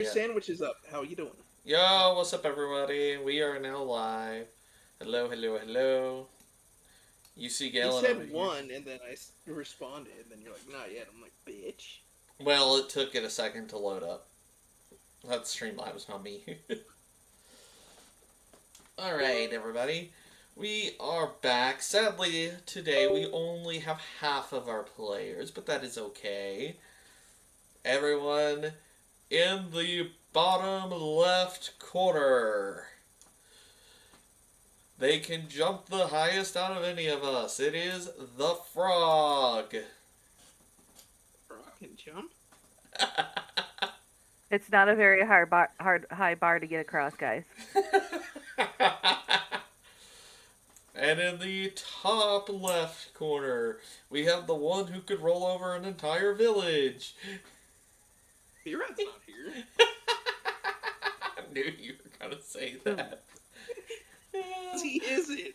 Your sandwich is up. How you doing? Yo, what's up, everybody? We are now live. Hello, hello, hello. You see You Galen over said here. one, and then I responded, and then you're like, not yet. I'm like, bitch. Well, it took it a second to load up. That's Streamlabs, not me. Alright, everybody. We are back. Sadly, today we only have half of our players, but that is okay. Everyone in the bottom left corner. They can jump the highest out of any of us. It is the frog. Frog can jump? It's not a very high bar to get across, guys. And in the top left corner, we have the one who could roll over an entire village. B-Rat's not here. I knew you were going to say that. He isn't.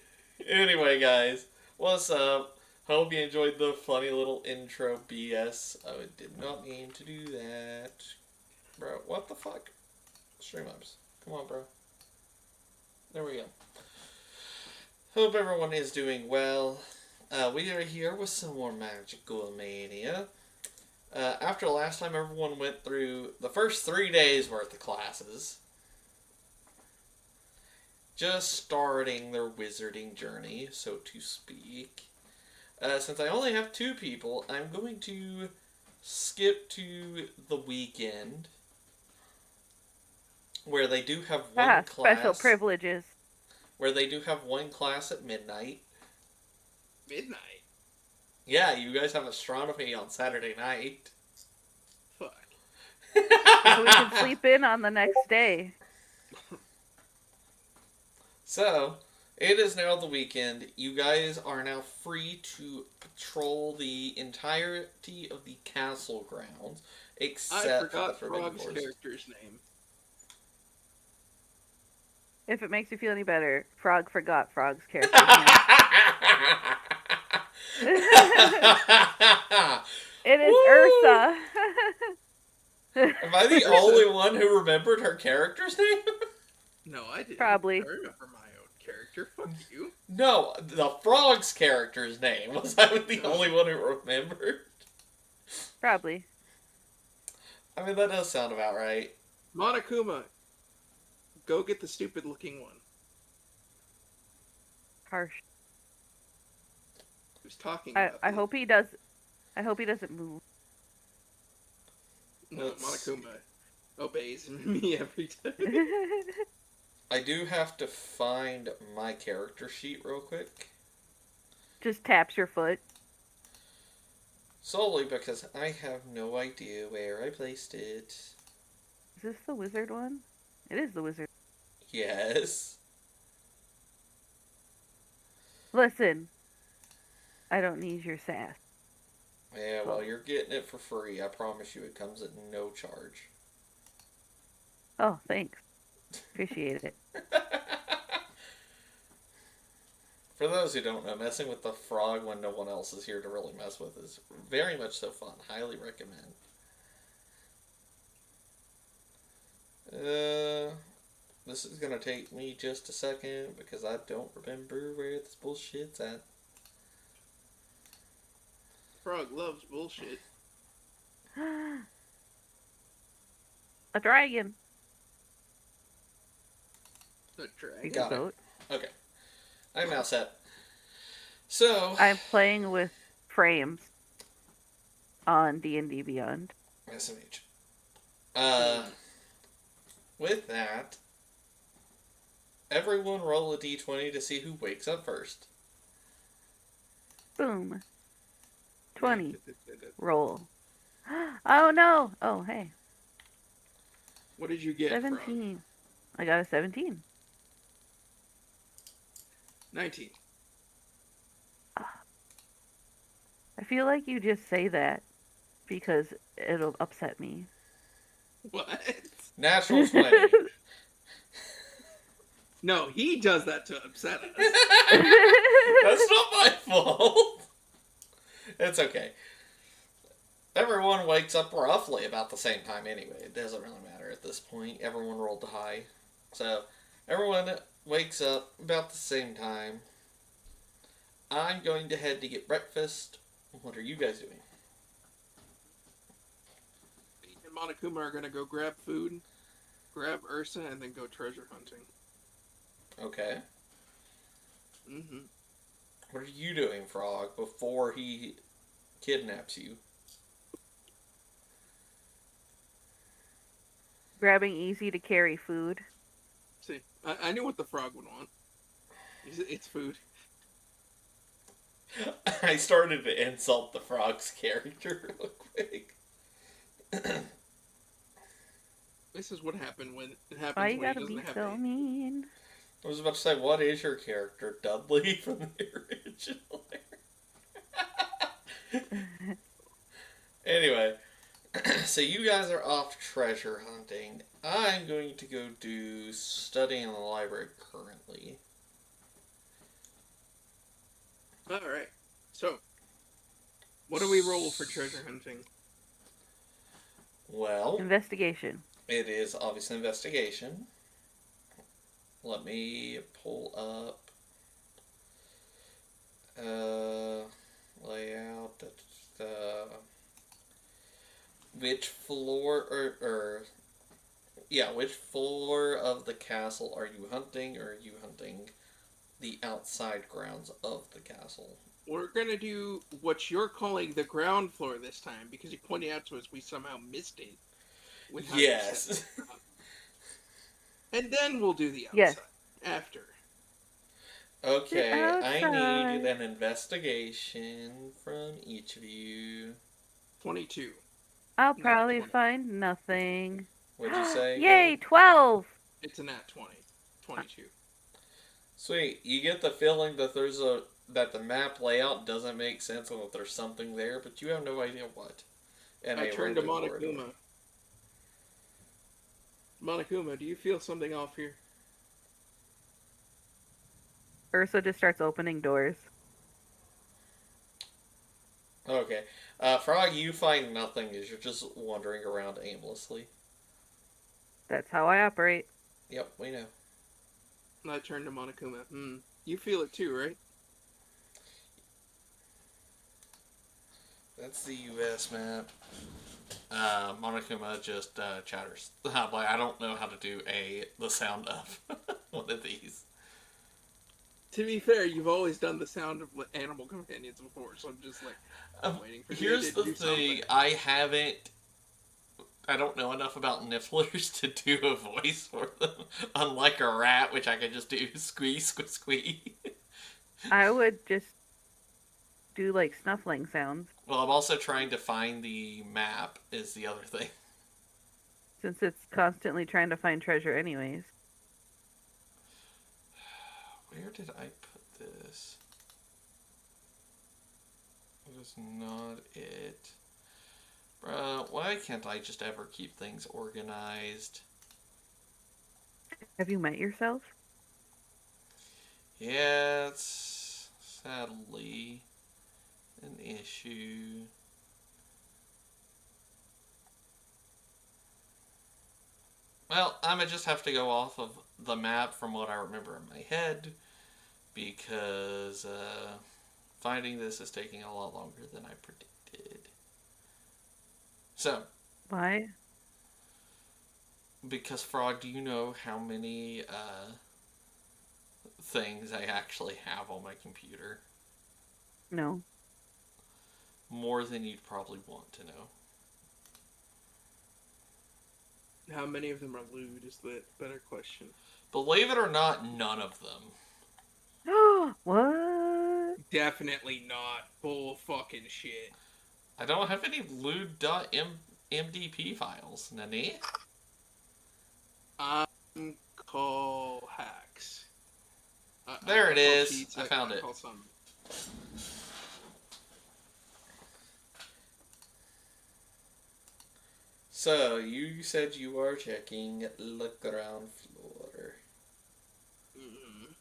Anyway, guys, what's up? Hope you enjoyed the funny little intro BS. I did not mean to do that. Bro, what the fuck? Streamlabs. Come on, bro. There we go. Hope everyone is doing well. We are here with some more Magical Mania. After last time, everyone went through the first 3 days worth of classes. Just starting their wizarding journey, so to speak. Since I only have 2 people, I'm going to skip to the weekend, where they do have one class. Special privileges. Where they do have one class at midnight. Midnight? Yeah, you guys have astronomy on Saturday night. Fuck. So we can sleep in on the next day. So, it is now the weekend. You guys are now free to patrol the entirety of the castle grounds, except I forgot for the Forbidden Frog's Forest. character's name. If it makes you feel any better, Frog forgot Frog's character. It is Woo! Ursa. Am I the only one who remembered her character's name? No, I didn't. Probably. I remember my own character. Fuck you. No, the frog's character's name. Was I the only one who remembered? Probably. I mean, that does sound about right. Monokuma, go get the stupid-looking one. Harsh. Who's talking I about hope he does. I hope he doesn't move. No, Monokuma obeys me every time. I do have to find my character sheet real quick. Just taps your foot. Solely because I have no idea where I placed it. Is this the wizard one? It is the wizard. Yes. Listen. I don't need your sass. Yeah, well, you're getting it for free. I promise you it comes at no charge. Oh, thanks. Appreciate it. For those who don't know, messing with the frog when no one else is here to really mess with is very much so fun. Highly recommend. This is gonna take me just a second because I don't remember where this bullshit's at. Frog loves bullshit. A dragon. The dragon. Got it. Okay. I'm now set. So... I'm playing with frames on D&D Beyond. SMH. With that, everyone roll a d20 to see who wakes up first. Boom. 20. Roll. Oh no! Oh, hey. What did you get? 17. Frog? I got a 17. 19. I feel like you just say that because it'll upset me. What? Natural 20. No, he does that to upset us. That's not my fault. It's okay. Everyone wakes up roughly about the same time anyway. It doesn't really matter. matter at this point. Everyone rolled high. So, everyone wakes up about the same time. I'm going to head to get breakfast. What are you guys doing? Me and Monokuma are gonna go grab food, grab Ursa, and then go treasure hunting. Okay. Mm-hmm. What are you doing, Frog, before he kidnaps you? Grabbing easy to carry food. See, I knew what the frog would want. It's food. I started to insult the frog's character real quick. This is what happened when it happens Why you when he gotta doesn't be have so a... mean? I was about to say, what is your character, Dudley, from the original? Anyway, so you guys are off treasure hunting. I'm going to go do studying in the library currently. Alright. So, what do we roll for treasure hunting? Well, Investigation. it is obviously investigation. Let me pull up layout. Which floor which floor of the castle are you hunting, or are you hunting the outside grounds of the castle? We're gonna do what you're calling the ground floor this time, because you pointed out to us we somehow missed it. With how you set Yes. it up. And then we'll do the outside. Yes. After. Okay, I outside. need an investigation from each of you. 22. I'll Nat probably 20. find nothing. What'd you say? Yay, again? 12! It's a nat 20. 22. Sweet. You get the feeling that that the map layout doesn't make sense and that there's something there, but you have no idea what. And I turn to random corridor. Monokuma. Monokuma, do you feel something off here? Ursa just starts opening doors. Okay. Frog, you find nothing as you're just wandering around aimlessly. That's how I operate. Yep, we know. And I turn to Monokuma. You feel it too, right? That's the U.S. map. Monokuma just chatters. I don't know how to do the sound of one of these. To be fair, you've always done the sound of animal companions before, so I'm just like waiting for you Here's to the do thing: something. I don't know enough about nifflers to do a voice for them. Unlike a rat, which I can just do squee, squee, squee. I would just do like snuffling sounds. Well, I'm also trying to find the map, is the other thing. Since it's constantly trying to find treasure anyways. Where did I put this? That is not it. Bruh, why can't I just ever keep things organized? Have you met yourself? Yeah, it's sadly an issue. Well, I'm gonna just have to go off of the map from what I remember in my head, because finding this is taking a lot longer than I predicted. So, Why? because Frog, do you know how many things I actually have on my computer? No. More than you'd probably want to know. How many of them are lewd is the better question. Believe it or not, none of them. What? Definitely not. Bull fucking shit. I don't have any lewd.mdp files, Nani. Call hacks. There it call is. cheats, I found it. Call some. So, you said you are checking the ground floor. Mm-hmm.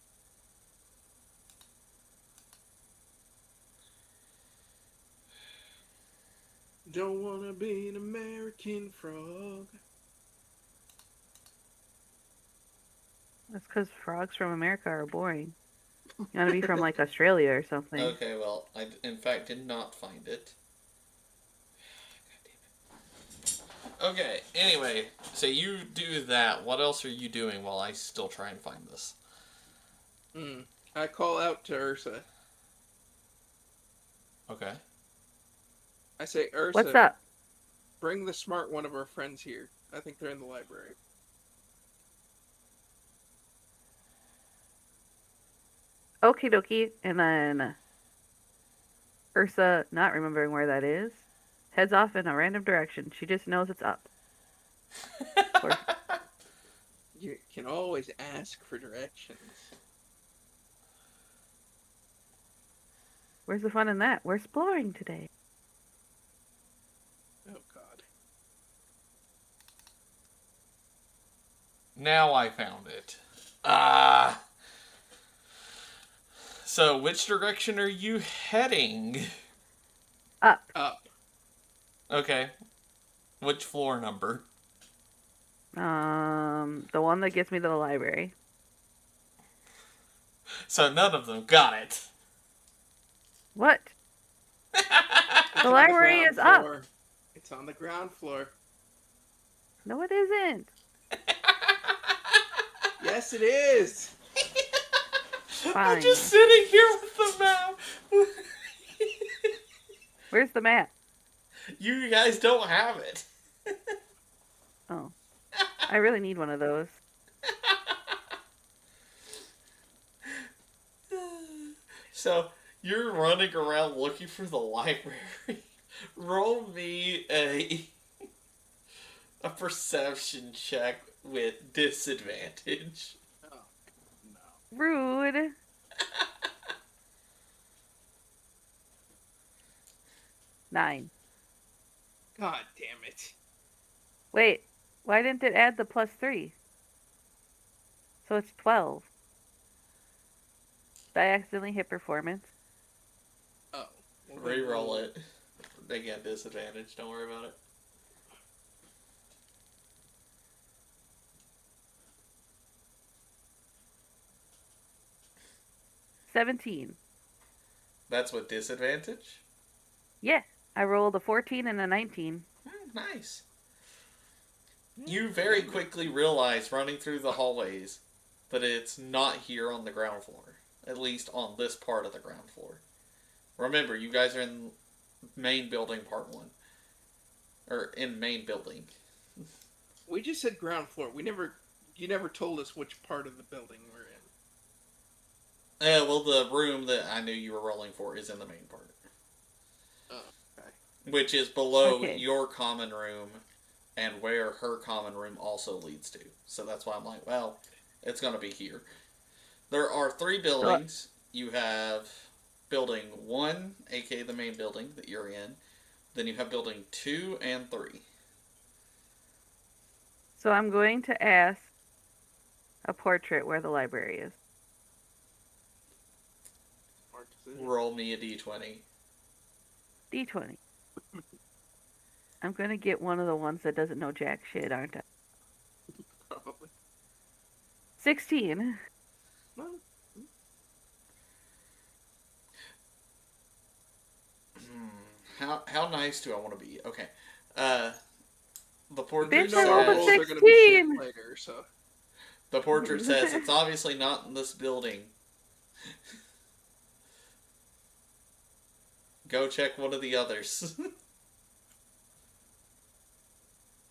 Don't wanna be an American frog. That's because frogs from America are boring. You want to be from like Australia or something. Okay, well, I in fact did not find it. Okay, anyway, so you do that. What else are you doing while I still try and find this? I call out to Ursa. Okay. I say, What's Ursa, up? bring the smart one of our friends here. I think they're in the library. Okie dokie. And then Ursa, not remembering where that is, heads off in a random direction. She just knows it's up. Or, You can always ask for directions. where's the fun in that? We're exploring today. Oh, God. Now I found it. So, which direction are you heading? Up. Up. Okay. Which floor number? The one that gets me to the library. So, none of them got it. What? It's The on library ground is up. floor. It's on the ground floor. No, it isn't. Yes, it is. I'm Fine. just sitting here with the map. Where's the map? You guys don't have it. Oh. I really need one of those. So, you're running around looking for the library. Roll me a perception check with disadvantage. Oh, no. Rude. Nine. God damn it. Wait, why didn't it add the +3? So it's 12. Did I accidentally hit performance? Oh. Well, Reroll it. Again, disadvantage. Don't worry about it. $17. That's with disadvantage? Yeah, I rolled a 14 and a 19. Nice. You very quickly realize, running through the hallways, that it's not here on the ground floor. At least on this part of the ground floor. Remember, you guys are in main building part 1. Or in main building. We just said ground floor. You never told us which part of the building we're in. Well, the room that I knew you were rolling for is in the main part. Oh, okay. Which is below Okay. your common room and where her common room also leads to. So that's why I'm like, well, it's going to be here. There are 3 buildings. You have building 1, aka the main building that you're in. Then you have building 2 and 3. So I'm going to ask a portrait where the library is. Mark says it. Roll me a d20. D20. I'm going to get one of the ones that doesn't know jack shit, aren't I? Probably. 16. Well, How nice do I want to be? Okay. The portrait Bitch, I rolled a rolls are gonna be shit 16. later, so. The portrait says it's obviously not in this building. Go check one of the others.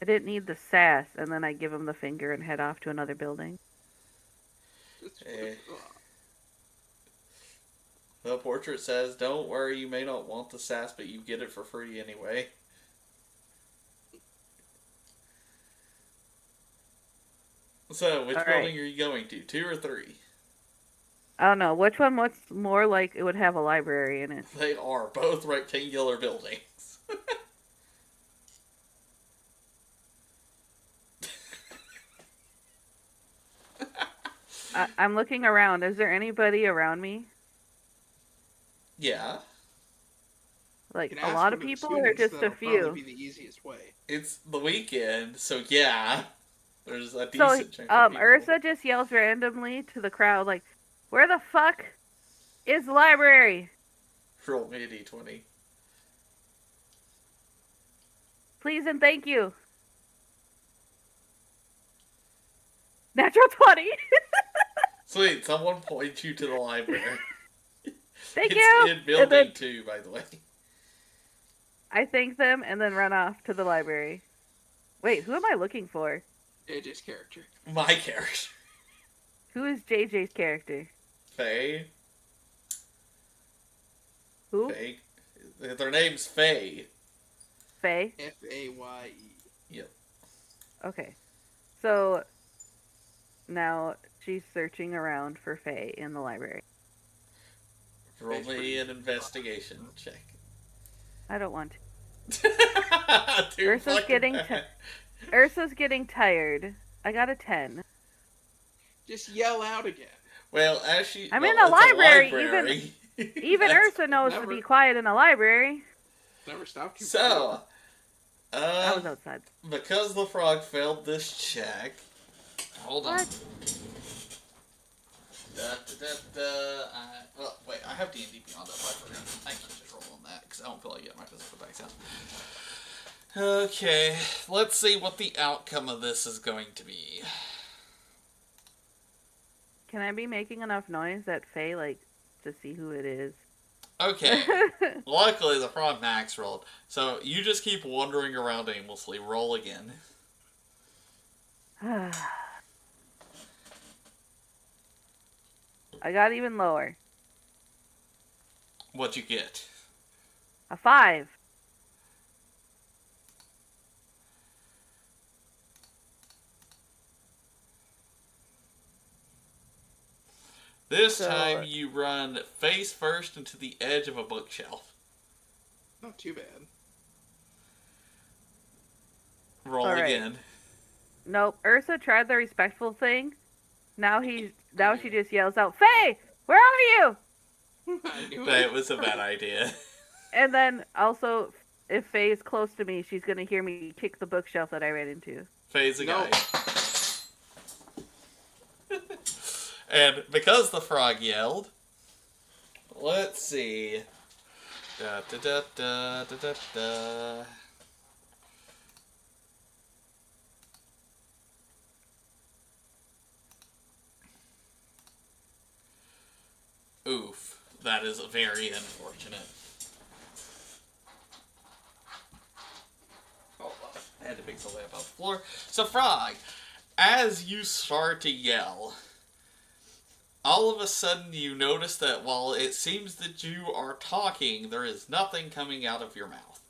I didn't need the sass, and then I give him the finger and head off to another building. Eh. The portrait says, "Don't worry, you may not want the sass, but you get it for free anyway." So, which All building right. are you going to? 2 or 3? I don't know. Which one looks more like it would have a library in it? They are both rectangular buildings. I'm looking around. Is there anybody around me? Yeah. Like You can a ask lot of one the people, or students, just a that'll probably few? be the easiest way. It's the weekend, so yeah. There's a So, decent chunk of people. Ursa just yells randomly to the crowd, like, "Where the fuck is the library? Roll me a d20. Please and thank you." Natural 20. Sweet, someone points you to the library. Thank it's you. in building 2, by the way. I thank them and then run off to the library. Wait, who am I looking for? AJ's character. My character. Who is JJ's character? Faye. Who? Faye. Their name's Faye. Faye? Faye. Yep. Okay. So, now she's searching around for Faye in the library. Roll me an investigation check. I don't want to. Too Ursa's fucking getting bad. Ursa's getting tired. I got a 10. Just yell out again. Well, as she... I'm well, in the it's a library, Even That's- Ursa knows never- to be quiet in the library. Never stopped you. So, I was outside. because the frog failed this check... Hold on. What? Well, wait, I have D&D Beyond up. I forgot. I can just roll on that, because I don't feel like getting my physical dice out. Okay, let's see what the outcome of this is going to be. Can I be making enough noise that Faye, like, to see who it is? Okay, luckily the frog max rolled, so you just keep wandering around aimlessly. Roll again. I got even lower. What'd you get? A 5. This So- time you run face first into the edge of a bookshelf. Not too bad. Roll All right. again. Nope. Ursa tried the respectful thing. Now she just yells out, "Faye, where are you?" I knew That it. was a bad idea. And then also, if Faye is close to me, she's gonna hear me kick the bookshelf that I ran into. Faye's a No. guy. And because the frog yelled, let's see. Da da da da da da da. Oof, that is very unfortunate. Hold on, I had to pick the way above the floor. So, Frog, as you start to yell, all of a sudden you notice that while it seems that you are talking, there is nothing coming out of your mouth.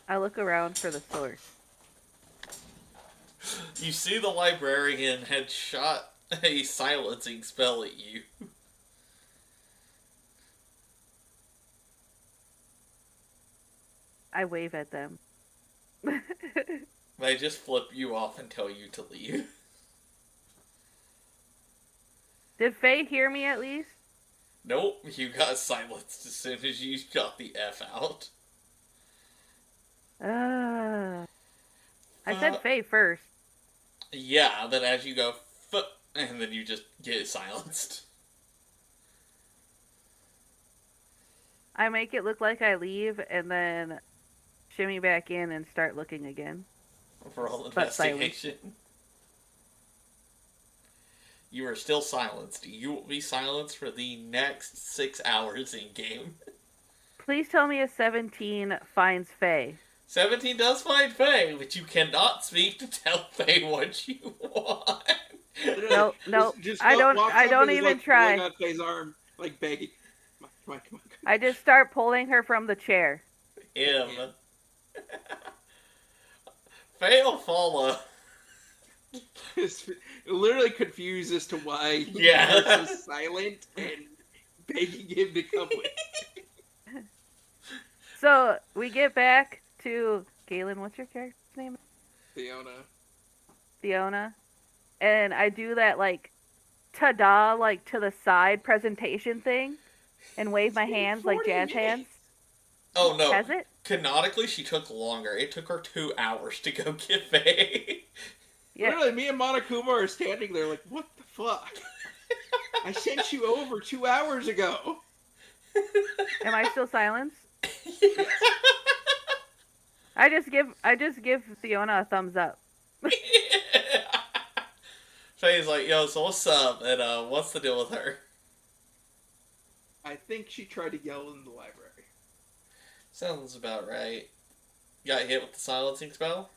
I look around for the source. You see the librarian had shot a silencing spell at you. I wave at them. They just flip you off and tell you to leave. Did Faye hear me at least? Nope, you got silenced as soon as you got the F out. I said Faye first. Yeah, then as you go, and then you just get silenced. I make it look like I leave and then shimmy back in and start looking again. Roll But silent. investigation. You are still silenced. You will be silenced for the next 6 hours in game. Please tell me a 17 finds Faye. 17 does find Faye, but you cannot speak to tell Faye what you want. No, I don't walks up and is, even like, try. pulling on Faye's arm, like begging. Come on. I just start pulling her from the chair. Him. Faye will follow. It's literally confused as to why he Yeah. is so silent and begging him to come with. So we get back to Galen. What's your character's name? Fiona. And I do that like ta-da, like to the side presentation thing, and wave my hands like 40 jazz minutes. hands. Oh no. Has it? canonically, she took longer. It took her 2 hours to go get Faye. Yeah. Literally, me and Monokuma are standing there like, what the fuck? I sent you over 2 hours ago. Am I still silenced? Yes. I just give Fiona a thumbs up. Faye's like, yo, so what's up? And what's the deal with her? I think she tried to yell in the library. Sounds about right. Got hit with the silencing spell?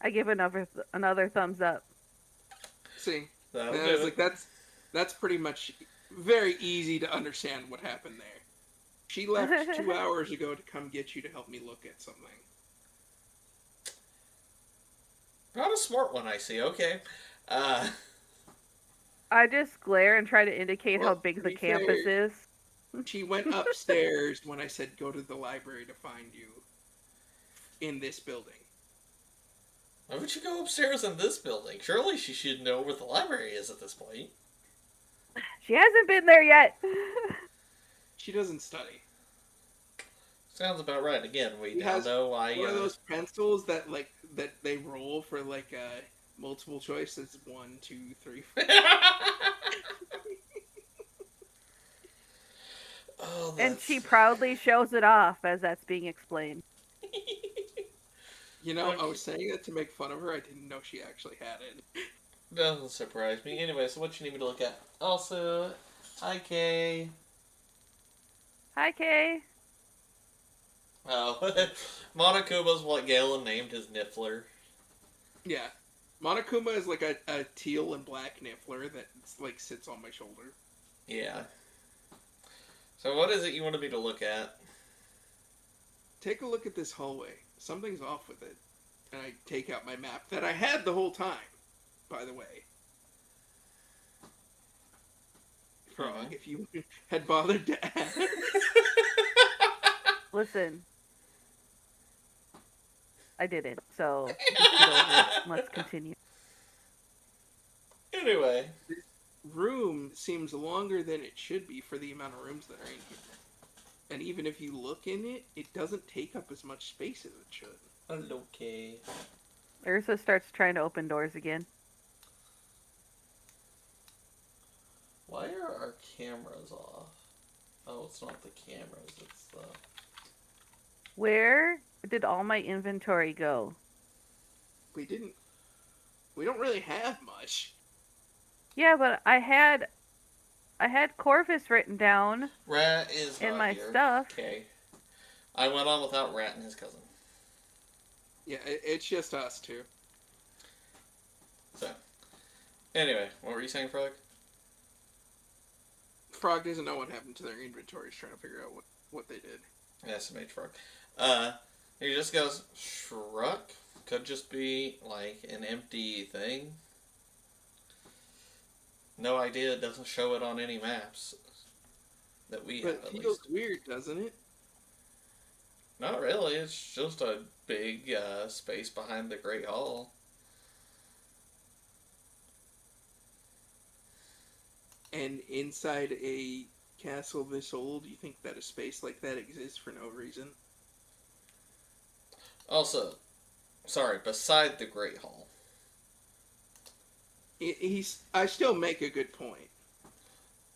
I give another thumbs up. See, That'll and I do was it. like, that's pretty much very easy to understand what happened there. She left 2 hours ago to come get you to help me look at something. Not a smart one, I see. Okay. I just glare and try to indicate how Well, big to the be campus fair, is. She went upstairs when I said go to the library to find you in this building. Why would you go upstairs in this building? Surely she should know where the library is at this point. She hasn't been there yet. She doesn't study. Sounds about right. Again, we She now has know why. one of those pencils that they roll for multiple choice. It's 1, 2, 3, 4. Oh, And she proudly shows it off as that's being explained. You know, I Okay. was saying that to make fun of her. I didn't know she actually had it. Doesn't surprise me. Anyway, so what you need me to look at? Also, hi Kay. Hi, Kay. Oh, Monokuma's what Galen named his Niffler. Yeah. Monokuma is like a teal and black niffler that sits on my shoulder. Yeah. So what is it you wanted me to look at? Take a look at this hallway. Something's off with it. And I take out my map that I had the whole time, by the way. Frog, if you had bothered to ask. Listen. I did it, so just get over it. Let's continue. Anyway. This room seems longer than it should be for the amount of rooms that are in here. And even if you look in it, it doesn't take up as much space as it should. Hello, Kay. Ursa starts trying to open doors again. Why are our cameras off? Oh, it's not the cameras, it's the... Where did all my inventory go? We don't really have much. Yeah, but I had Corvus written down Rat is in not my here. stuff. Okay. I went on without Rat and his cousin. Yeah, it's just us two. So, anyway, what were you saying, Frog? Frog doesn't know what happened to their inventories, trying to figure out what they did. SMH Frog. He just goes, Shrug? Could just be, like, an empty thing. No idea, it doesn't show it on any maps that we But have, at it feels least. weird, doesn't it? Not really, it's just a big space behind the Great Hall. And inside a castle this old, you think that a space like that exists for no reason? Also, sorry, beside the Great Hall. I still make a good point.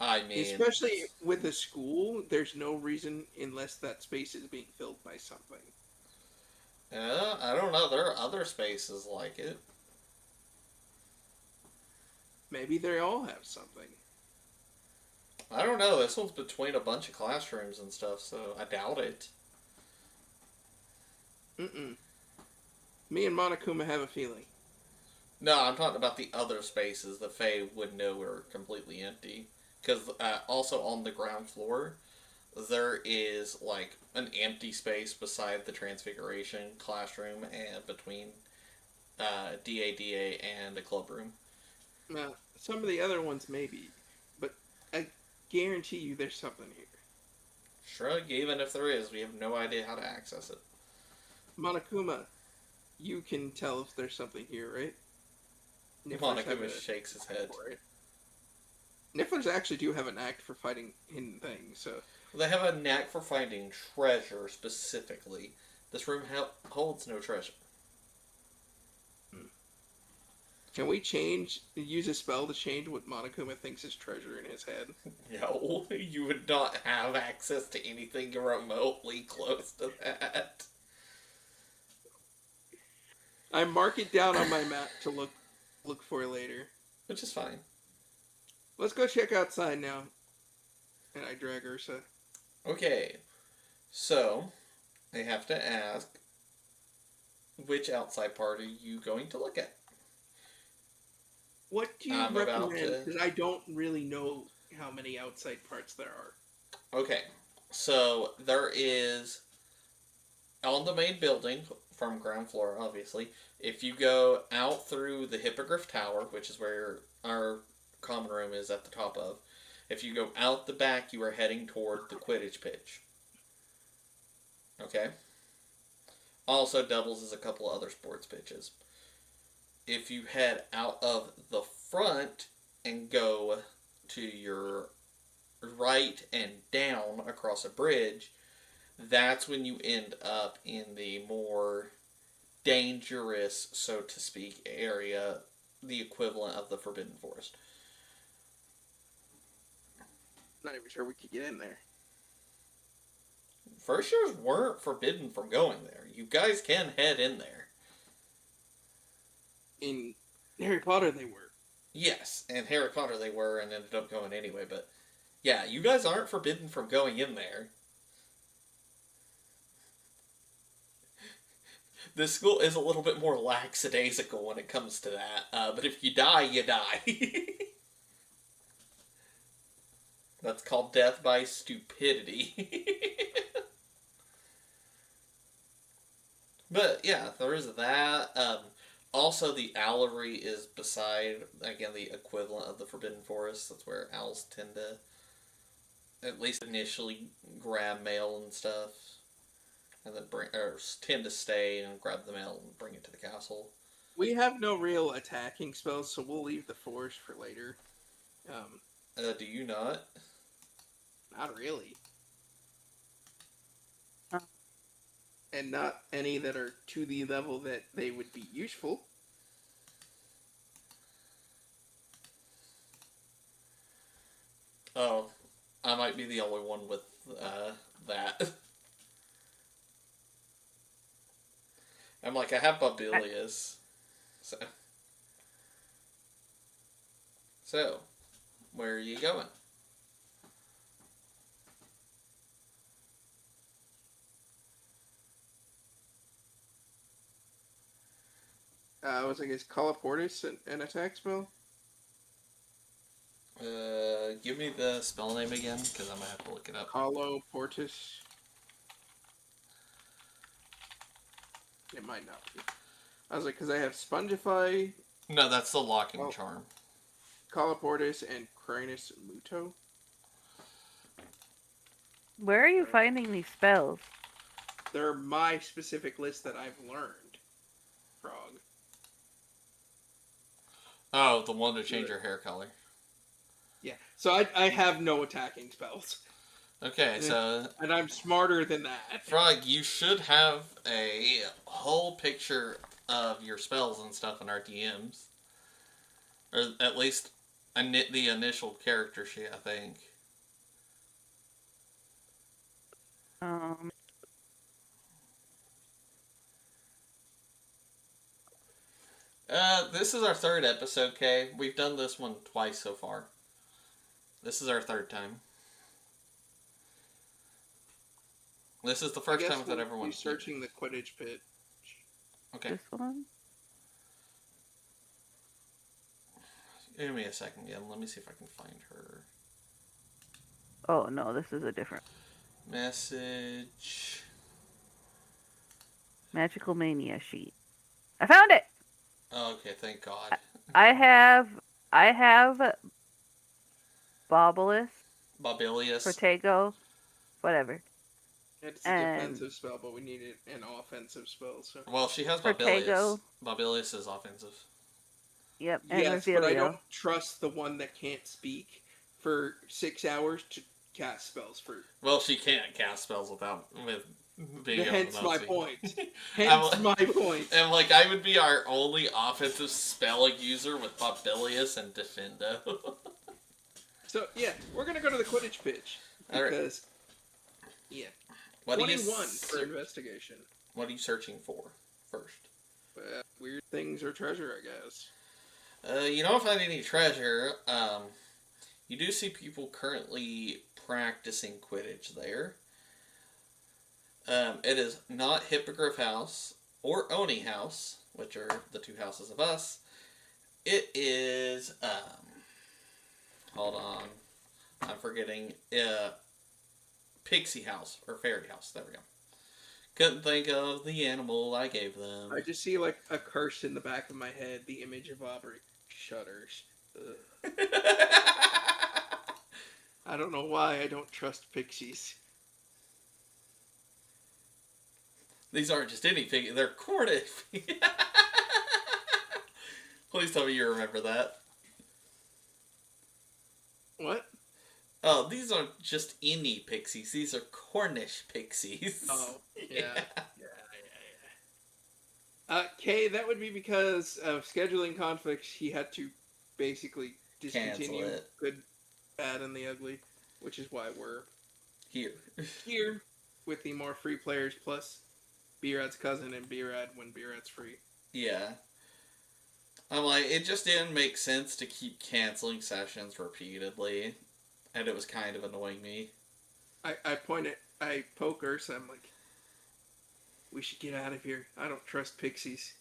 I mean... Especially with a school, there's no reason unless that space is being filled by something. Yeah, I don't know, there are other spaces like it. Maybe they all have something. I don't know, this one's between a bunch of classrooms and stuff, so I doubt it. Mm-mm. Me and Monokuma have a feeling. No, I'm talking about the other spaces that Faye would know are completely empty. Because also on the ground floor, there is like an empty space beside the Transfiguration classroom and between DADA and a club room. Now, some of the other ones maybe, but I guarantee you there's something here. Shrug, even if there is, we have no idea how to access it. Monokuma, you can tell if there's something here, right? Nifflers have Monokuma a shakes his knack head. for it. Nifflers actually do have a knack for fighting hidden things, so They have a knack for finding treasure specifically. This room holds no treasure. Can we use a spell to change what Monokuma thinks is treasure in his head? No, you would not have access to anything remotely close to that. I mark it down on my map to look for later. Which is fine. Let's go check outside now. And I drag Ursa. Okay, so I have to ask, which outside part are you going to look at? What do you I'm about recommend? to- Because I don't really know how many outside parts there are. Okay, so there is on the main building from ground floor, obviously. If you go out through the Hippogriff Tower, which is where our common room is at the top of, if you go out the back, you are heading toward the Quidditch pitch. Okay? Also doubles as a couple other sports pitches. If you head out of the front and go to your right and down across a bridge, that's when you end up in the more dangerous, so to speak, area, the equivalent of the Forbidden Forest. Not even sure we could get in there. First years weren't forbidden from going there. You guys can head in there. In Harry Potter, they were. Yes, and Harry Potter they were and ended up going anyway, but yeah, you guys aren't forbidden from going in there. This school is a little bit more lackadaisical when it comes to that, but if you die, you die. That's called death by stupidity. But yeah, there is that. Also, the owlery is beside, again, the equivalent of the Forbidden Forest. That's where owls tend to, at least initially, grab mail and stuff. And then tend to stay and grab the mail and bring it to the castle. We have no real attacking spells, so we'll leave the forest for later. Do you not? Not really. Huh. And not any that are to the level that they would be useful. Oh, I might be the only one with that. I'm like, I have Babilius. So, where are you going? Was I guess Colloportus an attack spell? Give me the spell name again, because I'm gonna have to look it up. Colloportus. It might not be. I was like, because I have Spongify, No, that's the locking charm. Colloportus, and Crinus Muto. Where are you finding these spells? They're my specific list that I've learned. Frog. Oh, the one to change your hair color. Yeah, so I have no attacking spells. Okay, so... And I'm smarter than that. Frog, you should have a whole picture of your spells and stuff in our DMs. Or at least the initial character sheet, I think. This is our third episode, Kay. We've done this one twice so far. This is our third time. This is the first time that everyone's searching the Quidditch pit. Okay. This one? Give me a second again. Let me see if I can find her. Oh, no, this is a different. Message. Magical Mania sheet. I found it! Oh, okay, thank God. I have Bobulus, Babilius. Protego, whatever. It's a defensive spell, but we needed an offensive spell. So. Well, she has Protego. Babilius. Babilius is offensive. Yep, and Yes, Revelio. but I don't trust the one that can't speak for 6 hours to cast spells for. Well, she can't cast spells with being able to Hence not my see. point. I'm Hence my point. And like, I would be our only offensive spell user with Mobilius and Defendo. So yeah, we're gonna go to the Quidditch pitch All right. because yeah, What are 21 for investigation. What are you searching for first? Weird things or treasure, I guess. You don't find any treasure. You do see people currently practicing Quidditch there. It is not Hippogriff House or Oni House, which are the two houses of us. It is, hold on, I'm forgetting, Pixie House, or Fairy House, there we go. Couldn't think of the animal I gave them. I just see like a curse in the back of my head, the image of Aubrey shudders. I don't know why I don't trust pixies. These aren't just any pig, they're Cornish. Please tell me you remember that. What? Oh, these aren't just any pixies, these are Cornish pixies. Oh, yeah. Kay, that would be because of scheduling conflicts. He had to basically discontinue Cancel it. Good, Bad, and the Ugly, which is why we're Here. with the more free players plus B-Rad's cousin and B-Rad when B-Rad's free. Yeah. I'm like, it just didn't make sense to keep canceling sessions repeatedly, and it was kind of annoying me. I poke Ursa, I'm like, we should get out of here. I don't trust pixies.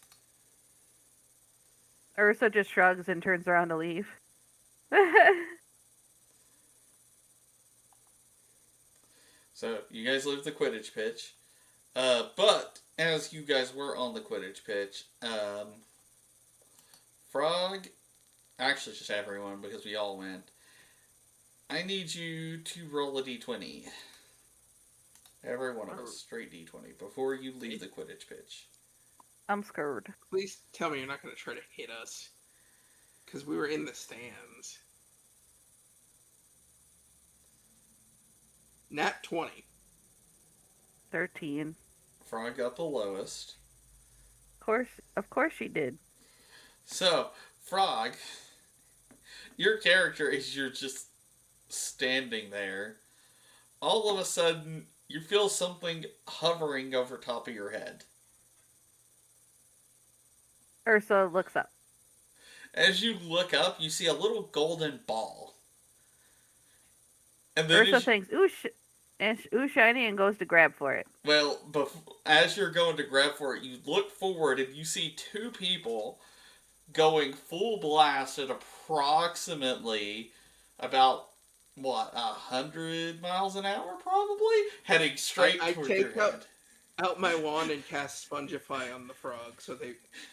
Ursa just shrugs and turns around to leave. So, you guys leave the Quidditch pitch. But, as you guys were on the Quidditch pitch, Frog, actually just everyone, because we all went, I need you to roll a d20. Every one of us, straight d20, before you leave the Quidditch pitch. I'm scared. Please tell me you're not going to try to hit us. Because we were in the stands. Nat 20. 13. Frog got the lowest. Of course she did. So, Frog, your character is you're just standing there. All of a sudden, you feel something hovering over top of your head. Ursa looks up. As you look up, you see a little golden ball. And then Ursa thinks, ooh, shiny, and goes to grab for it. Well, as you're going to grab for it, you look forward and you see two people going full blast at approximately about, 100 miles an hour, probably? Heading straight towards your head. Out my wand and cast Spongify on the frog, so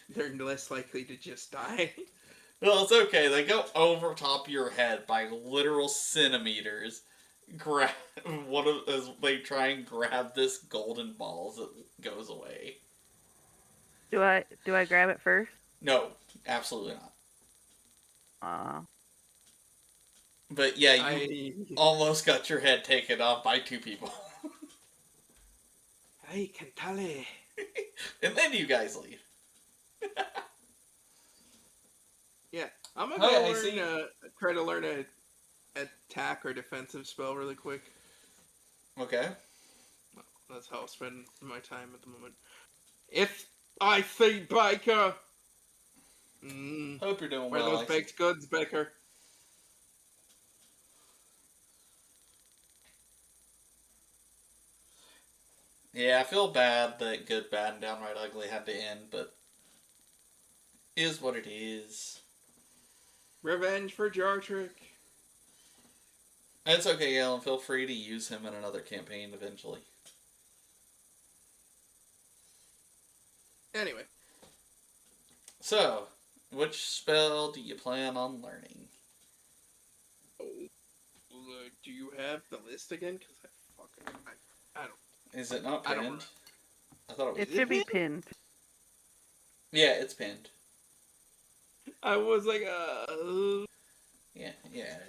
they're less likely to just die. Well, it's okay. They go over top of your head by literal centimeters. As they try and grab this golden ball as it goes away. Do I grab it first? No, absolutely not. Aw. But yeah, you almost got your head taken off by two people. Hey, Cantale. And then you guys leave. Yeah, I'm gonna try to learn a attack or defensive spell really quick. Okay. That's how I'll spend my time at the moment. If I see Baker. Hope you're doing Where well. those baked goods, Baker? Yeah, I feel bad that Good, Bad, and Downright Ugly had to end, but is what it is. Revenge for Jartrick. It's okay, Alan. Feel free to use him in another campaign eventually. Anyway. So, which spell do you plan on learning? Do you have the list again? Because I don't. Is it not pinned? I thought it was. It should be pinned. Yeah, it's pinned. I was like, Yeah,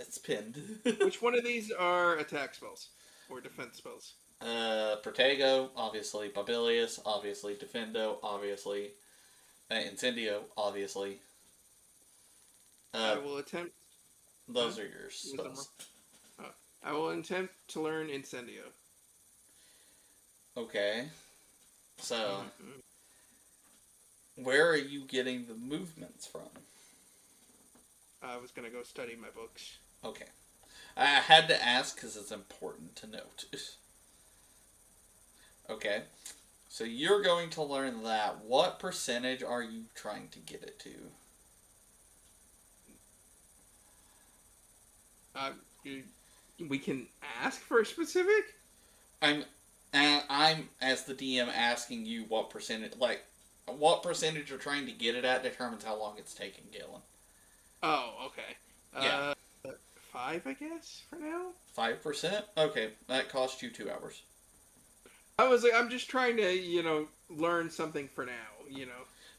it's pinned. Which one of these are attack spells or defense spells? Protego, obviously. Babilius, obviously. Defendo, obviously. Incendio, obviously. I Uh, will attempt. Huh? those are your Was there more? spells. Oh. I will attempt to learn Incendio. Okay. So, Mm-hmm. where are you getting the movements from? I was gonna go study my books. Okay. I had to ask because it's important to note. Okay. So you're going to learn that. What percentage are you trying to get it to? Uh, we can ask for a specific. I'm, I'm as the DM asking you what percentage, what percentage you're trying to get it at determines how long it's taking, Galen. Oh, okay. Yeah. 5, I guess, for now. 5%. Okay, that cost you 2 hours. I was like, I'm just trying to, learn something for now.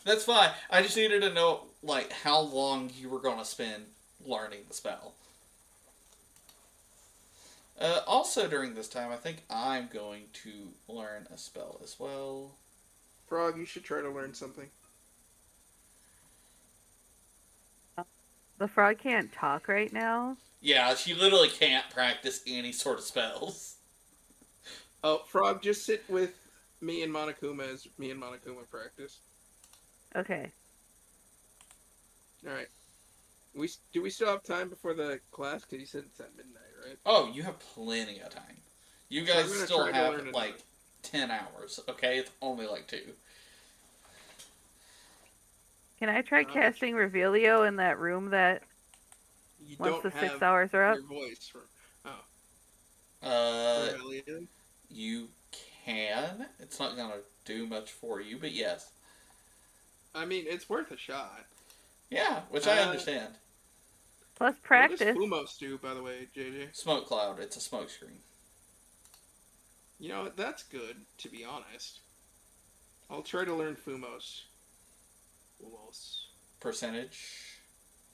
That's fine. I just needed to know how long you were going to spend learning the spell. Also, during this time, I think I'm going to learn a spell as well. Frog, you should try to learn something. The frog can't talk right now. Yeah, she literally can't practice any sort of spells. Oh, Frog, just sit with me and Monokuma as me and Monokuma practice. Okay. All right. Do we still have time before the class? Because you said it's at midnight, right? Oh, you have plenty of time. You So guys I'm gonna still try to have learn it. 10 hours, okay? It's only 2. Can I try casting Revelio in that room that You once don't the have 6 hours are up? your voice. Uh, Rebellion? you can. It's not gonna do much for you, but yes. I mean, it's worth a shot. Yeah, which I understand. Plus What practice. does Fumos do, by the way, JJ? Smoke cloud. It's a smoke screen. You know, that's good, to be honest. I'll try to learn Fumos. Percentage.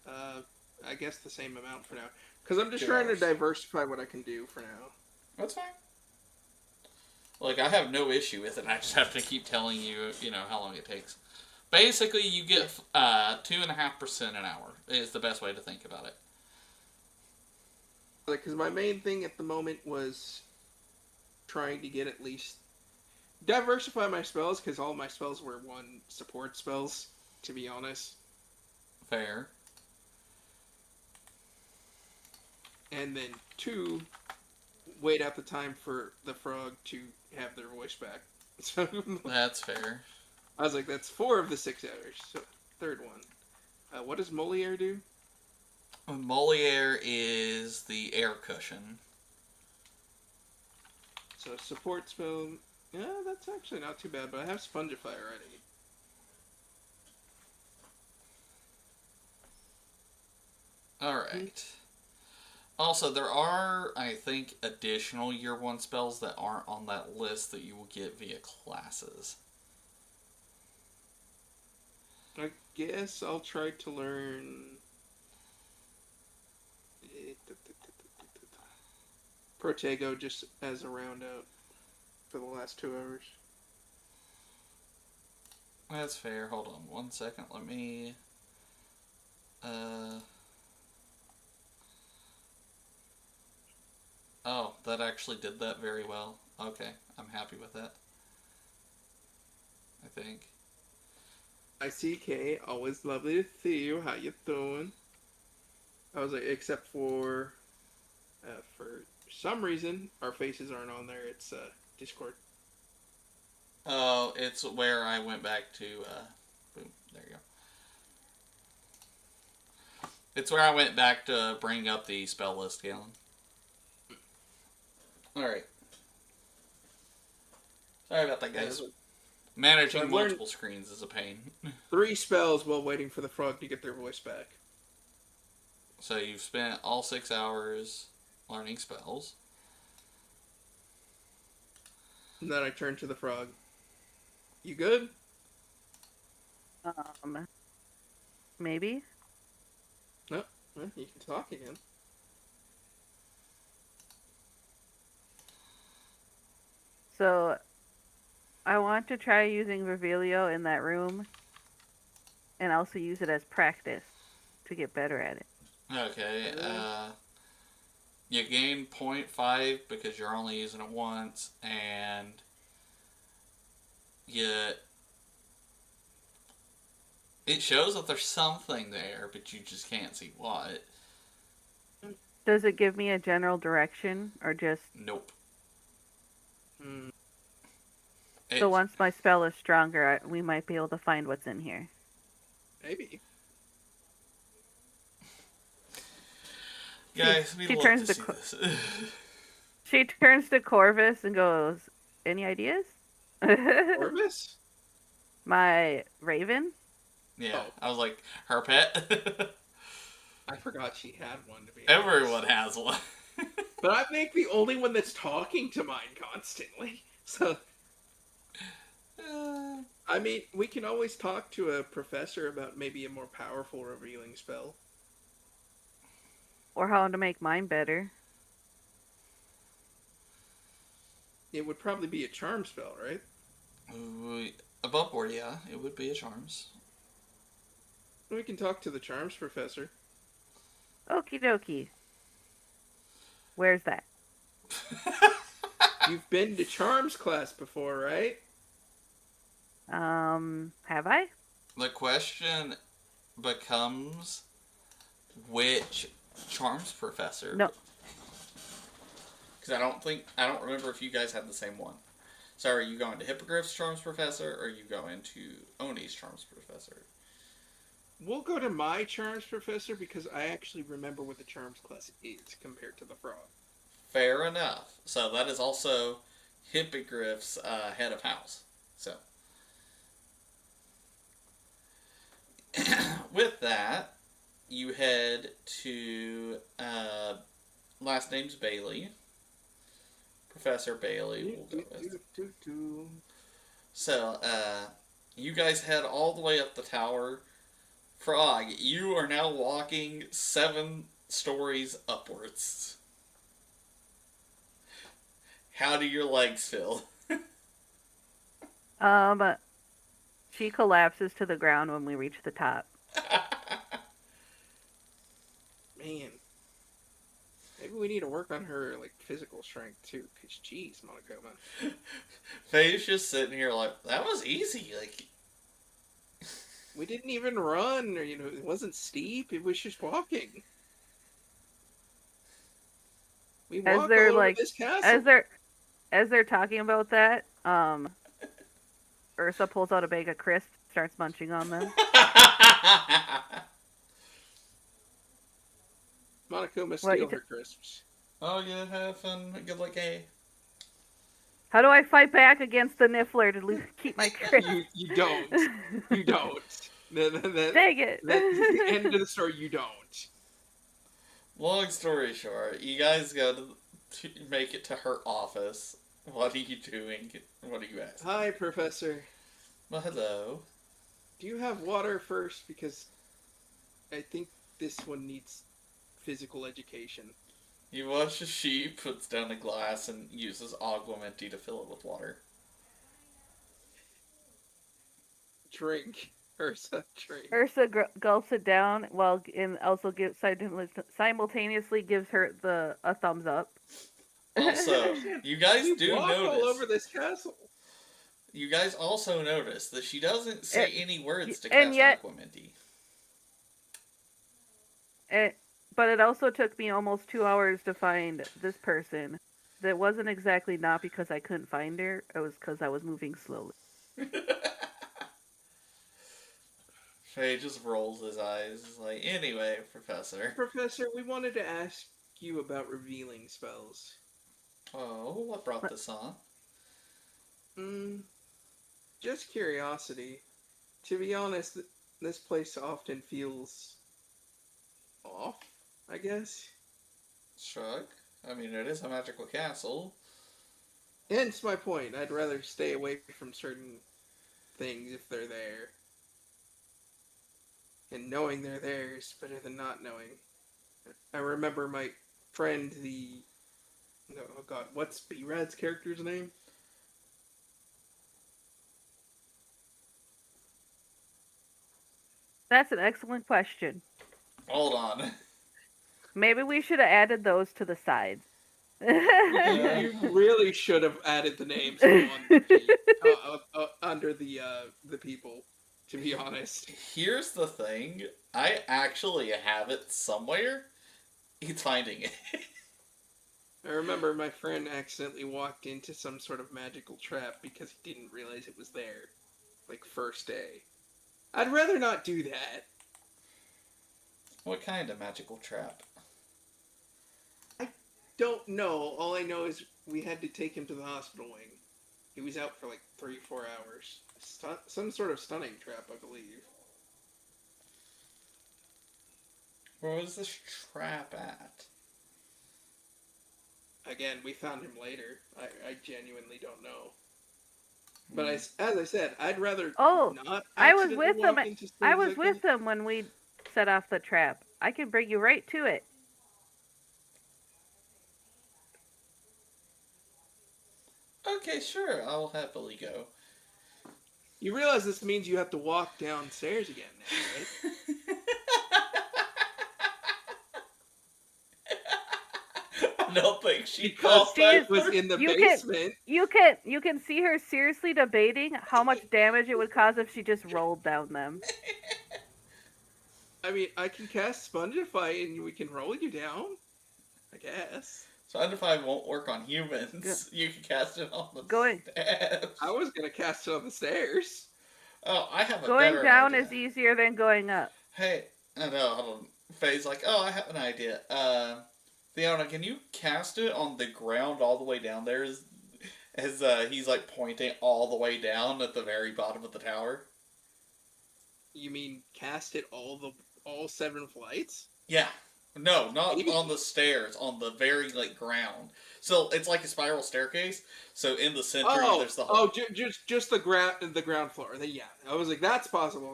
I guess the same amount for now. Because I'm just 2 trying to hours. diversify what I can do for now. That's fine. I have no issue with it. I just have to keep telling you, how long it takes. Basically, you get 2.5% an hour is the best way to think about it. Because my main thing at the moment was trying to get at least diversify my spells, because all my spells were 1 support spells, to be honest. Fair. And then 2, wait out the time for the frog to have their voice back. So That's fair. I was like, that's 4 of the 6 hours. So 3rd one. What does Moliere do? Moliere is the air cushion. So support spell. Yeah, that's actually not too bad, but I have Spongify already. Alright. Also, there are, I think, additional Year 1 spells that aren't on that list that you will get via classes. I guess I'll try to learn Protego just as a round out for the last 2 hours. That's fair. Hold on 1 second. Let me... Oh, that actually did that very well. Okay, I'm happy with that. I think. ICK, always lovely to see you. How you doing? I was like, except for some reason, our faces aren't on there. It's Discord. Oh, it's where I went back to, boom, there you go. It's where I went back to bring up the spell list, Galen. Alright. Sorry about that, guys. Managing multiple screens is a pain. 3 spells while waiting for the frog to get their voice back. So you've spent all 6 hours learning spells. And then I turn to the frog. You good? Maybe. No? Well, you can talk again. So I want to try using Revelio in that room and also use it as practice to get better at it. Okay, Uh, you gain 0.5 because you're only using it once, and you it shows that there's something there, but you just can't see what. Does it give me a general direction or just Nope. hmm, so It's once my spell is stronger, we might be able to find what's in here? maybe. guys, we She love turns to to see this. she turns to Corvus and goes, "Any ideas?" Orvis? My raven. Yeah, Oh, I was like, her pet. I forgot she had one, to be Everyone honest. has one. But I think the only one that's talking to mine constantly. So, I mean, we can always talk to a professor about maybe a more powerful revealing spell. Or how to make mine better. It would probably be a charm spell, right? Above board, yeah, it would be a charms. We can talk to the charms professor. Okie dokie. Where's that? You've been to charms class before, right? Have I? The question becomes which charms professor? No. Because I don't remember if you guys had the same one. So are you going to Hippogriff's charms professor, or are you going to Oni's charms professor? We'll go to my charms professor because I actually remember what the charms class is compared to the frog. Fair enough. So that is also Hippogriff's head of house. So with that, you head to last name's Bailey. Professor Bailey, we'll go with. So, you guys head all the way up the tower. Frog, you are now walking 7 stories upwards. How do your legs feel? She collapses to the ground when we reach the top. Man. Maybe we need to work on her like physical strength too, because geez, Monokuma. Faye's just sitting here like, that was easy. Like, We didn't even run, or it wasn't steep. It was just walking. We As walk they're all over like, this castle. as they're talking about that, Ursa pulls out a bag of crisps, starts munching on them. Monokuma What, steal her crisps. Oh, yeah, have fun. Good luck, hey. How do I fight back against the Niffler to keep my crisps? You don't. You don't. Dang it. That's the end of the story. You don't. Long story short, you guys go to make it to her office. What are you doing? What are you asking? Hi, Professor. Well, hello. Do you have water first? Because I think this one needs physical education. You watch as she puts down a glass and uses aguamenti to fill it with water. Drink. Ursa, drink. Ursa gulps it down while and also simultaneously gives her a thumbs up. Also, you guys We do walk notice. all over this castle. You guys also notice that she doesn't say any words to and cast yet- aguamenti. But it also took me almost 2 hours to find this person. That wasn't exactly not because I couldn't find her. It was because I was moving slowly. Faye just rolls his eyes. He's like, anyway, Professor. Professor, we wanted to ask you about revealing spells. Oh, what brought this on? Just curiosity. To be honest, this place often feels off, I guess. Shrug. I mean, it is a magical castle. Hence my point. I'd rather stay away from certain things if they're there. And knowing they're there is better than not knowing. I remember my friend, no, oh god, what's B-Rad's character's name? That's an excellent question. Hold on. Maybe we should have added those to the sides. You really should have added the names on the sheet under the people. To be honest, Here's the thing. I actually have it somewhere. He's finding it. I remember my friend accidentally walked into some sort of magical trap because he didn't realize it was there, like first day. I'd rather not do that. What kind of magical trap? Don't know. All I know is we had to take him to the hospital wing. He was out for like 3-4 hours. Some sort of stunning trap, I believe. Where was this trap at? Again, we found him later. I genuinely don't know. But as I said, I'd rather Oh, not I was accidentally with them. walk into I things was like with that. them when we set off the trap. I can bring you right to it. Okay, sure. I'll happily go. You realize this means you have to walk downstairs again now, right? I don't think she Because called She that. is- was in the you basement. you can see her seriously debating how much damage it would cause if she just rolled down them. I mean, I can cast Spongify and we can roll you down. I guess. Spongify won't work on humans. You can cast it on the Going- stairs. I was gonna cast it on the stairs. Oh, I have a Going better down idea. is easier than going up. Hey, I know, hold on. Faye's like, oh, I have an idea. Fiona, can you cast it on the ground all the way down there as he's like pointing all the way down at the very bottom of the tower? You mean cast it all 7 flights? Yeah. No, not Maybe. on the stairs, on the very like ground. So it's like a spiral staircase. So in the center there's the hole. Just the ground floor. Yeah, I was like, that's possible.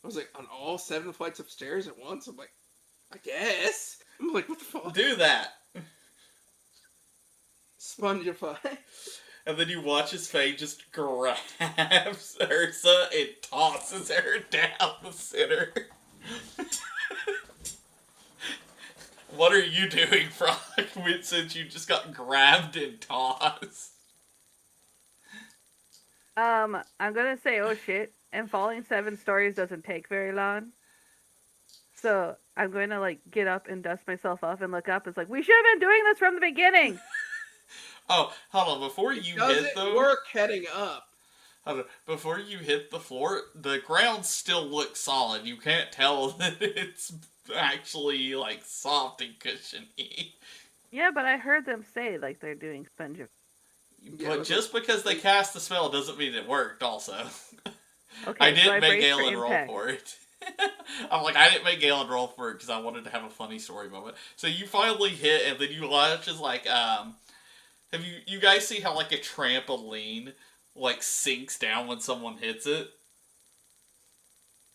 I was like, on all 7 flights of stairs at once. I'm like, I guess. I'm like, what the fuck? Do that. Spongify. And then you watch as Faye just grabs Ursa and tosses her down the center. What are you doing, Frog, since you just got grabbed and tossed? I'm gonna say, oh shit, and falling 7 stories doesn't take very long. So I'm going to like get up and dust myself off and look up. It's like, we should have been doing this from the beginning. Oh, hold on, before you Does hit it though, work heading up? hold on, before you hit the floor, the ground still looks solid. You can't tell that it's actually like soft and cushiony. Yeah, but I heard them say like they're doing sponge. Yeah, But was just because they cast the spell doesn't mean it worked, also. Okay, I didn't so I make braced for Galen roll impact. for it. I'm like, I didn't make Galen roll for it because I wanted to have a funny story moment. So you finally hit, and then you watch as like, have you guys see how like a trampoline like sinks down when someone hits it?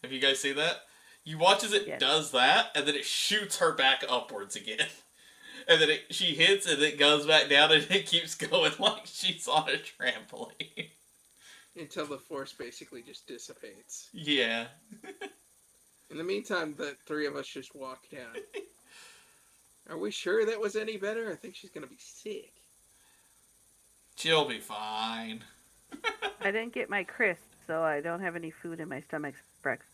Have you guys seen that? You watch as it Yes. does that, and then it shoots her back upwards again. And then she hits, and it goes back down, and it keeps going like she's on a trampoline. Until the force basically just dissipates. Yeah. In the meantime, the 3 of us just walk down. Are we sure that was any better? I think she's gonna be sick. She'll be fine. I didn't get my crisp, so I don't have any food in my stomach for breakfast.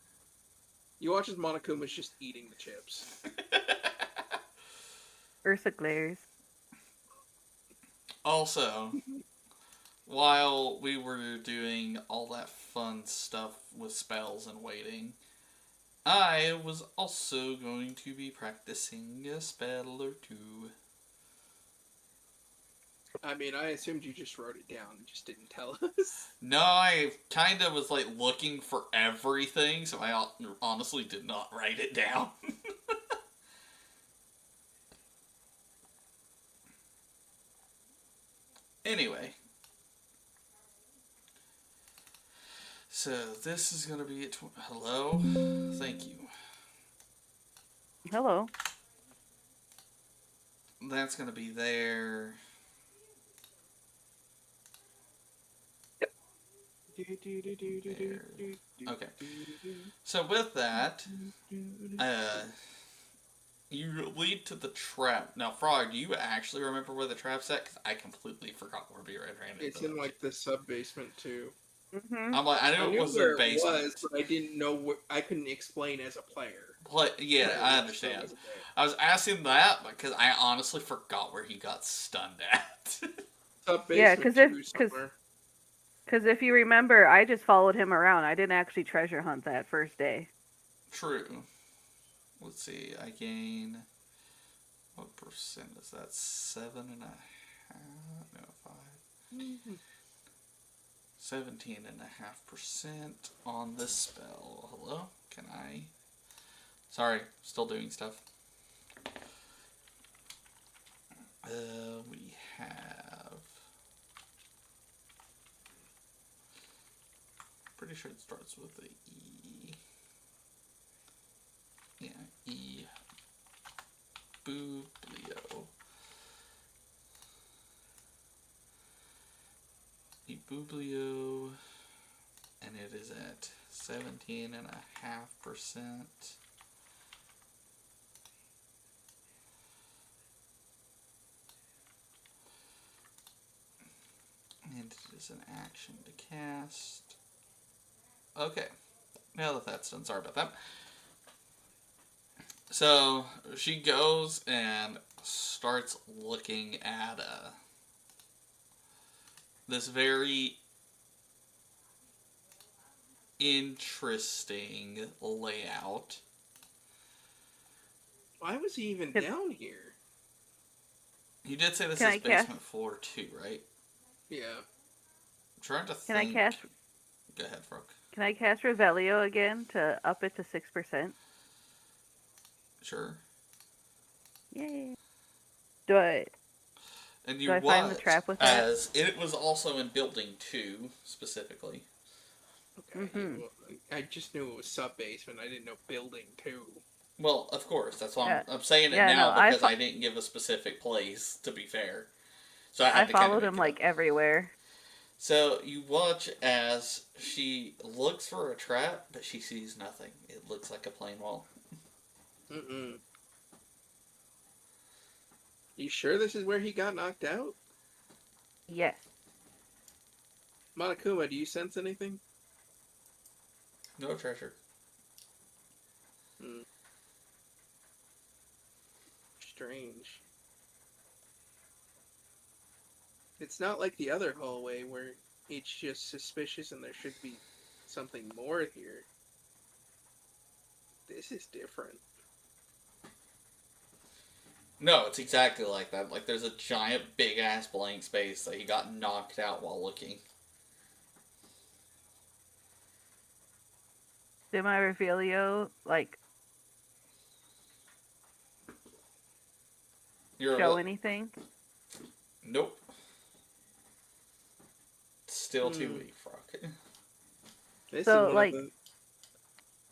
You watch as Monokuma's just eating the chips. Ursa glares. Also, while we were doing all that fun stuff with spells and waiting, I was also going to be practicing a spell or two. I mean, I assumed you just wrote it down and just didn't tell us. No, I kind of was like looking for everything, so I honestly did not write it down. Anyway. So, this is going to be at... Hello? Thank you. Hello. that's going to be there. Okay. So with that, you lead to the trap. Now, Frog, do you actually remember where the trap's at? Because I completely forgot where we ran into It's that in like shit. the sub basement too. Mm-hmm. I'm like, I I knew it knew was in where the it was, basement. but I didn't know what. I couldn't explain as a player Yeah, where it I was, so it understand. wasn't there. I was asking that because I honestly forgot where he got stunned at. Sub Yeah, basement two somewhere. cause if you remember, I just followed him around. I didn't actually treasure hunt that first day. True. Let's see. I gain. What percent is that? 7.5? No, 5. Mhm. 17.5% on this spell. Hello? Can I? Sorry, still doing stuff. We have. Pretty sure it starts with a E. Yeah, E. Bublio. E. Bublio. And it is at 17.5%. And it is an action to cast. Okay. Now that that's done, sorry about that. So she goes and starts looking at this very interesting layout. Why was he even Can, down here? You did say this can is I cast? basement floor 2, right? Yeah. I'm trying to Can I think. cast? Go ahead, Frog. Can I cast Revelio again to up it to 6%? Sure. Yay! Do I And do you I find the watch trap with that? as it was also in building 2 specifically. Okay. I just knew it was sub basement. I didn't know building two. Well, of course, that's why Yeah. I'm saying it Yeah. No. now because I didn't give a specific place, to be fair. So I I had to kind of followed make him it up. like everywhere. So you watch as she looks for a trap, but she sees nothing. It looks like a plain wall. Mm-mm. You sure this is where he got knocked out? Yes. Monokuma, do you sense anything? No treasure. Hmm. Strange. It's not like the other hallway where it's just suspicious and there should be something more here. This is different. No, it's exactly like that. Like there's a giant, big ass blank space that he got knocked out while looking. Did my Revelio like show You're anything? nope. Still too Hmm. weak, Frog. This is So one of like the.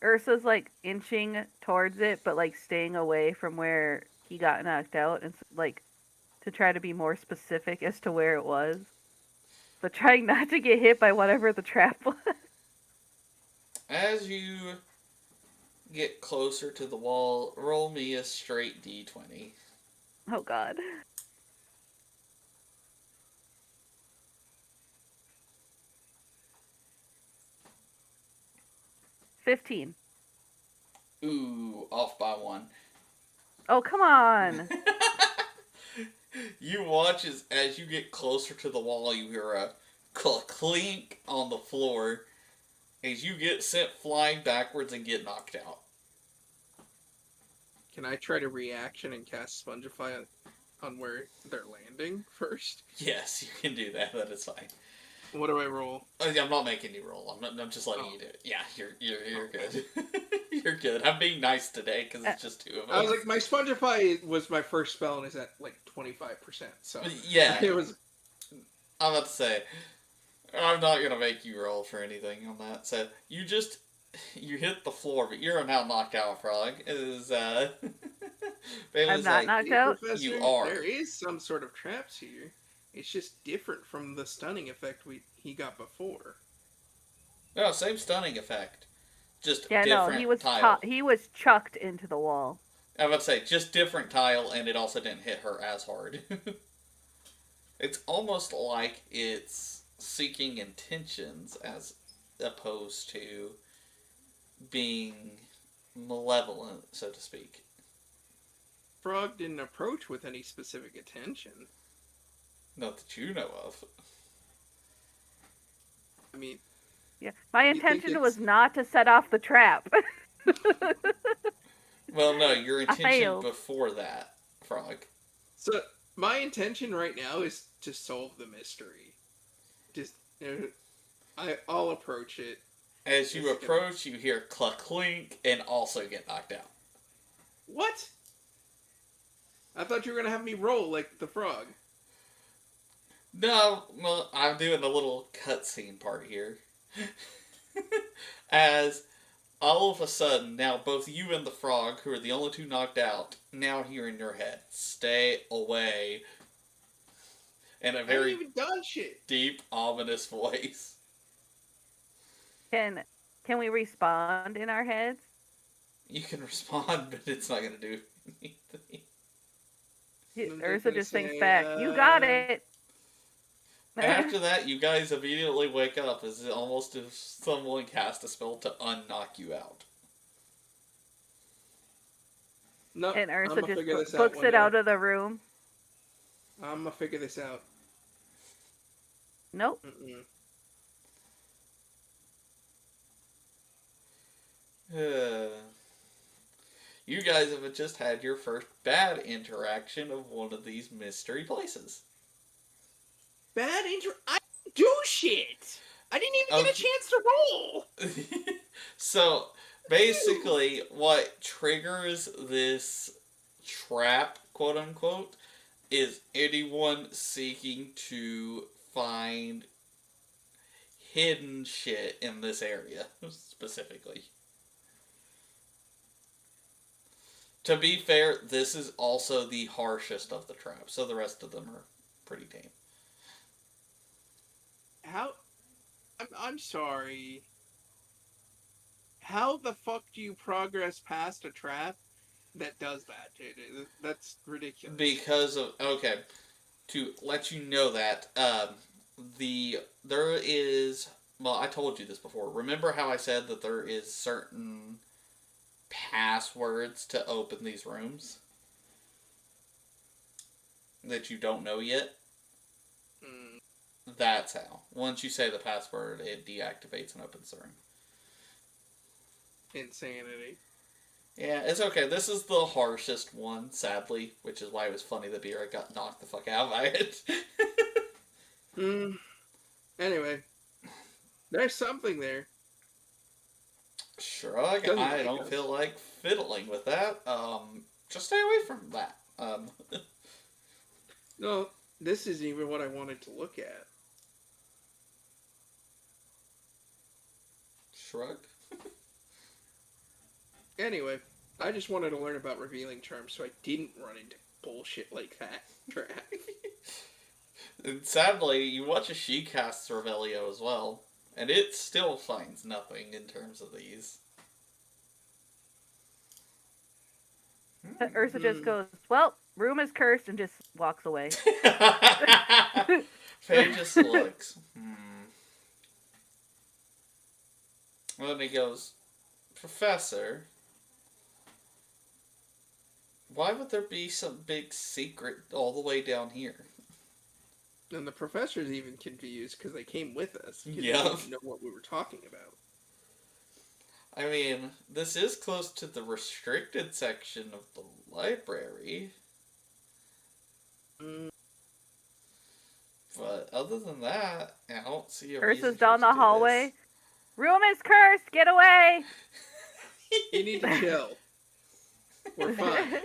Ursa's like inching towards it, but like staying away from where he got knocked out, and like to try to be more specific as to where it was, but trying not to get hit by whatever the trap was. As you get closer to the wall, roll me a straight d20. Oh God. 15. Ooh, off by 1. Oh come on. You watch as you get closer to the wall, you hear a clink on the floor as you get sent flying backwards and get knocked out. Can I try to reaction and cast Spongify on where they're landing first? Yes, you can do that. That is fine. What do I roll? I'm not making you roll. I'm just letting Oh. you do it. Yeah, you're Okay. good. You're good. I'm being nice today because it's just 2 of us. I was like, my Spongify was my first spell and is at like 25%. So Yeah, it was. I'm about to say, I'm not gonna make you roll for anything on that. So you hit the floor, but you're now knocked out, Frog. It is Bailey's not like, knocked Hey, out. Professor, you are. there is some sort of traps here. It's just different from the stunning effect he got before. No, same stunning effect. Just Yeah, no, different tile. he was chucked into the wall. I would say just different tile, and it also didn't hit her as hard. It's almost like it's seeking intentions as opposed to being malevolent, so to speak. Frog didn't approach with any specific attention. Not that you know of. I mean, Yeah, my you think intention was it's not to set off the trap. Well, no, your I intention failed. before that, Frog. so? My intention right now is to solve the mystery. Just, I'll approach it. As you It's gonna. approach, you hear cluck clink and also get knocked out. What? I thought you were gonna have me roll like the frog. No, well, I'm doing a little cutscene part here. As all of a sudden, now both you and the frog, who are the only two knocked out, now hear in your head, "Stay away," in a I haven't very even done shit. deep, ominous voice. Can we respond in our heads? You can respond, but it's not going to do anything. I'm Ursa gonna just thinks say, back. You got it. After that, you guys immediately wake up as almost if someone cast a spell to unknock you out. No, And I'm Ursa gonna just figure this out books one it day. out of the room. I'm gonna figure this out. Nope. Mm-mm. You guys have just had your first bad interaction of one of these mystery places. I didn't do shit. I didn't even get a Okay. chance to roll. So, basically, what triggers this trap, quote unquote, is anyone seeking to find hidden shit in this area, specifically. To be fair, this is also the harshest of the traps, so the rest of them are pretty tame. How? I'm sorry. How the fuck do you progress past a trap that does that? That's ridiculous. Because of, okay, to let you know that, there is, well, I told you this before. Remember how I said that there is certain passwords to open these rooms that you don't know yet? Mm, That's how. Once you say the password, it deactivates and opens the room. insanity. Yeah, it's okay. This is the harshest one, sadly, which is why it was funny that Beera got knocked the fuck out by it. Anyway, there's something there. Shrug, Doesn't I like don't us. feel like fiddling with that. Just stay away from that. No, this isn't even what I wanted to look at. Shrug. Anyway, I just wanted to learn about revealing charms so I didn't run into bullshit like that. And sadly, you watch as she casts Revelio as well, and it still finds nothing in terms of these. Ursa just goes, well, room is cursed, and just walks away. Faye just looks. Well, then he goes, Professor, why would there be some big secret all the way down here? And the professor's even confused because they came with us. Because Yeah. they didn't know what we were talking about. I mean, this is close to the restricted section of the library. But other than that, I don't see a reason Ursa's for down us to the do hallway. Room is cursed. Get away. You need to chill. We're fine.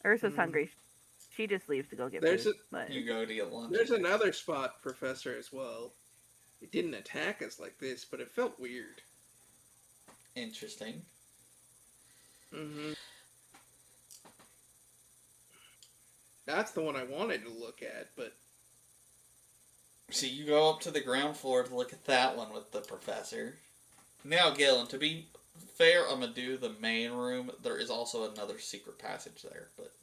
Ursa's hungry. She just leaves to go get There's food. this. You go to get lunch. There's another spot, Professor, as well. It didn't attack us like this, but it felt weird. Interesting. That's the one I wanted to look at, but So you go up to the ground floor to look at that one with the professor. Now, Galen, to be fair, I'm gonna do the main room. There is also another secret passage there, but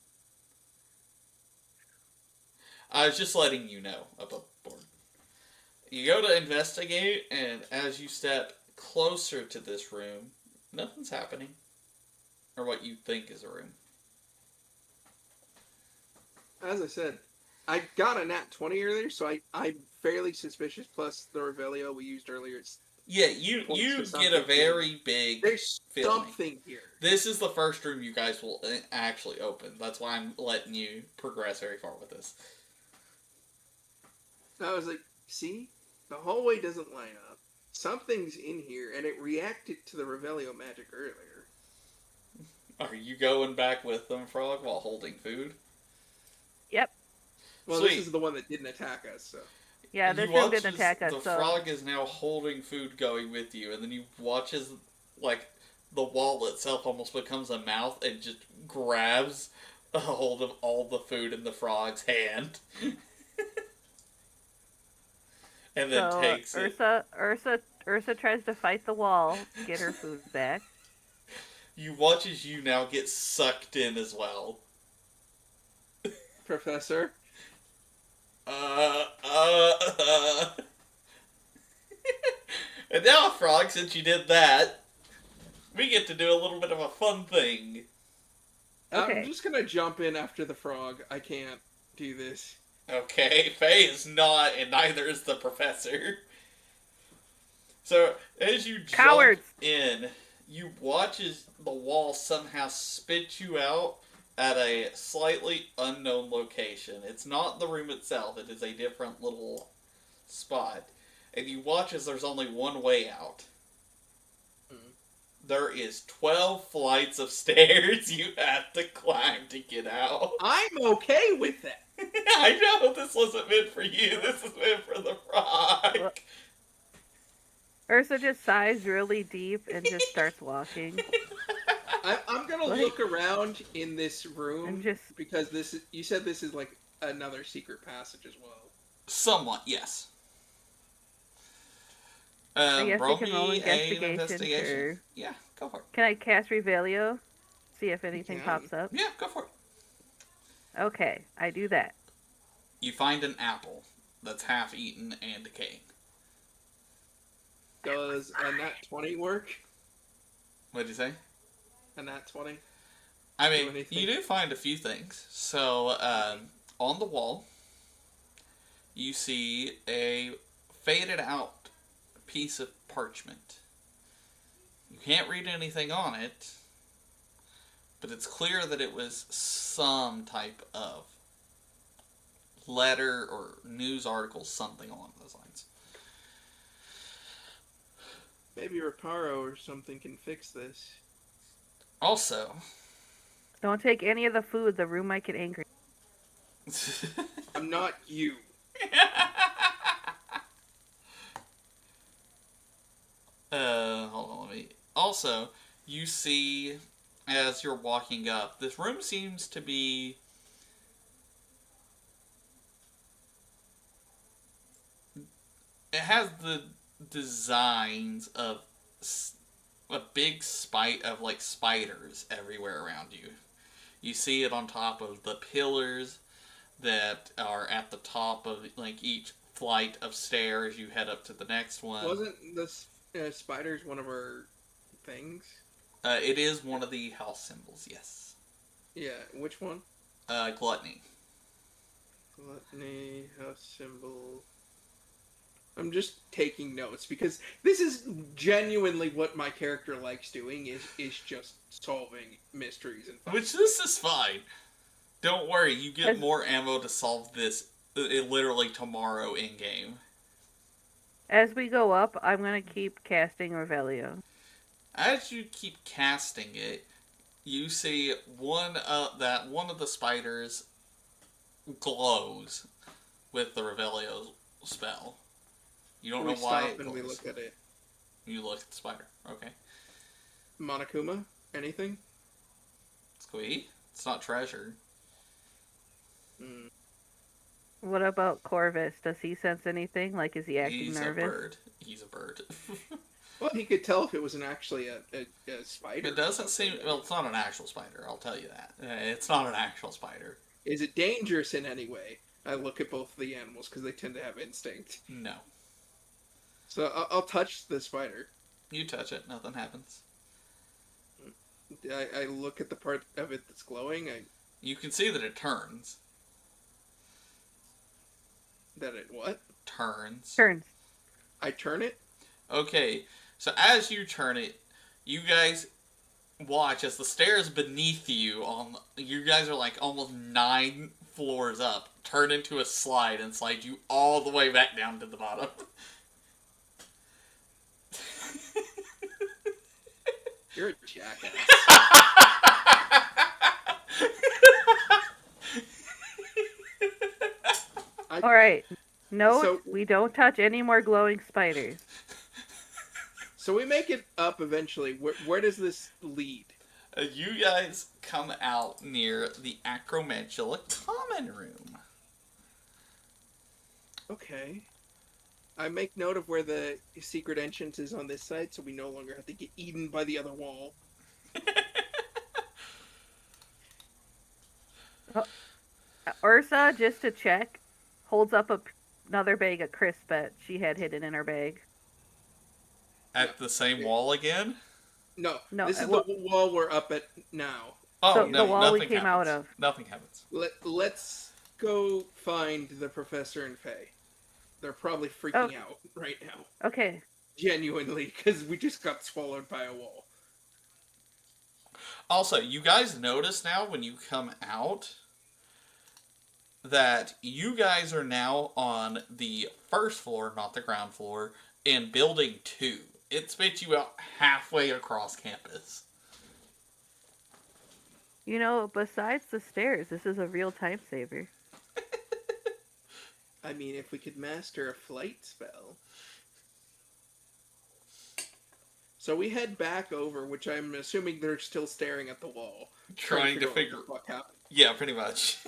I was just letting you know above board. You go to investigate, and as you step closer to this room, nothing's happening. Or what you think is a room. as I said, I got a nat 20 earlier, so I'm fairly suspicious. Plus the Revelio we used earlier, it's Yeah, you points to get a something. very big There's feeling. something here. This is the first room you guys will actually open. That's why I'm letting you progress very far with this. I was like, see, the hallway doesn't line up. Something's in here, and it reacted to the Revelio magic earlier. Are you going back with them, Frog, while holding food? Yep. Well, Sweet. this is the one that didn't attack us, so. Yeah, this room didn't attack us, the so... frog is now holding food going with you, and then you watch as, like, the wall itself almost becomes a mouth and just grabs a hold of all the food in the frog's hand. And then So takes it. Ursa tries to fight the wall, get her food back. You watch as you now get sucked in as well. Professor? And now, Frog, since you did that, we get to do a little bit of a fun thing. Okay. I'm just gonna jump in after the frog. I can't do this. Okay, Faye is not, and neither is the professor. So, as you Cowards. jump in, you watch as the wall somehow spits you out at a slightly unknown location. It's not the room itself, it is a different little spot. And you watch as there's only one way out. There is 12 flights of stairs you have to climb to get out. I'm okay with that. I know, this wasn't meant for you. This is meant for the frog. Ursa just sighs really deep and just starts walking. I'm gonna look around in this room And just... because this is, you said this is like another secret passage as well. Somewhat, yes. I guess roll we can me roll an investigation. Sure. Yeah, go for it. Can I cast Revelio? See if anything pops up? Yeah, go for it. Okay, I do that. You find an apple that's half eaten and decaying. Does a nat 20 work? What did you say? A nat 20? I mean, you do find a few things. So, on the wall, you see a faded out piece of parchment. You can't read anything on it, but it's clear that it was some type of letter or news article, something along those lines. Maybe Reparo or something can fix this. Also, Don't take any of the food. The room might get angry. I'm not you. Hold on, let me. Also, you see, as you're walking up, this room seems to be. It has the designs of a big spite of like spiders everywhere around you. You see it on top of the pillars that are at the top of like each flight of stairs. You head up to the next one. Wasn't the spiders one of our things? It is one of the house symbols, yes. Yeah, which one? Gluttony. Gluttony, house symbol. I'm just taking notes because this is genuinely what my character likes doing is just solving mysteries and fun. Which this is fine. Don't worry, you get more ammo to solve this literally tomorrow in game. As we go up, I'm gonna keep casting Revelio. As you keep casting it, you see one of the spiders glows with the Revelio spell. You don't know why it glows. And we look at it. You look at the spider. Okay. Monokuma? Anything? Squee? It's not treasure. Mm. What about Corvus? Does he sense anything? Like, is he acting He's a nervous? bird. He's a bird. Well, he could tell if it wasn't actually a spider It or doesn't seem. something. Well, it's not an actual spider. I'll tell you that. It's not an actual spider. Is it dangerous in any way? I look at both of the animals because they tend to have instinct. No. So I'll touch the spider. You touch it, nothing happens. I look at the part of it that's glowing. You can see that it turns. That it what? Turns. Turns. I turn it. Okay, so as you turn it, you guys watch as the stairs beneath you you guys are like almost 9 floors up, turn into a slide and slide you all the way back down to the bottom. You're a jackass. All right. No, So- we don't touch any more glowing spiders. So we make it up eventually. Where does this lead? You guys come out near the Acromantula common room. Okay. I make note of where the secret entrance is on this side, so we no longer have to get eaten by the other wall. Ursa, just to check, holds up another bag of crisp that she had hidden in her bag. At the same wall again? No, No, this is well- the wall we're up at now. Oh, So no, the wall we nothing came out happens. of. Nothing happens. Let's go find the professor and Faye. They're probably freaking out right now. Okay. Genuinely, because we just got swallowed by a wall. Also, you guys notice now when you come out that you guys are now on the first floor, not the ground floor, in building 2. It spits you out halfway across campus. You know, besides the stairs, this is a real time saver. I mean, if we could master a flight spell. So we head back over, which I'm assuming they're still staring at the wall. Trying to out figure... what the fuck happened. Yeah, pretty much.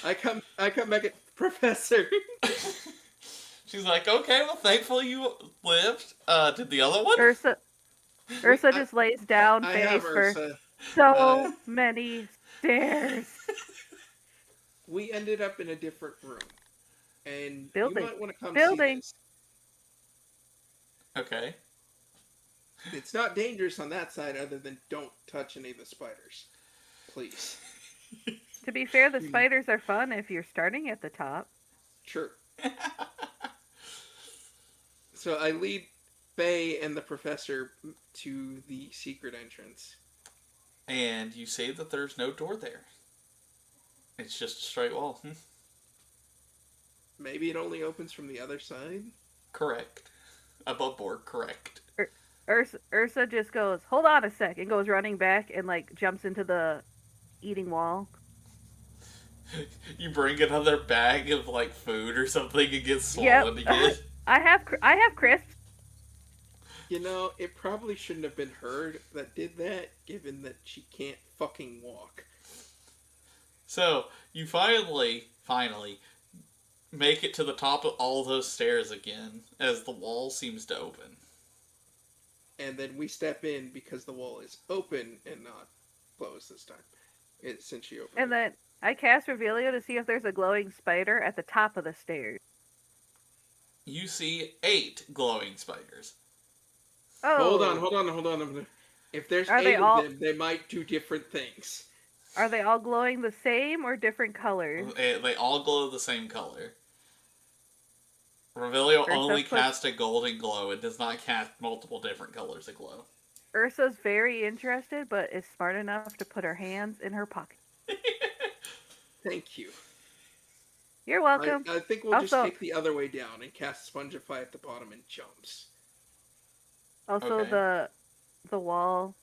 I come back at Professor. She's like, okay, well, thankfully you lived. Did the other one? Ursa just lays down I face have for Ursa. so many stairs. We ended up in a different room. And Building. you might want to come Building. see Okay. this. It's not dangerous on that side other than don't touch any of the spiders. Please. To be fair, the spiders are fun if you're starting at the top. Sure. So I lead Faye and the professor to the secret entrance. And you say that there's no door there. It's just a straight wall. Maybe it only opens from the other side? Correct. Above board, correct. Ursa just goes, hold on a sec, and goes running back and like jumps into the eating wall. You bring another bag of like food or something and get swallowed again. I have crisps. You know, it probably shouldn't have been her that did that, given that she can't fucking walk. So, you finally make it to the top of all those stairs again, as the wall seems to open. And then we step in because the wall is open and not closed this time. Since she opened And then I cast Revelio to see if there's a glowing spider at the top of the stairs. You see 8 glowing spiders. Oh. Hold on. If there's Are 8 they of all- them, they might do different things. Are they all glowing the same or different colors? They all glow the same color. Revelio Ursa only puts- casts a golden glow. It does not cast multiple different colors of glow. Ursa's very interested, but is smart enough to put her hands in her pocket. Thank you. You're welcome. I think we'll just Also- take the other way down and cast Spongify at the bottom and jumps. Also, Okay. the wall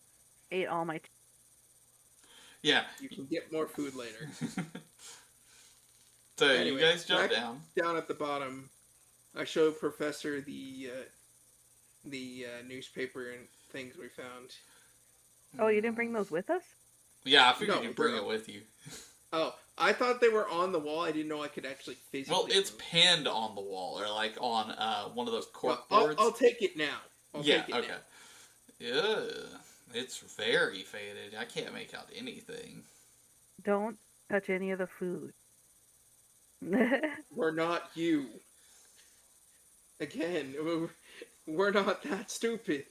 ate all my. Yeah. You can get more food later. So Anyway, you guys jump back down. Down at the bottom, I show Professor the newspaper and things we found. Oh, you didn't bring those with us? Yeah, I figured No, you'd bring bro. it with you. Oh, I thought they were on the wall. I didn't know I could actually physically. Well, it's move. pinned on the wall, or like on one of those Well, cork boards. I'll take it now. Yeah, okay. Yeah, it's very faded. I can't make out anything. Don't touch any of the food. We're not you. Again, we're not that stupid.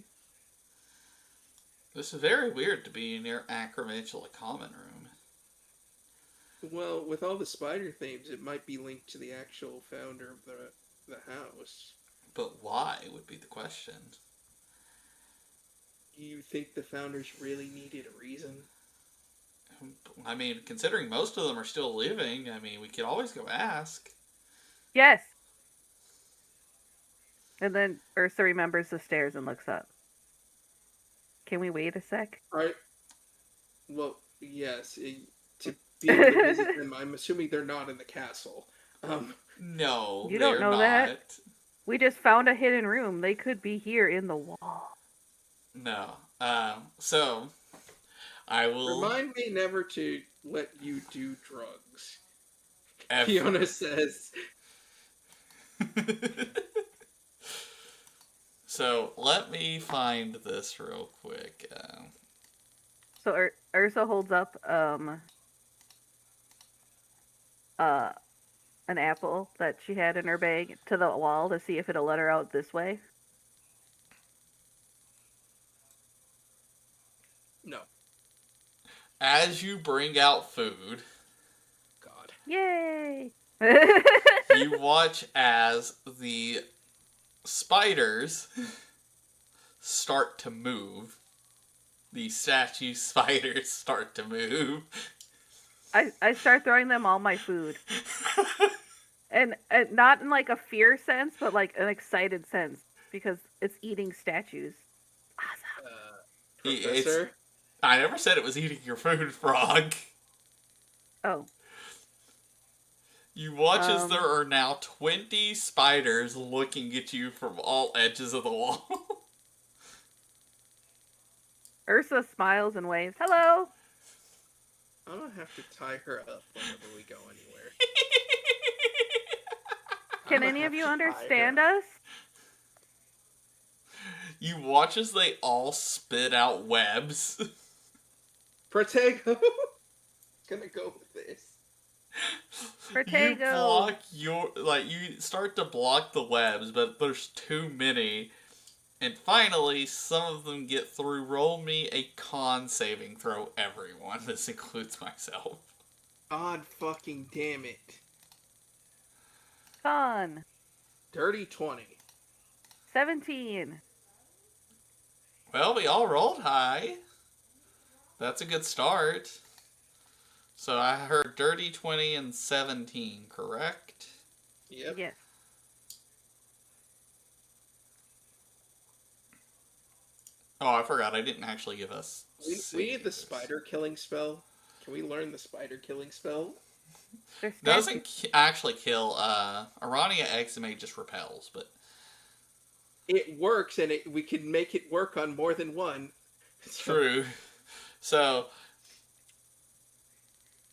This is very weird to be near Acromantula Common Room. Well, with all the spider themes, it might be linked to the actual founder of the house. But why would be the question. You think the founders really needed a reason? I mean, considering most of them are still living, I mean, we could always go ask. Yes. And then Ursa remembers the stairs and looks up. Can we wait a sec? Well, yes. To be able to visit them, I'm assuming they're not in the castle. No, You they're don't know not. that? We just found a hidden room. They could be here in the wall. No. So, I will... Remind me never to let you do drugs. Ever. Fiona says. So, let me find this real quick. So Ursa holds up an apple that she had in her bag to the wall to see if it'll let her out this way. No. As you bring out food... God. Yay! You watch as the spiders start to move. The statue spiders start to move. I start throwing them all my food. And not in like a fear sense, but like an excited sense. Because it's eating statues. Awesome. Professor? I never said it was eating your food, Frog. Oh. You watch as there are now 20 spiders looking at you from all edges of the wall. Ursa smiles and waves. Hello! I'm gonna have to tie her up whenever we go anywhere. Can any of you understand us? You watch as they all spit out webs. Protego! Gonna go with this. Protego! You start to block the webs, but there's too many. And finally, some of them get through. Roll me a con saving throw, everyone. This includes myself. God fucking damn it. Con. Dirty 20. 17. Well, we all rolled high. That's a good start. So I heard dirty 20 and 17, correct? Yep. Yes. Oh, I forgot. I didn't actually give us... We need the spider killing spell. Can we learn the spider killing spell? Doesn't actually kill. Arania Exime just repels, but... It works, and we can make it work on more than one. True. So,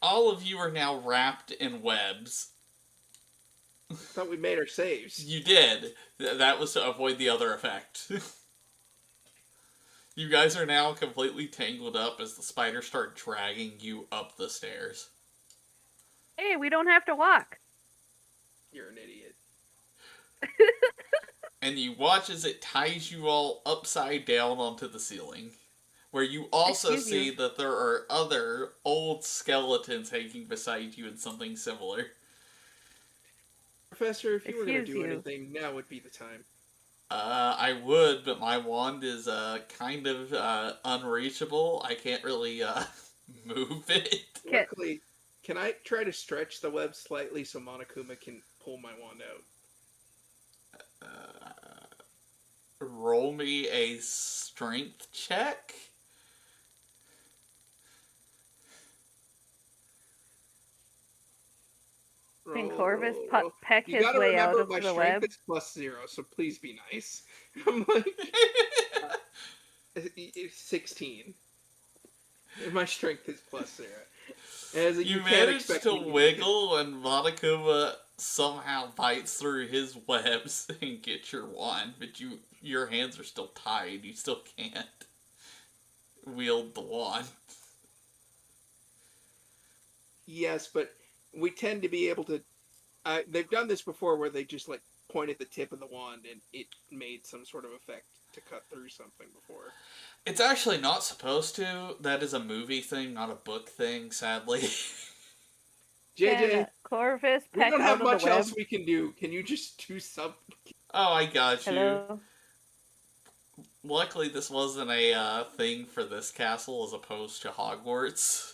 all of you are now wrapped in webs. I thought we made our saves. You did. That was to avoid the other effect. You guys are now completely tangled up as the spiders start dragging you up the stairs. Hey, we don't have to walk. You're an idiot. And you watch as it ties you all upside down onto the ceiling. Where you also see that there are other old skeletons hanging beside you in something similar. Professor, if you were going to do anything, now would be the time. I would, but my wand is kind of unreachable. I can't really move it. Luckily, can I try to stretch the web slightly so Monokuma can pull my wand out? Roll me a strength check. Can Corvus peck his way out of the web? My strength is +0, so please be nice. I'm like... 16. My strength is +0. You You can't manage expect to me to wiggle, and Monokuma somehow bites through his webs and get your wand, but your hands are still tied. You still can't wield the wand. Yes, but we tend to be able to. They've done this before where they just like pointed the tip of the wand and it made some sort of effect to cut through something before. It's actually not supposed to. That is a movie thing, not a book thing, sadly. JJ, Can Corvus we peck don't out have of the much web? else we can do. Can you just do something? Oh, I got you. Hello? Luckily, this wasn't a thing for this castle as opposed to Hogwarts.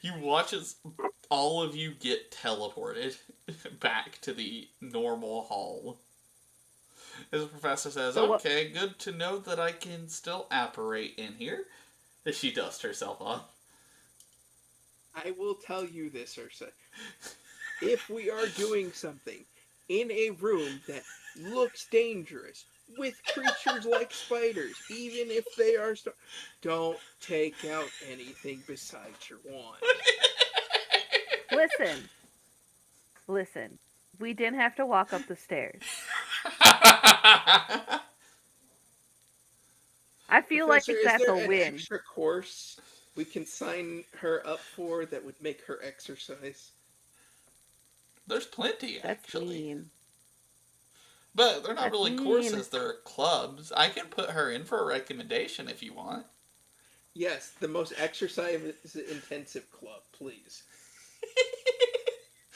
You watch as all of you get teleported back to the normal hall. As the professor says, So what? okay, good to know that I can still apparate in here. As she dusts herself off. I will tell you this, Ursa. If we are doing something in a room that looks dangerous with creatures like spiders, even if they are don't take out anything besides your wand. Listen. Listen. We didn't have to walk up the stairs. I feel like Professor, is that's there a an win. extra course we can sign her up for that would make her exercise? There's plenty, That's actually. mean. But they're not That's really mean. courses, they're clubs. I can put her in for a recommendation if you want. Yes, the most exercise-intensive club, please.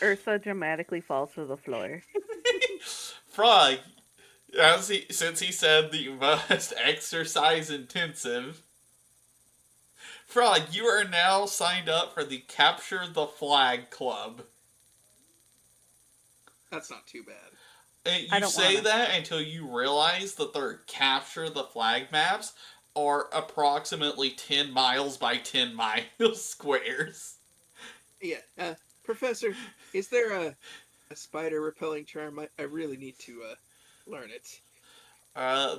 Ursa dramatically falls to the floor. Frog, since he said the most exercise intensive, Frog, you are now signed up for the Capture the Flag Club. That's not too bad. You say that until you realize that their Capture the Flag maps are approximately 10 miles by 10 miles squares. Yeah, Professor, is there a spider repelling charm? I really need to learn it.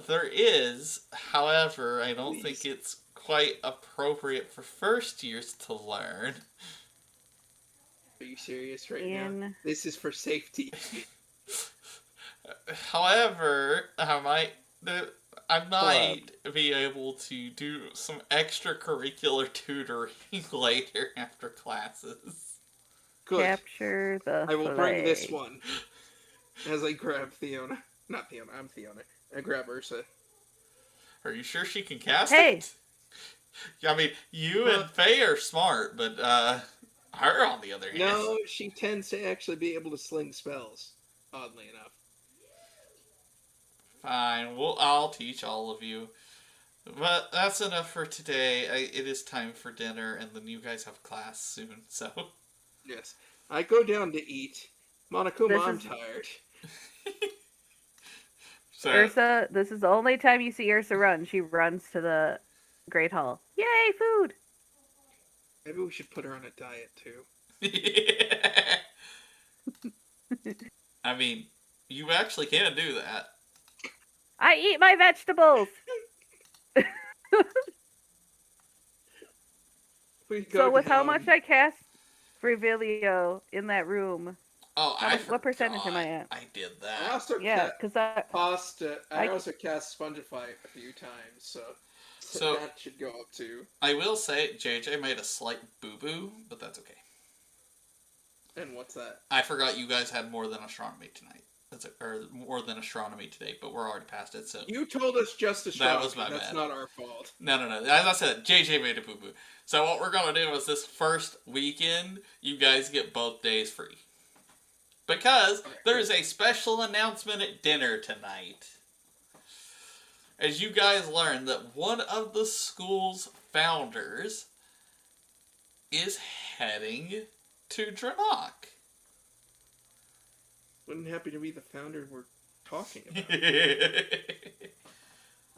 There is, however, I don't Please. think it's quite appropriate for first years to learn. Are you serious right now? This is for safety. However, I might be able to do some extracurricular tutoring later after classes. Good. Capture the I will flag. bring this one. As I grab Fiona. Not Fiona, I'm Fiona. I grab Ursa. Are you sure she can cast it? I mean, you and Faye are smart, but her on the other hand. No, she tends to actually be able to sling spells, oddly enough. Fine, I'll teach all of you. But that's enough for today. It is time for dinner, and then you guys have class soon, so... Yes. I go down to eat. Monokuma, I'm tired. So, Ursa, this is the only time you see Ursa run. She runs to the Great Hall. Yay, food! Maybe we should put her on a diet, too. I mean, you actually can do that. I eat my vegetables! So with how much I cast Revelio in that room... Oh, what percentage am I at? I did that. I also I also cast Spongify a few times, so that should go up too. I will say, JJ made a slight boo-boo, but that's okay. And what's that? I forgot you guys had more than astronomy tonight. Or more than astronomy today, but we're already past it, so... You told us just astronomy. That was my bad. That's not our fault. No. As I said, JJ made a boo-boo. So what we're going to do is this first weekend, you guys get both days free. Because there is a special announcement at dinner tonight. As you guys learn that one of the school's founders is heading to Dranok. Wouldn't happen to be the founder we're talking about.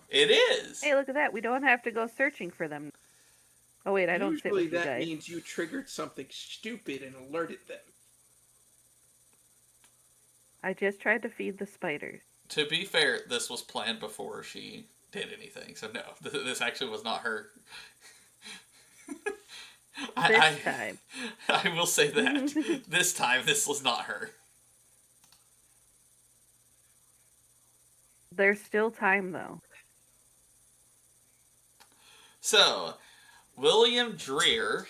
It is. Hey, look at that. We don't have to go searching for them. Oh, wait, I don't sit with you guys. Usually that means you triggered something stupid and alerted them. I just tried to feed the spiders. To be fair, this was planned before she did anything, so no, this actually was not her. This time. I will say that. This time, this was not her. There's still time, though. So, William Dreer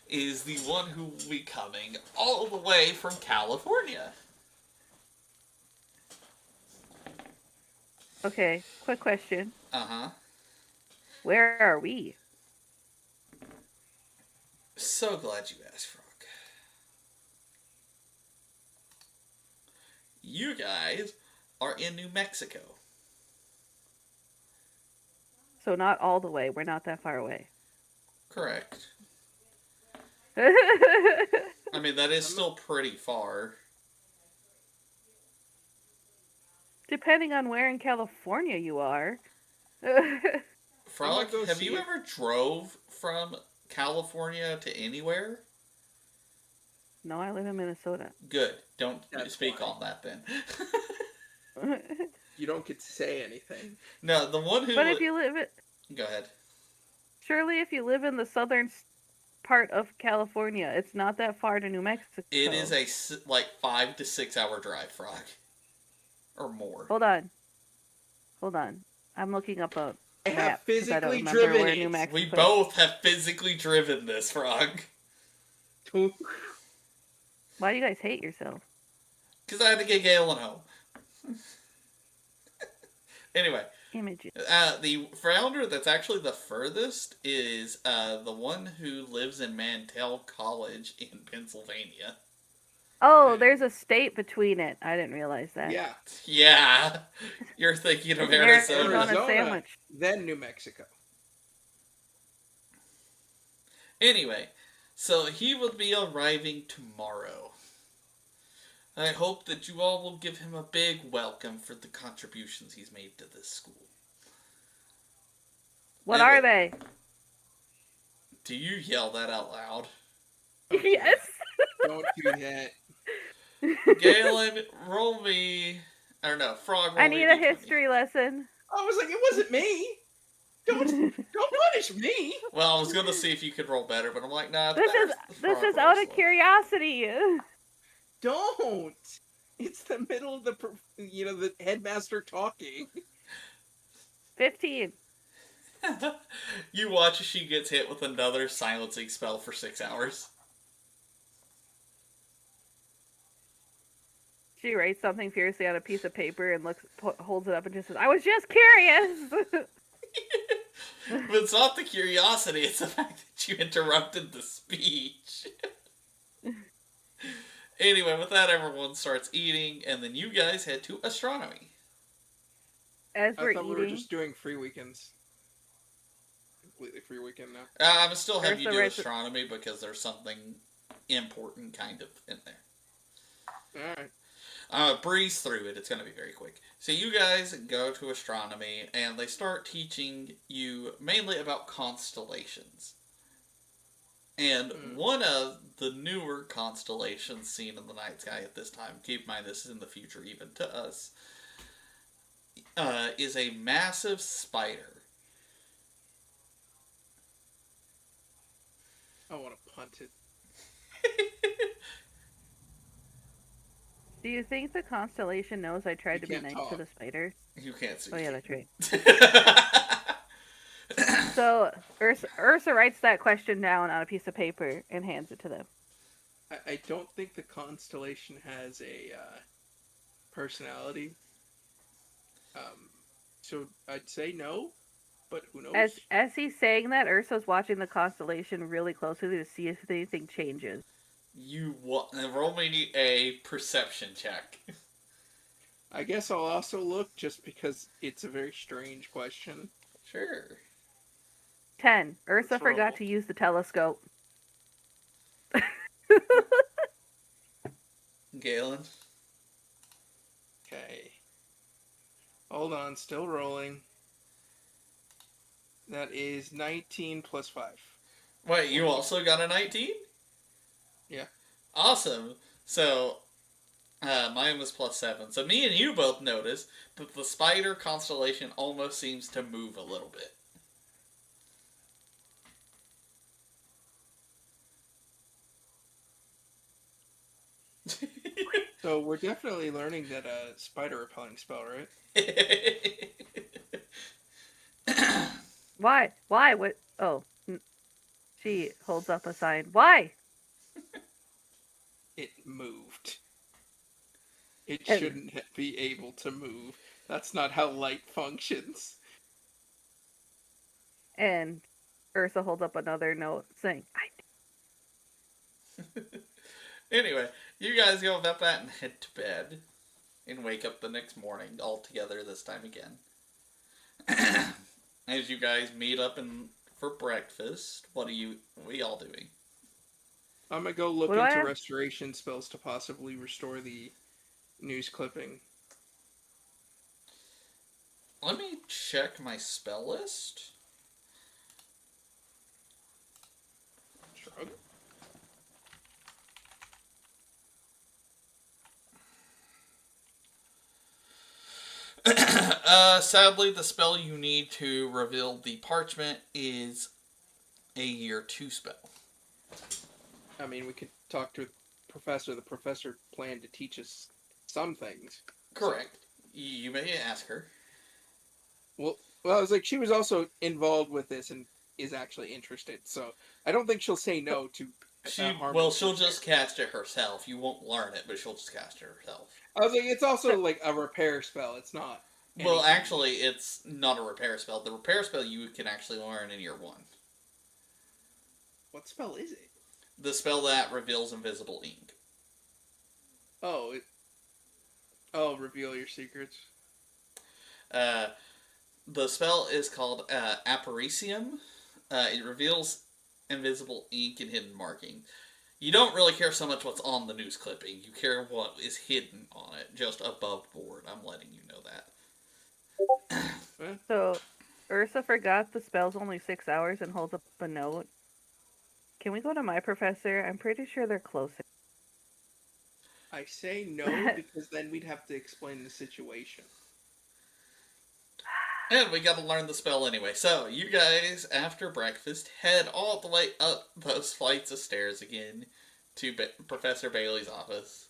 is the one who will be coming all the way from California. Okay, quick question. Uh-huh. Where are we? So glad you asked, Frog. You guys are in New Mexico. So not all the way. We're not that far away. Correct. I mean, that is still pretty far. Depending on where in California you are. Frog, go have see you it. ever drove from California to anywhere? No, I live in Minnesota. Good. Don't That's speak why. on that then. You don't get to say anything. No, the one who... But if you live it, Go ahead. surely if you live in the southern part of California, it's not that far to New Mexico. It is a 5 to 6 hour drive, Frog. Or more. Hold on. I'm looking up a I have map 'cause I don't physically remember driven where New it. Mexico. We both have physically driven this, Frog. Why do you guys hate yourself? Because I had to get Galen home. Anyway, Images. the founder that's actually the furthest is the one who lives in Mantell College in Pennsylvania. Oh, there's a state between it. I didn't realize that. Yeah. Yeah, you're thinking of Arizona Arizona. sandwich. Then New Mexico. Anyway, so he will be arriving tomorrow. I hope that you all will give him a big welcome for the contributions he's made to this school. What And are they? Do you yell that out loud? Yes. Don't do that. Galen, roll me... I don't know, Frog, roll I me need a D20. history lesson. I was like, it wasn't me. Don't punish me. Well, I was going to see if you could roll better, but I'm like, nah, This is out of curiosity. Don't. It's the middle of the headmaster talking. 15. You watch as she gets hit with another silencing spell for 6 hours. She writes something fiercely on a piece of paper and holds it up and just says, "I was just curious." But it's not the curiosity, it's the fact that you interrupted the speech. Anyway, with that, everyone starts eating, and then you guys head to astronomy. As I we're thought eating, we were just doing free weekends. Completely free weekend now. I'm still have you Ursa do writes- astronomy because there's something important kind of in there. Alright. Breeze through it. It's going to be very quick. So you guys go to astronomy, and they start teaching you mainly about constellations. And one of the newer constellations seen in the night sky at this time, keep in mind this is in the future even to us, is a massive spider. I want to punt it. do you think the constellation knows I tried You to be can't nice talk. to the spider? You can't see. Oh yeah, that's right. So Ursa writes that question down on a piece of paper and hands it to them. I don't think the constellation has a personality. So I'd say no, but who knows? As he's saying that, Ursa's watching the constellation really closely to see if anything changes. You roll me a perception check. I guess I'll also look just because it's a very strange question. Sure. 10. Ursa Let's forgot roll. to use the telescope. Galen. Okay. Hold on, still rolling. That is 19 plus 5. Wait, you also got a 19? Yeah. Awesome. So, mine was plus 7. So me and you both notice that the spider constellation almost seems to move a little bit. So we're definitely learning that spider repelling spell, right? Why? Why? What? Oh, she holds up a sign. Why? It moved. It And shouldn't be able to move. That's not how light functions. and Ursa holds up another note saying, Anyway, you guys go about that and head to bed. And wake up the next morning all together this time again. As you guys meet up for breakfast, what are we all doing? I'm gonna go "What look do I into have?" restoration spells to possibly restore the news clipping. Let me check my spell list. Shrug. Sadly, the spell you need to reveal the parchment is a year 2 spell. I mean, we could talk to the professor. The professor planned to teach us some things. Correct. You may ask her. Well, I was like, she was also involved with this and is actually interested. So I don't think she'll say no to harmless She'll repair. just cast it herself. You won't learn it, but she'll just cast it herself. I was like, it's So, also like a repair spell. It's not. Well, anything. actually, it's not a repair spell. The repair spell you can actually learn in year 1. What spell is it? The spell that reveals invisible ink. Oh, oh, reveal your secrets. Uh, the spell is called Apparicium. It reveals invisible ink and hidden marking. You don't really care so much what's on the news clipping. You care what is hidden on it, just above board. I'm letting you know that. so Ursa forgot the spell's only 6 hours and holds up a note. Can we go to my professor? I'm pretty sure they're closer. I say no because then we'd have to explain the situation. And we gotta learn the spell anyway. So, you guys, after breakfast, head all the way up those flights of stairs again to Professor Bailey's office.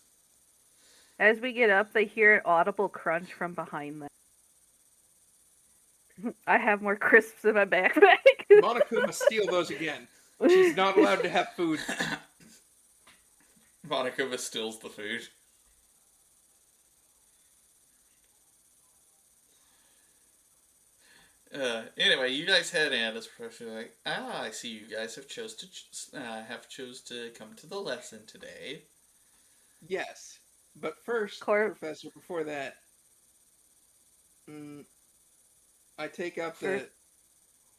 As we get up, they hear an audible crunch from behind them. I have more crisps in my backpack. Monokuma steal those again. She's not allowed to have food. Monica steals the food. Anyway, you guys head in as Professor like, I see you guys have chose to come to the lesson today. Yes, but first, Cor- Professor. Before that, I take out the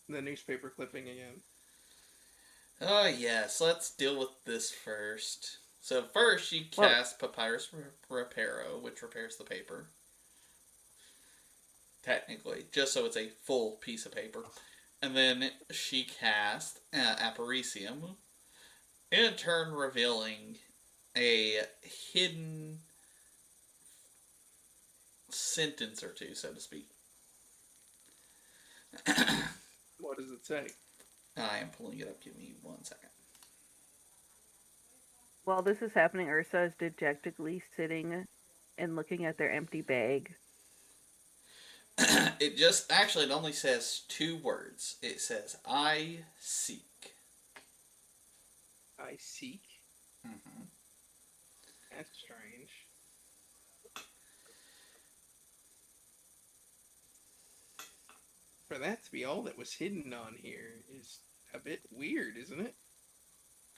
newspaper clipping again. Oh yes, let's deal with this first. So first, you cast Papyrus Reparo, which repairs the paper. Technically, just so it's a full piece of paper. And then she cast Apparicium, in turn revealing a hidden sentence or two, so to speak. What does it say? I am pulling it up. Give me 1 second. While this is happening, Ursa is dejectedly sitting and looking at their empty bag. It only says 2 words. It says, I seek. I seek? Mm-hmm. That's strange. For that to be all that was hidden on here is a bit weird, isn't it?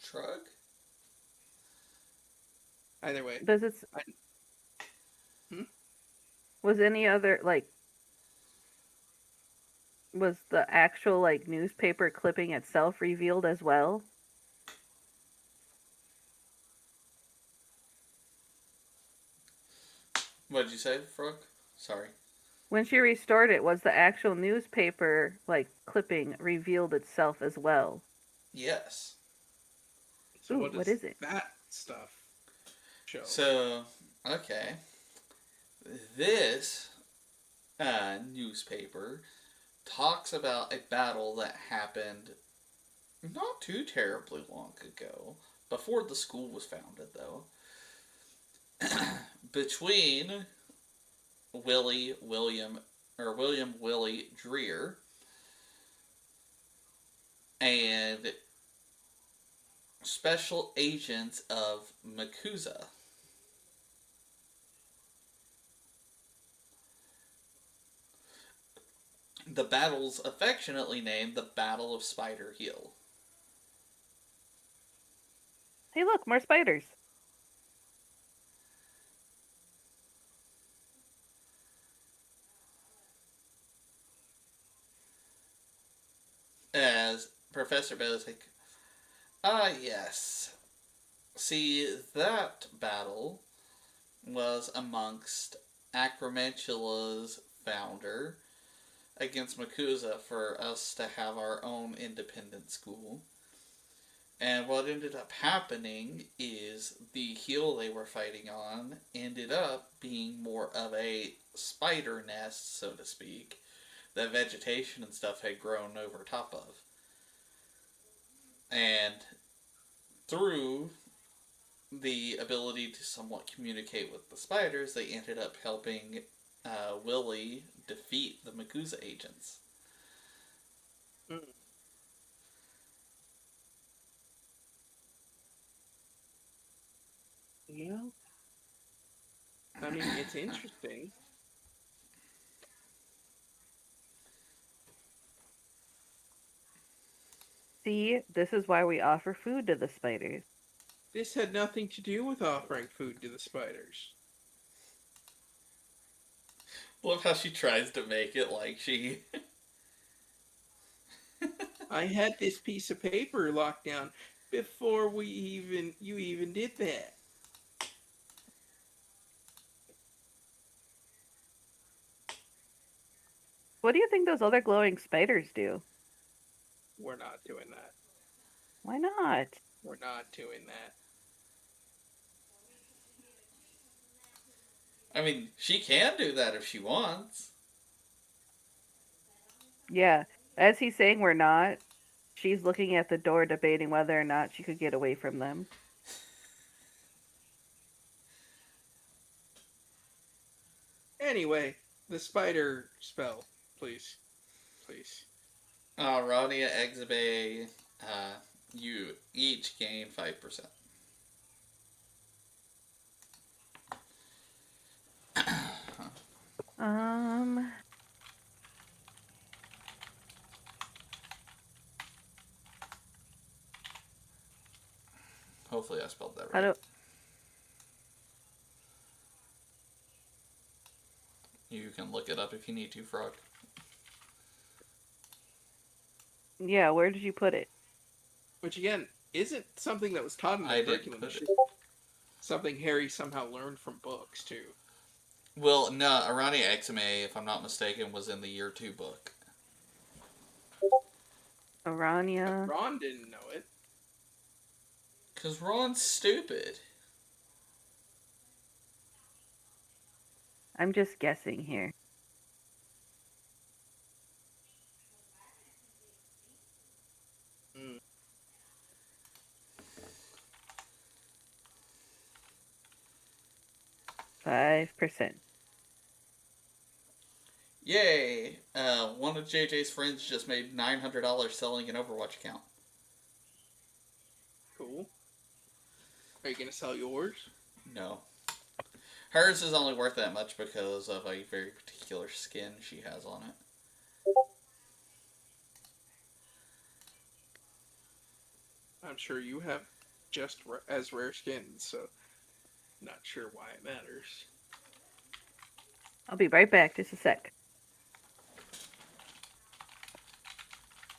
Shrug? Either way. Does it? Was any other was the actual newspaper clipping itself revealed as well? What did you say, Frog? Sorry. When she restored it, was the actual newspaper clipping revealed itself as well? Yes. So Ooh, what is it? That stuff show? So, okay. This newspaper talks about a battle that happened not too terribly long ago, before the school was founded, though. between William Willie Dreer and special agents of Makuza. The battle's affectionately named the Battle of Spider Hill. Hey, look, more spiders. As Professor Belichick, ah, yes. See, that battle was amongst Acromantula's founder against Makuza for us to have our own independent school. And what ended up happening is the hill they were fighting on ended up being more of a spider nest, so to speak, that vegetation and stuff had grown over top of. And through the ability to somewhat communicate with the spiders, they ended up helping Willie defeat the Makuza agents. Mm. Yeah. I mean, it's interesting. See, this is why we offer food to the spiders. This had nothing to do with offering food to the spiders. Love how she tries to make it like she. I had this piece of paper locked down before you even did that. What do you think those other glowing spiders do? We're not doing that. Why not? We're not doing that. I mean, she can do that if she wants. Yeah, as he's saying we're not, she's looking at the door debating whether or not she could get away from them. Anyway, the spider spell, please. Please. Rania, Exabe, you each gain 5%. Um, Hopefully I spelled that how right. do You can look it up if you need to, Frog. yeah, where did you put it? Which again isn't something that was taught in the I didn't curriculum. put it. Something Harry somehow learned from books too. Well, no, Arania Exame, if I'm not mistaken, was in the year 2 book. Aranya. Ron didn't know it. Because Ron's stupid. I'm just guessing here. Mm. 5%. Yay! One of JJ's friends just made $900 selling an Overwatch account. Cool. Are you gonna sell yours? No. Hers is only worth that much because of a very particular skin she has on it. I'm sure you have just as rare skins, so not sure why it matters. I'll be right back. Just a sec.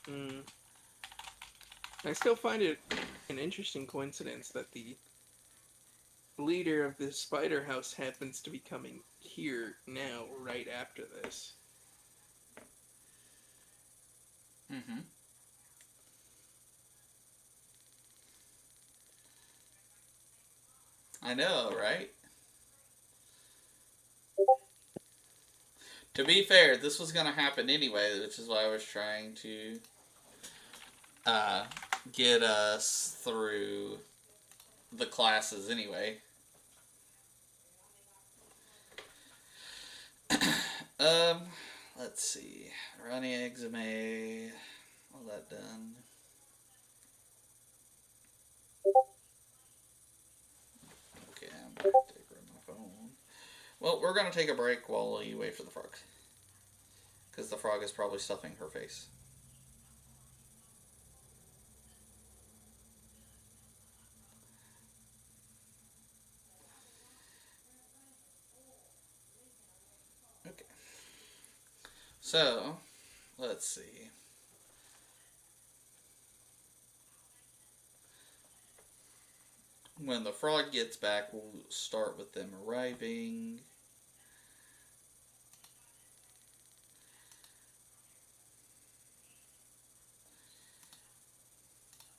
Mm. I still find it an interesting coincidence that the leader of the Spider House happens to be coming here now, right after this. Mm-hmm. I know, right? To be fair, this was going to happen anyway, which is why I was trying to uh, get us through the classes anyway. Let's see. Runny eczema. All that done. Okay, I'm gonna take rid of my phone. Well, we're gonna take a break while you wait for the frog. Because the frog is probably stuffing her face. Okay. So, let's see. When the frog gets back, we'll start with them arriving.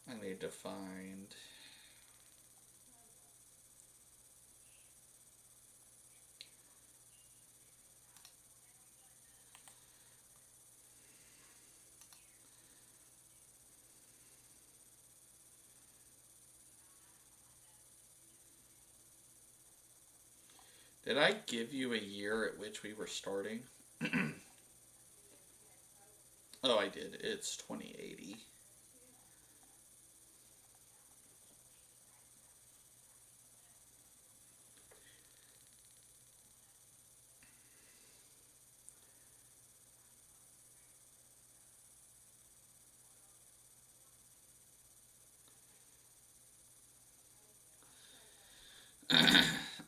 I need to find. Did I give you a year at which we were starting? Oh, I did. It's 2080.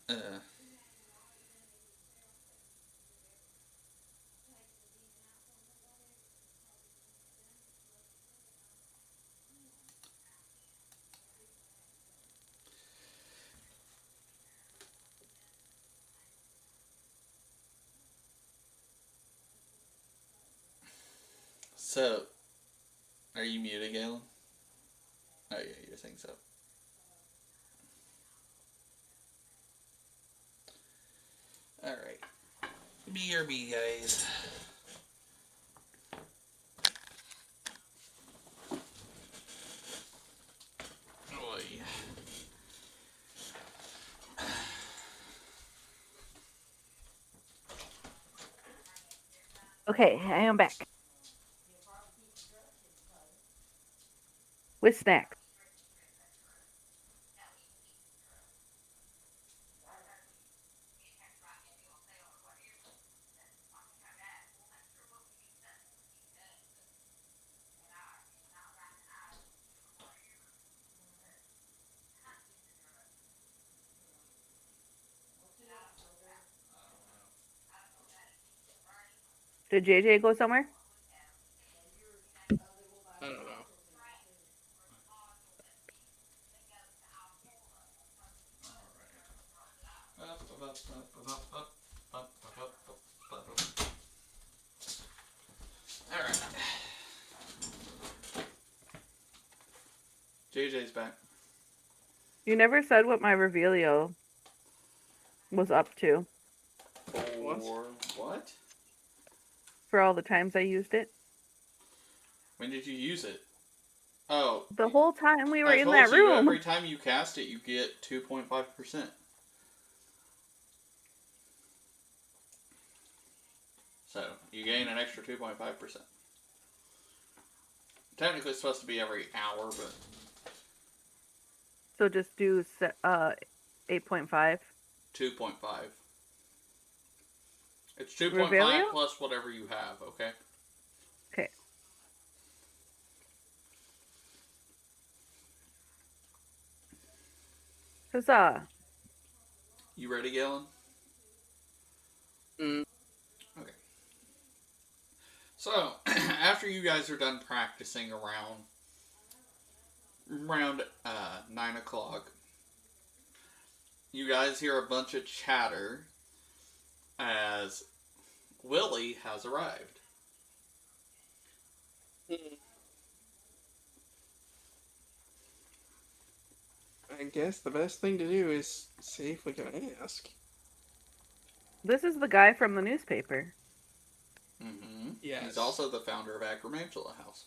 uh, so, are you muted, Galen? Oh, yeah, your thing's up. Alright. BRB, guys. Oy. Okay, I am back. With snacks. Did JJ go somewhere? I don't know. Alright. JJ's back. You never said what my Revelio was up to What? Or what? for all the times I used it. When did you use it? Oh. The whole time we were I in told that you, room. every time you cast it, you get 2.5%. So, you gain an extra 2.5%. Technically, it's supposed to be every hour, but... So just do 8.5. 2.5. It's 2.5 Revelio? plus whatever you have, okay? Okay. Huzzah. You ready, Galen? Mm. Okay. So, after you guys are done practicing around 9 o'clock, you guys hear a bunch of chatter as Willie has arrived. I guess the best thing to do is see if we can ask. This is the guy from the newspaper. Mm-hmm. Yes. He's also the founder of Acromantula House.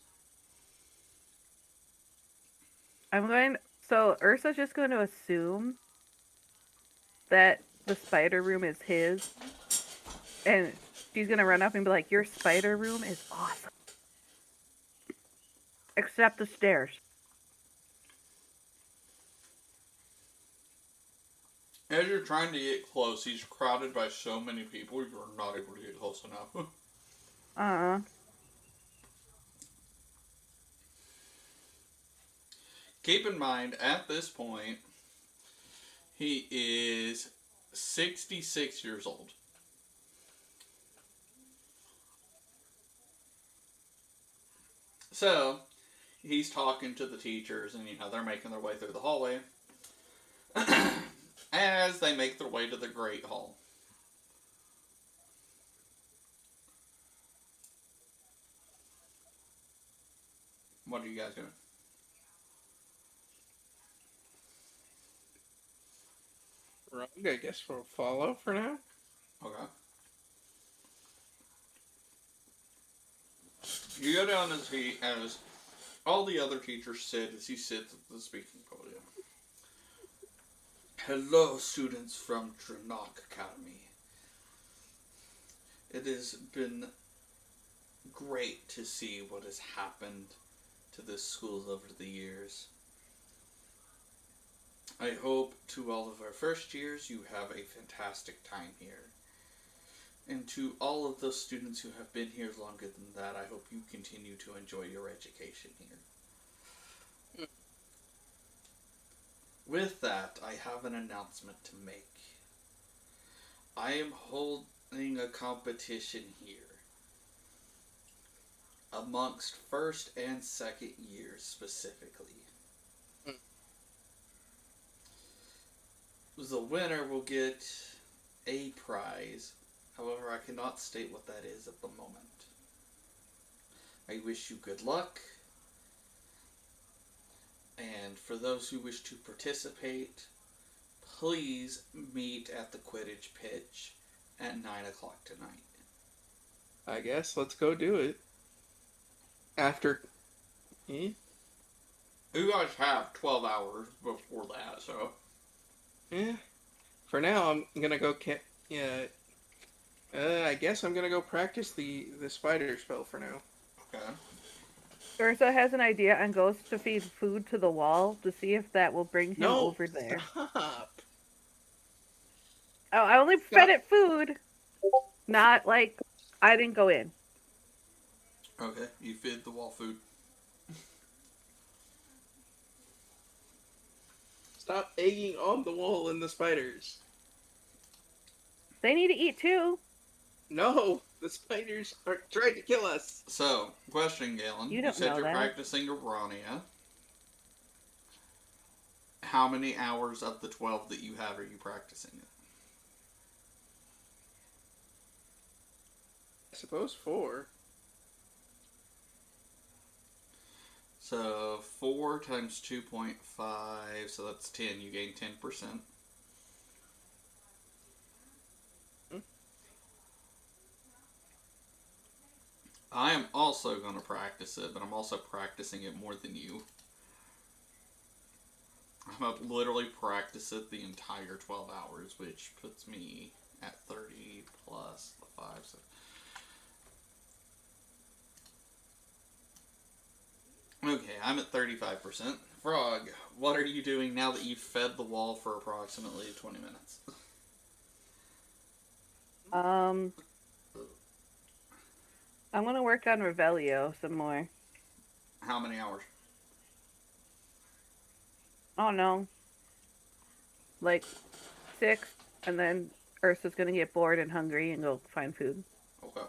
So Ursa's just going to assume that the spider room is his, and She's gonna run up and be like, "Your spider room is awesome, except the stairs." As you're trying to get close, he's crowded by so many people, you're not able to get close enough. Uh-uh. Keep in mind, at this point, he is 66 years old. So, he's talking to the teachers, and they're making their way through the hallway as they make their way to the Great Hall. What are you guys doing? Rogue, I guess we'll follow for now. Okay. You go down as all the other teachers sit as he sits at the speaking podium. Hello, students from Dranok Academy. It has been great to see what has happened to this school over the years. I hope to all of our first years you have a fantastic time here. And to all of those students who have been here longer than that, I hope you continue to enjoy your education here. With that, I have an announcement to make. I am holding a competition here amongst first and second years specifically. The winner will get a prize. However, I cannot state what that is at the moment. I wish you good luck. And for those who wish to participate, please meet at the Quidditch pitch at 9 o'clock tonight. I guess let's go do it. After. Eh? You guys have 12 hours before that, so. Eh. For now, I'm gonna go. Yeah. I guess I'm gonna go practice the spider spell for now. Okay. Ursa has an idea and goes to feed food to the wall to see if that will bring him No, over there. stop. Oh, I only Stop. fed it food. Not like I didn't go in. Okay, you feed the wall food. Stop egging on the wall and the spiders. They need to eat too. No, the spiders are trying to kill us. So, question, Galen. You don't said know you're that. practicing Mania. How many hours of the 12 that you have are you practicing it? I suppose 4. So 4 times 2.5, so that's 10. You gain 10%. I am also going to practice it, but I'm also practicing it more than you. I'm going to literally practice it the entire 12 hours, which puts me at 30 plus the 5. So. Okay, I'm at 35%. Frog, what are you doing now that you've fed the wall for approximately 20 minutes? I'm gonna work on Revelio some more. How many hours? Oh no. Like 6, and then Ursa's gonna get bored and hungry and go find food. Okay.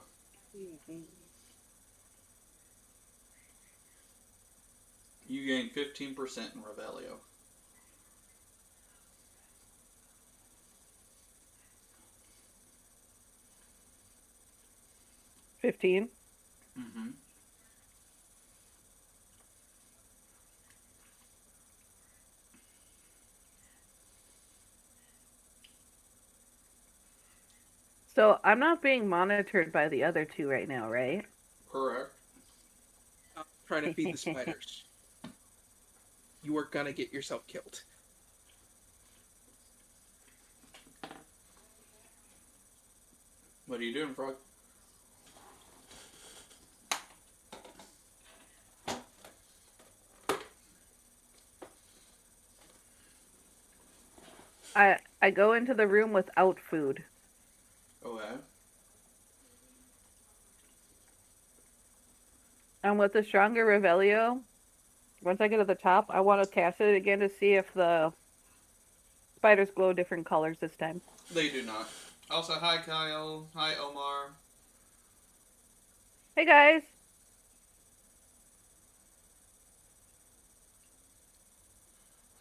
You gain 15% in Revelio. $15. Mm-hmm. So I'm not being monitored by the other two right now, right? Correct. I'm trying to feed the spiders. You are gonna get yourself killed. What are you doing, Frog? I go into the room without food. Okay. And with the stronger Revelio, once I get to the top, I want to cast it again to see if the spiders glow different colors this time. They do not. Also, hi Kyle. Hi Omar. Hey guys!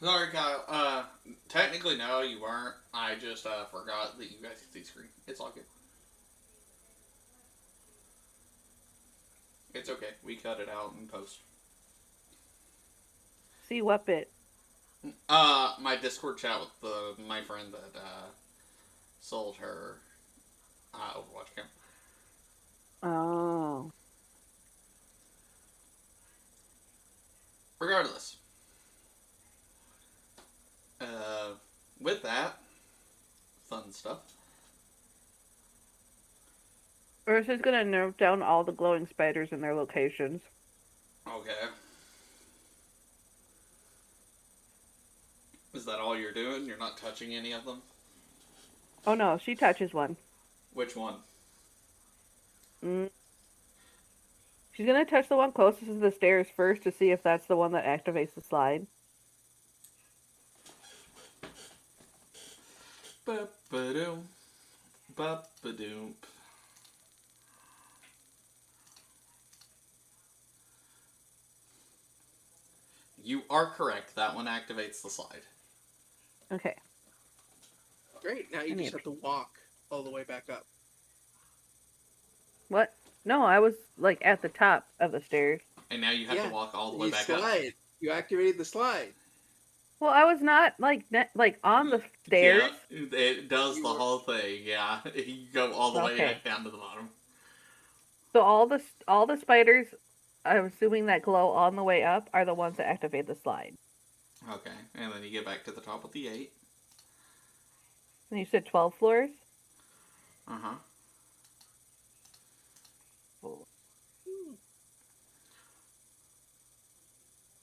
Sorry, Kyle. Technically, no, you weren't. I just forgot that you guys could see screen. It's all good. It's okay. We cut it out in post. See what bit? My Discord chat with my friend that sold her Overwatch account. Oh. Regardless, with that fun stuff. Ursa's gonna note down all the glowing spiders and their locations. Okay. Is that all you're doing? You're not touching any of them? Oh no, she touches one. Which one? Mm. She's gonna touch the one closest to the stairs first to see if that's the one that activates the slide. Ba-ba-doom. Ba-ba-doom. You are correct. That one activates the slide. Okay. Great. Now you just have to walk all the way back up. What? No, I was like at the top of the stairs. And now you have to walk all the way You back slide. up. You activated the slide. Well, I was not like on the stairs. Yeah, it does the whole thing. Yeah, you go all the way Okay. back down to the bottom. So all the spiders, I'm assuming that glow on the way up, are the ones that activate the slide. Okay, and then you get back to the top of the 8. And you said 12 floors? Uh-huh.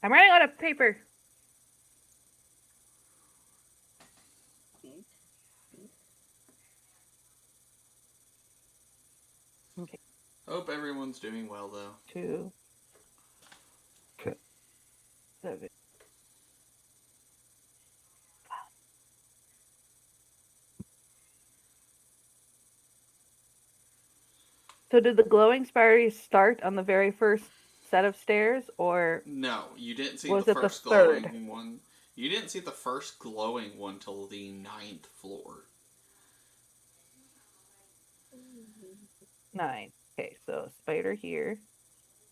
I'm running out of paper. Okay. Hope everyone's doing well, though. 2, 7. So did the glowing spiders start on the very first set of stairs, or No, you didn't see was the it the first third? glowing one. You didn't see the first glowing one till the 9th floor. 9. Okay, so spider here.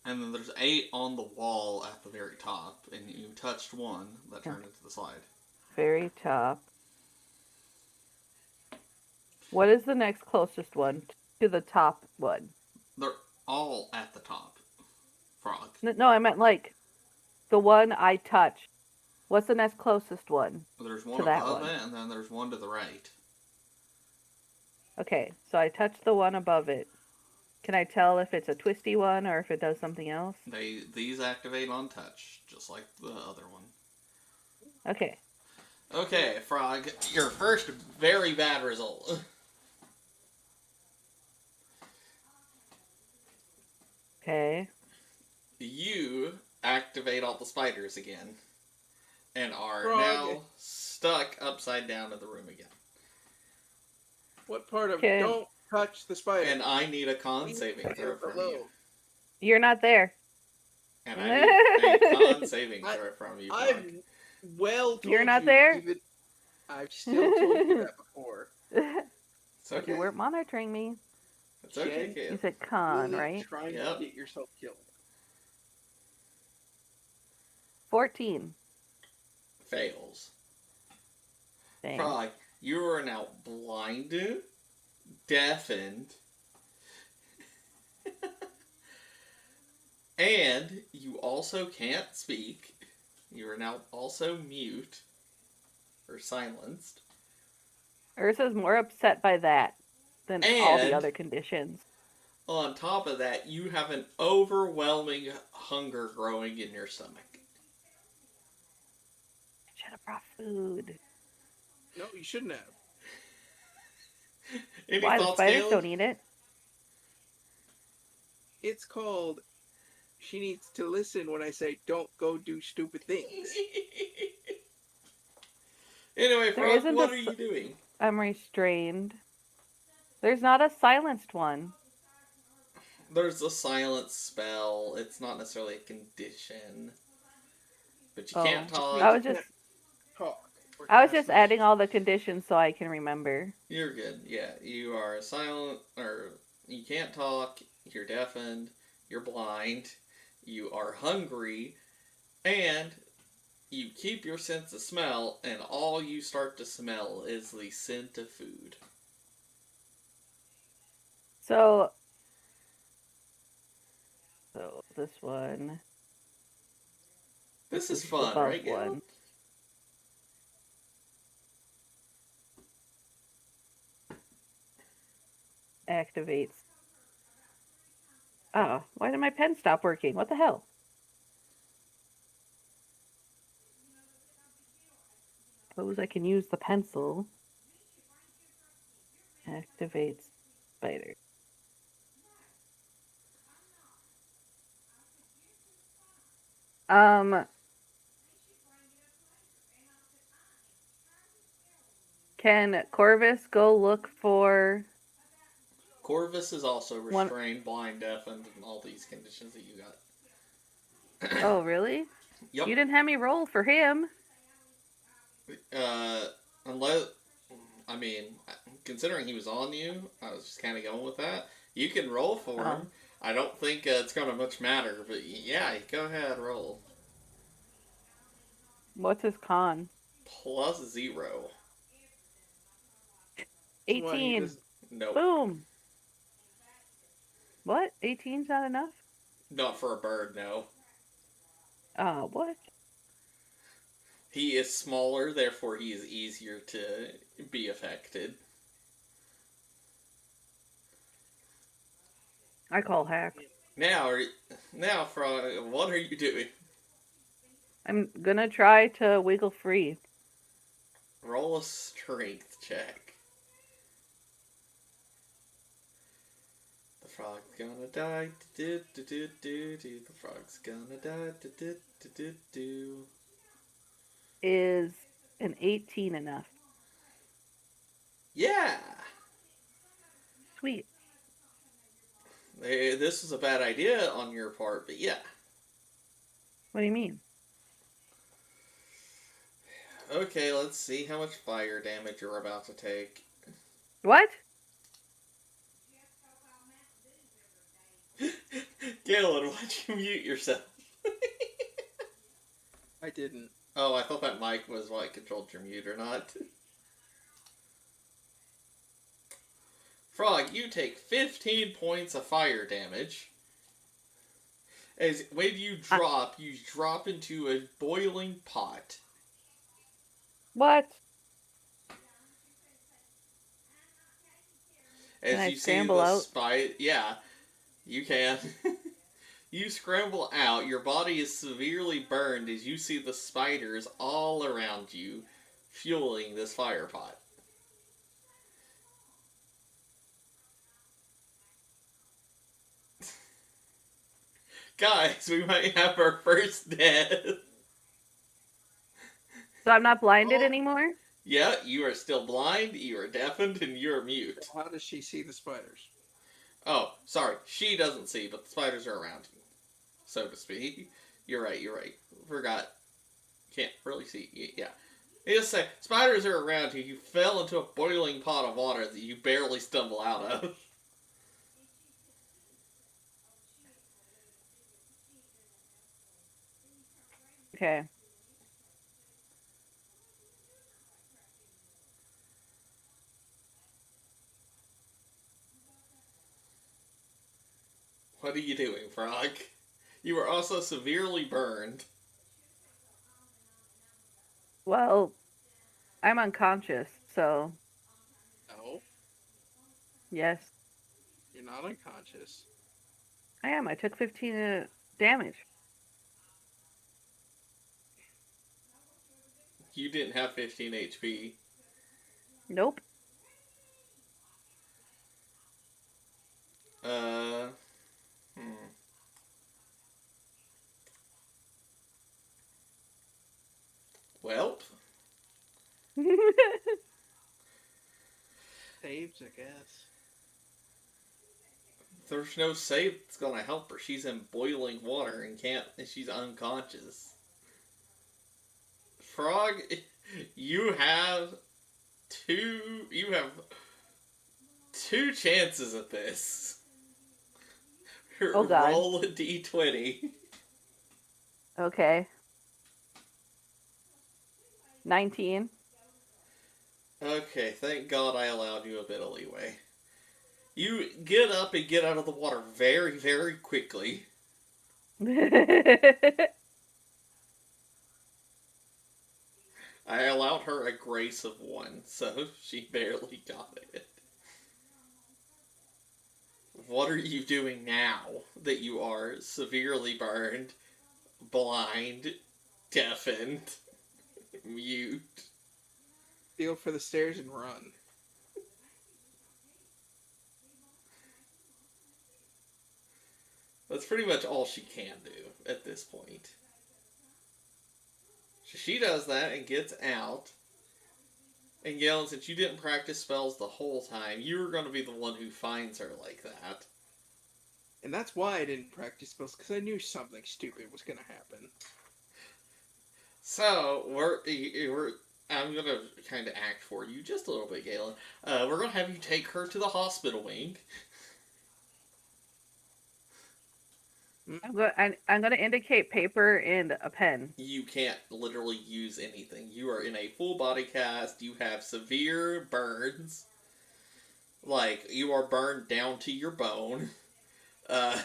And then there's 8 on the wall at the very top, and you touched one that turned into the slide. Very top. What is the next closest one to the top one? They're all at the top. Frog. No, I meant like the one I touched. What's the next closest one? There's one to that above one? it, and then there's one to the right. Okay, so I touched the one above it. Can I tell if it's a twisty one or if it does something else? These activate on touch, just like the other one. Okay. Okay, Frog, your first very bad result. Okay. You activate all the spiders again, and are Frog. now stuck upside down in the room again. What part of Okay. don't touch the spider? And I need a con saving throw from you. You're not there. And I need a con saving throw from you, Frog. I've well told You're not you, there? Even, I've still told you that before. It's okay. You weren't monitoring me. It's okay, Jen, kid. You said con, Really right? trying Yep. to get yourself killed. 14. Fails. Dang. Frog, you are now blinded, deafened, and you also can't speak. You are now also mute, or silenced. Ursa's more upset by that than all the And- other conditions. On top of that, you have an overwhelming hunger growing in your stomach. I should have brought food. No, you shouldn't have. Any Why the thoughts, spiders Caleb? don't eat it? It's called she needs to listen when I say don't go do stupid things. Anyway, There Frog, isn't what a. are you doing? I'm restrained. There's not a silenced one. There's a silence spell. It's not necessarily a condition. But you can't Oh, Just I means talk. you was just. can't talk or I was cast just adding messages. all the conditions so I can remember. You're good. Yeah, you are silent, or you can't talk, you're deafened, you're blind, you are hungry, and you keep your sense of smell, and all you start to smell is the scent of food. So, so this one. This This is is the fun, above right, Caleb? one. Activates. Oh, why did my pen stop working? What the hell? Suppose I can use the pencil. Activates spider. Um, can Corvus go look for Corvus is also one? restrained, blind, deafened, and all these conditions that you got. Oh, really? Yep. You didn't have me roll for him. Uh, unless, I mean, considering he was on you, I was just kind of going with that. You can roll for Oh, him. I don't think it's going to much matter, but yeah, go ahead, roll. what's his con? +0. So what he 18. does? Nope. Boom. What? 18's not enough? Not for a bird, no. What? He is smaller, therefore he is easier to be affected. I call hack. Now, now, Frog, what are you doing? I'm gonna try to wiggle free. Roll a strength check. The frog's gonna die. Do do do do do. The frog's gonna die. Do do do do do. Is an 18 enough? Yeah. Sweet. This was a bad idea on your part, but yeah. What do you mean? Okay, let's see how much fire damage you're about to take. What? Galen, why'd you mute yourself? I didn't. Oh, I thought that mic was what controlled your mute or not. Frog, you take 15 points of fire damage. As when you drop into a boiling pot. What? Can As I you see scramble the out? yeah, you can. You scramble out, your body is severely burned as you see the spiders all around you, fueling this fire pot. Guys, we might have our first death. So I'm not blinded Oh. anymore? Yeah, you are still blind, you are deafened, and you are mute. How does she see the spiders? Oh, sorry, she doesn't see, but the spiders are around you, so to speak. You're right. Forgot. Can't really see. Yeah. You just say, spiders are around you. You fell into a boiling pot of water that you barely stumble out of. Okay. What are you doing, Frog? You are also severely burned. Well, I'm unconscious, so No, yes, you're not unconscious. I am. I took 15 damage. You didn't have 15 HP. Nope. Uh, hmm. Welp. Saves, I guess. There's no save that's gonna help her. She's in boiling water and can't. And she's unconscious. Frog, you have two. You have two chances at this. Oh God. Roll a d20. Okay. 19. Okay, thank God I allowed you a bit of leeway. You get up and get out of the water very, very quickly. I allowed her a grace of 1, so she barely got it. What are you doing now that you are severely burned, blind, deafened, mute? Feel for the stairs and run. That's pretty much all she can do at this point. So she does that and gets out. And Galen, since you didn't practice spells the whole time, you were going to be the one who finds her like that. And that's why I didn't practice spells, because I knew something stupid was going to happen. So, I'm going to kind of act for you just a little bit, Galen. We're going to have you take her to the hospital wing. I'm going to indicate paper and a pen. You can't literally use anything. You are in a full body cast. You have severe burns. Like, you are burned down to your bone. Uh,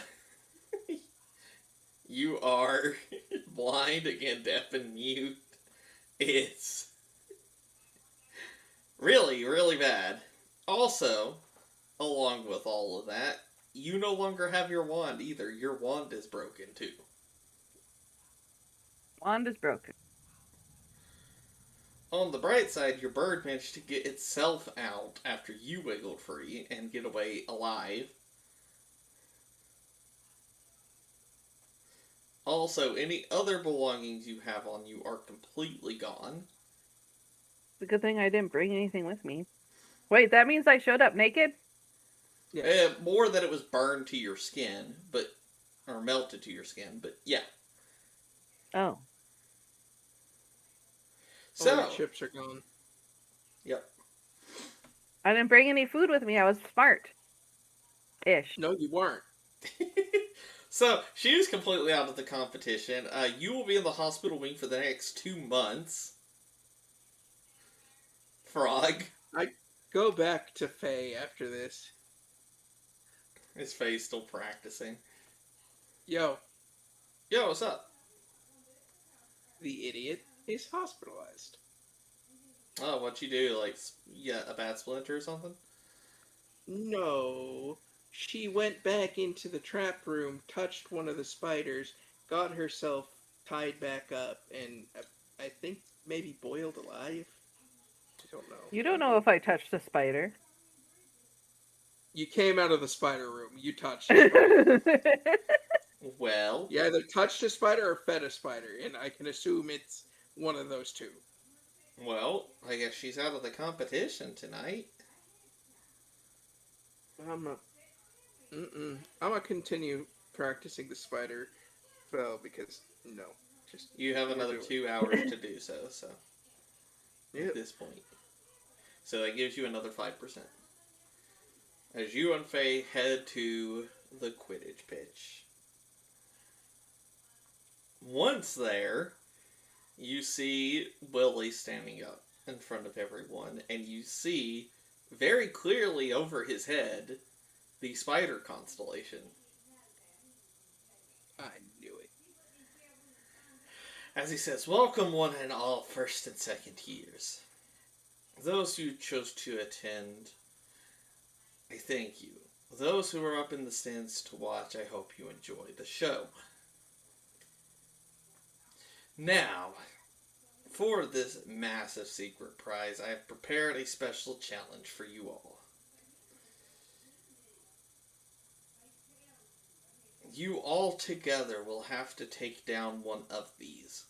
you are blind, again, deaf and mute. It's really, really bad. Also, along with all of that, you no longer have your wand either. Your wand is broken too. Wand is broken. On the bright side, your bird managed to get itself out after you wiggled free and get away alive. Also, any other belongings you have on you are completely gone. It's a good thing I didn't bring anything with me. Wait, that means I showed up naked? Yes. More that it was burned to your skin, or melted to your skin, but yeah. Oh. So, All the chips are gone. yep. I didn't bring any food with me. I was smart. Ish. No, you weren't. So, she is completely out of the competition. You will be in the hospital wing for the next 2 months. Frog. I go back to Faye after this. His face still practicing. Yo, Yo, what's up? the idiot is hospitalized. Oh, what'd you do? Like, yeah, a bad splinter or something? No. She went back into the trap room, touched one of the spiders, got herself tied back up, and I think maybe boiled alive? I don't know. You don't know if I touched the spider. You came out of the spider room. You touched a spider. Well, You either touched a spider or fed a spider, and I can assume it's one of those two. I guess she's out of the competition tonight. I'm gonna continue practicing the spider spell because no, just You have we're another doing 2 hours to do so, Yep. at this point. So that gives you another 5%. As you and Faye head to the Quidditch pitch. Once there, you see Willie standing up in front of everyone, and you see very clearly over his head the spider constellation. I knew it. As he says, "Welcome one and all, first and second years. Those who chose to attend, I thank you. Those who are up in the stands to watch, I hope you enjoy the show. Now, For this massive secret prize, I have prepared a special challenge for you all. You all together will have to take down one of these.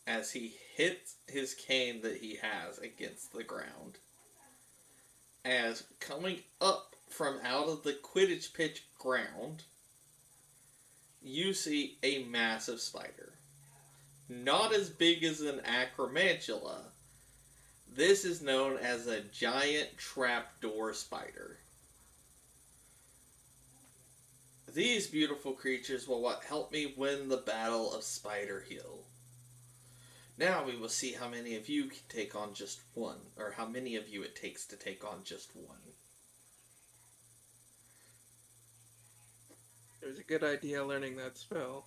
As he hits his cane that he has against the ground. As coming up from out of the Quidditch pitch ground, you see a massive spider. Not as big as an acromantula. This is known as a giant trapdoor spider. These beautiful creatures will help me win the Battle of Spider Hill. Now we will see how many of you can take on just one, or how many of you it takes to take on just one. It was a good idea learning that spell.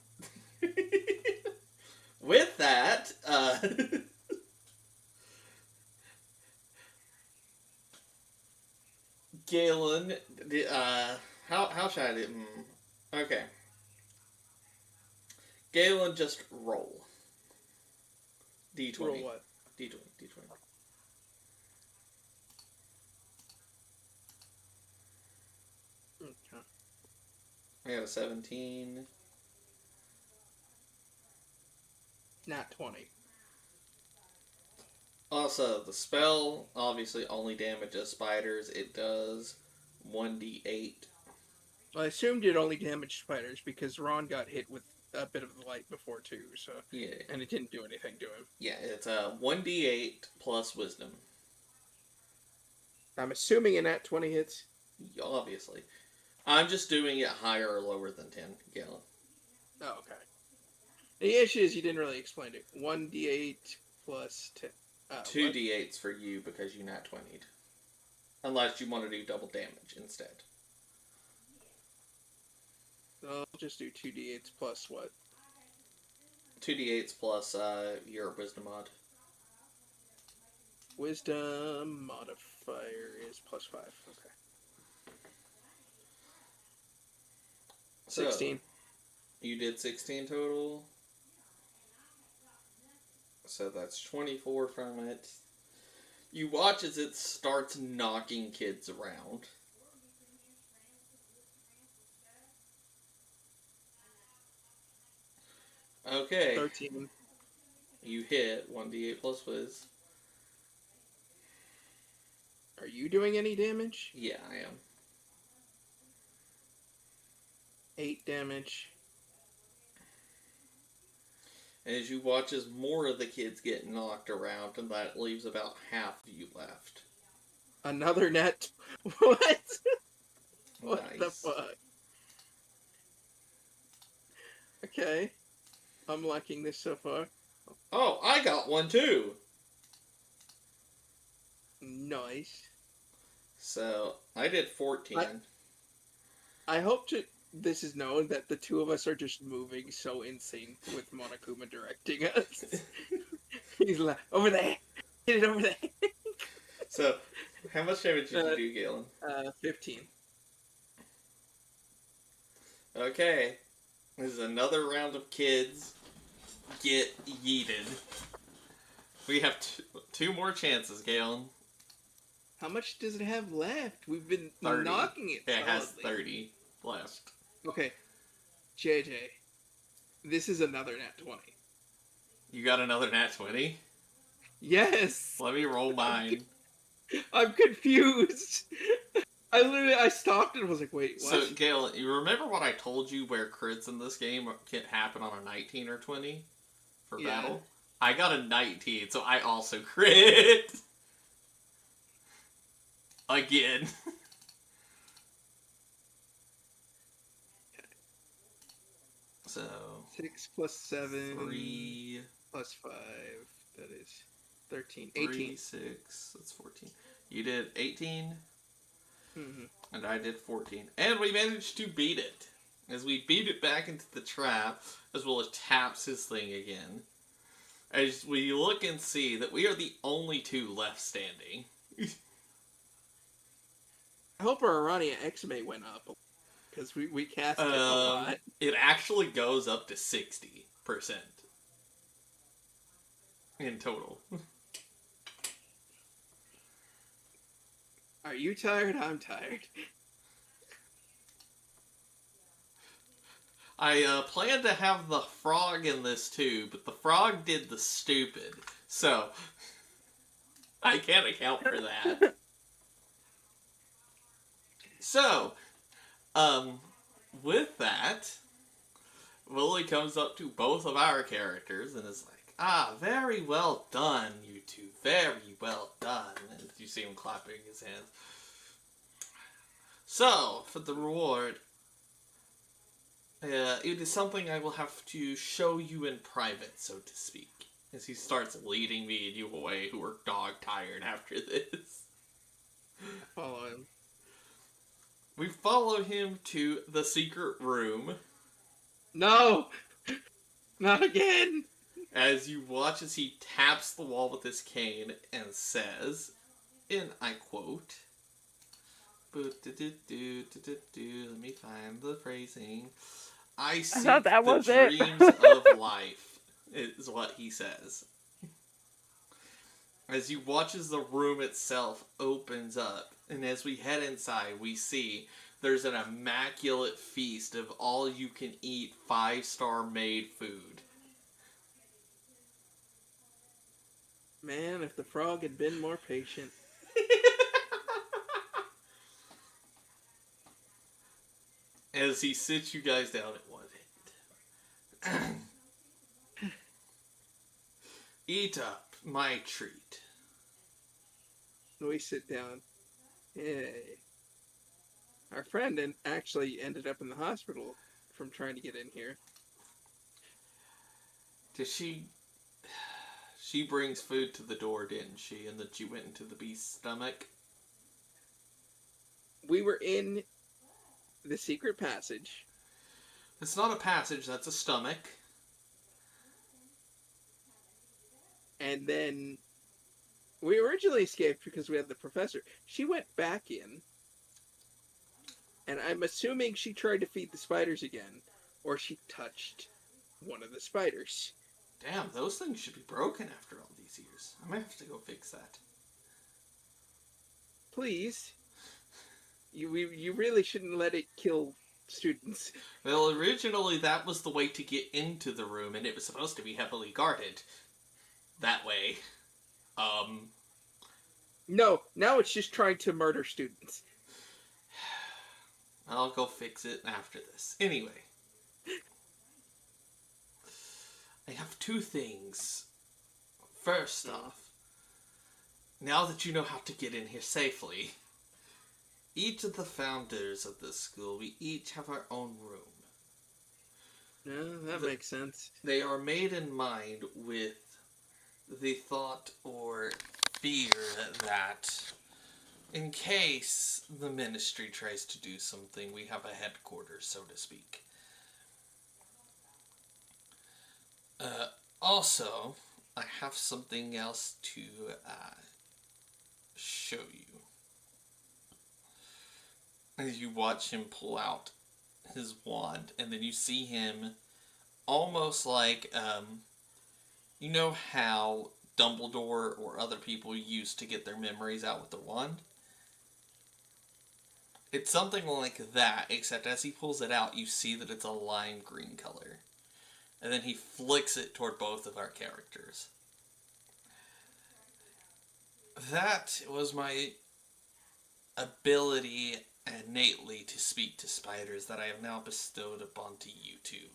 With that, Galen, how should I do? Okay. Galen, just roll. D20. Roll what? D20. Okay. I got a 17. Not 20. Also, the spell obviously only damages spiders. It does 1d8. Well, I assumed it only damaged spiders because Ron got hit with a bit of the light before too, so Yeah. and it didn't do anything to him. Yeah, it's a 1d8 plus wisdom. I'm assuming a nat 20 hits. Obviously. I'm just doing it higher or lower than 10 gallon. Oh, okay. The issue is you didn't really explain it. 1d8 plus 10. 2d8s for you because you nat 20'd. Unless you want to do double damage instead. I'll just do 2d8s plus what? 2d8s plus your wisdom mod. Wisdom modifier is plus 5. Okay. So, 16. You did 16 total. So that's 24 from it. You watch as it starts knocking kids around. Okay. 13. You hit 1d8 plus whiz. Are you doing any damage? Yeah, I am. 8 damage. As you watch as more of the kids get knocked around, and that leaves about half of you left. Another net. What? What Nice. the fuck? Okay. I'm liking this so far. Oh, I got one too! Nice. So, I did 14. I hope this is known that the two of us are just moving so in sync with Monokuma directing us. He's like, over there! Get it over there! So, how much damage did you do, Galen? 15. Okay. This is another round of kids get yeeted. We have two more chances, Galen. How much does it have left? We've been 30. knocking it. It has solidly. 30 left. Okay. JJ. This is another nat 20. You got another nat 20? Yes! Let me roll mine. I'm confused. I stopped and was like, wait, what? So, Galen, you remember what I told you where crits in this game can happen on a 19 or 20 for Yeah. battle? I got a 19, so I also crit. Again. So 6 plus 7 3 plus 5. That is 13. 3, 18. 6, that's 14. You did 18, Mm-hmm. and I did 14. And we managed to beat it. As we beat it back into the trap, as well as taps his thing again. As we look and see that we are the only two left standing. I hope our Arania X-May went up. Because we cast it a lot. It actually goes up to 60%. in total. Are you tired? I'm tired. I planned to have the frog in this too, but the frog did the stupid. So, I can't account for that. So, um, with that, Willie comes up to both of our characters and is like, "Ah, very well done, you two. Very well done." And you see him clapping his hands. So, for the reward, it is something I will have to show you in private, so to speak. As he starts leading me and you away, who are dog tired after this. Follow him. We follow him to the secret room. No! Not again! As you watch as he taps the wall with his cane and says, and I quote, let me find the phrasing. I seek thought that the was it. dreams of life, is what he says. As you watch as the room itself opens up, and as we head inside, we see there's an immaculate feast of all you can eat 5-star made food. Man, if the frog had been more patient. As he sits you guys down at one end. Eat up my treat. We sit down. Yay. Our friend actually ended up in the hospital from trying to get in here. Did she... She brings food to the door, didn't she? And that you went into the beast's stomach? We were in the secret passage. It's not a passage, that's a stomach. And then we originally escaped because we had the professor. She went back in. And I'm assuming she tried to feed the spiders again. Or she touched one of the spiders. Damn, those things should be broken after all these years. I might have to go fix that. Please. You really shouldn't let it kill students. Well, originally that was the way to get into the room, and it was supposed to be heavily guarded. That way. No, now it's just trying to murder students. I'll go fix it after this. Anyway. I have two things. First off, now that you know how to get in here safely, each of the founders of this school, we each have our own room. Yeah, that makes sense. They are made in mind with the thought or fear that in case the ministry tries to do something, we have a headquarters, so to speak. Also, I have something else to show you. As you watch him pull out his wand, and then you see him almost like, you know how Dumbledore or other people used to get their memories out with their wand? It's something like that, except as he pulls it out, you see that it's a lime green color. And then he flicks it toward both of our characters. That was my ability innately to speak to spiders that I have now bestowed upon to you two.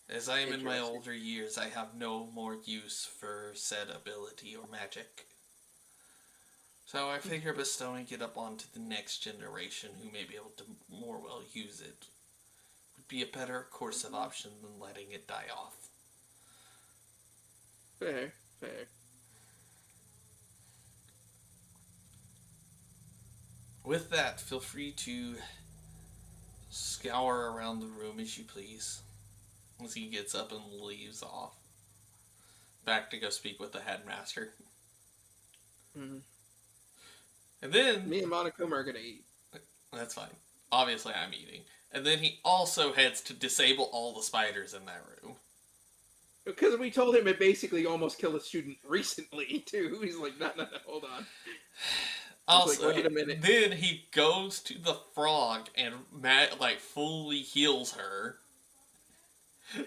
As I am in my older years, I have no more use for said ability or magic. So I figure bestowing it up onto the next generation who may be able to more well use it would be a better course of option than letting it die off. Fair. With that, feel free to scour around the room as you please. As he gets up and leaves off. Back to go speak with the headmaster. Mm-hmm. And then... Me and Monokuma are gonna eat. That's fine. Obviously I'm eating. And then he also heads to disable all the spiders in that room. Because we told him it basically almost killed a student recently, too. He's like, no, hold on. He's like, Also, wait a minute. then he goes to the frog and like fully heals her.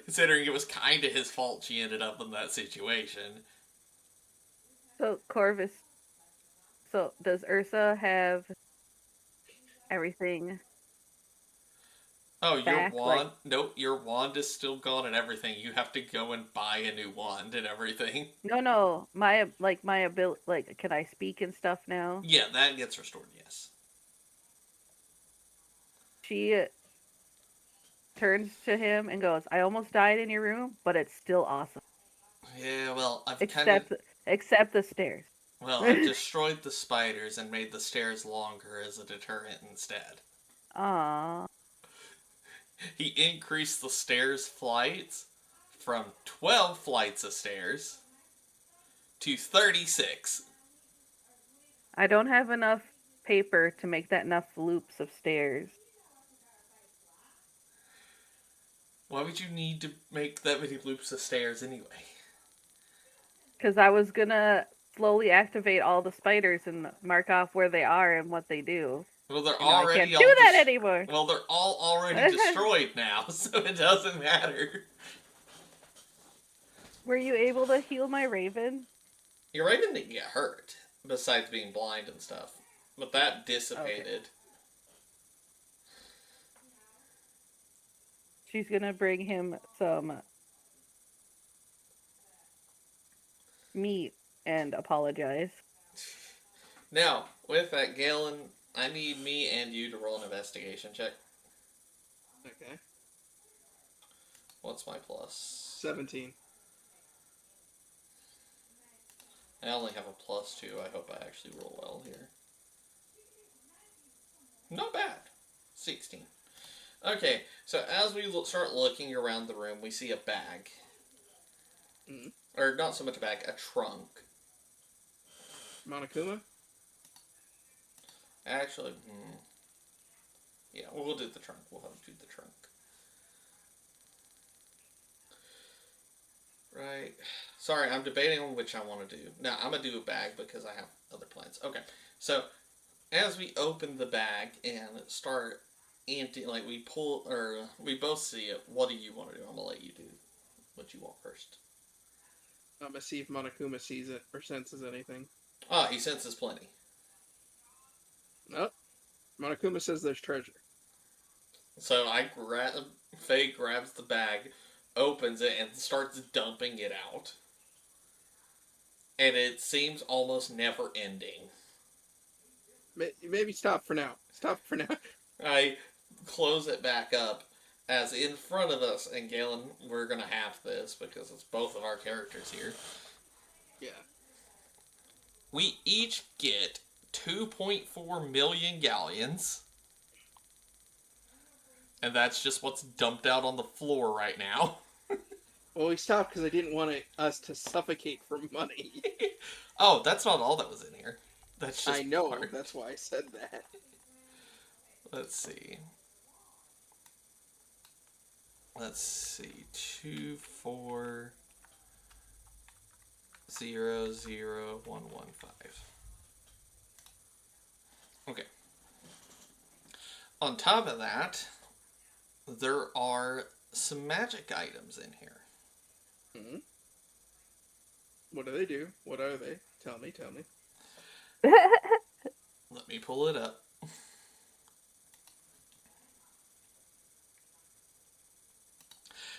Considering it was kind of his fault she ended up in that situation. So Corvus. So does Ursa have everything Oh, your back? Like, wand? Nope, your wand is still gone and everything. You have to go and buy a new wand and everything. no. My ability. Like, can I speak and stuff now? Yeah, that gets restored. Yes. She turns to him and goes, "I almost died in your room, but it's still awesome. Yeah, well, Except except the stairs." I've destroyed the spiders and made the stairs longer as a deterrent instead. Aww. He increased the stairs flights from 12 flights of stairs to 36. I don't have enough paper to make that enough loops of stairs. Why would you need to make that many loops of stairs anyway? Because I was gonna slowly activate all the spiders and mark off where they are and what they do. Well, they're And now I already can't do that anymore. Well, they're all already destroyed now, so it doesn't matter. Were you able to heal my raven? Your raven didn't get hurt, besides being blind and stuff. But that dissipated. Okay. She's gonna bring him some meat and apologize. Now, with that, Galen, I need me and you to roll an investigation check. Okay. What's my plus? 17. I only have a +2. I hope I actually roll well here. Not bad. 16. Okay, so as we start looking around the room, we see a bag. Mm. Or not so much a bag, a trunk. Monokuma? Actually, yeah, we'll do the trunk. We'll have to do the trunk. Right. Sorry, I'm debating on which I want to do. No, I'm going to do a bag because I have other plans. Okay, so as we open the bag and start emptying, like we pull, or we both see it, what do you want to do? I'm going to let you do what you want first. I'm gonna see if Monokuma sees it or senses anything. Ah, he senses plenty. Nope. Monokuma says there's treasure. So Faye grabs the bag, opens it, and starts dumping it out. And it seems almost never ending. Maybe stop for now. Stop for now. I close it back up as in front of us, and Galen, we're gonna have this because it's both of our characters here. Yeah. We each get 2.4 million galleons. And that's just what's dumped out on the floor right now. Well, we stopped because I didn't want us to suffocate from money. Oh, that's not all that was in here. That's just I know, part. that's why I said that. Let's see. Let's see. 2, 4, 0, 0, 1, 1, 5. Okay. On top of that, there are some magic items in here. Hmm. What do they do? What are they? Tell me. Let me pull it up.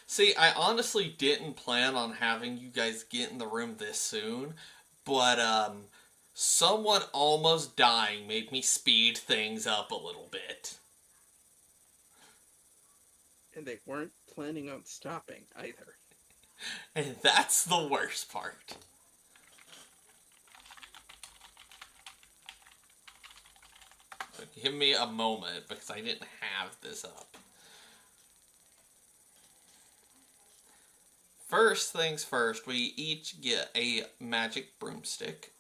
See, I honestly didn't plan on having you guys get in the room this soon, but someone almost dying made me speed things up a little bit. And they weren't planning on stopping either. And that's the worst part. So give me a moment because I didn't have this up. First things first, we each get a magic broomstick.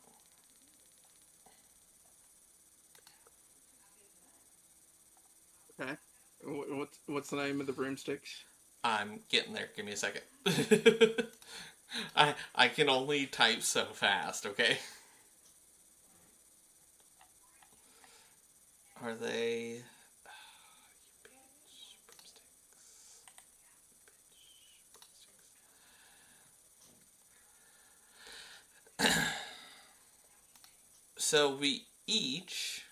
Okay. What's the name of the broomsticks? I'm getting there. Give me a second. I can only type so fast, okay? Are they... So we each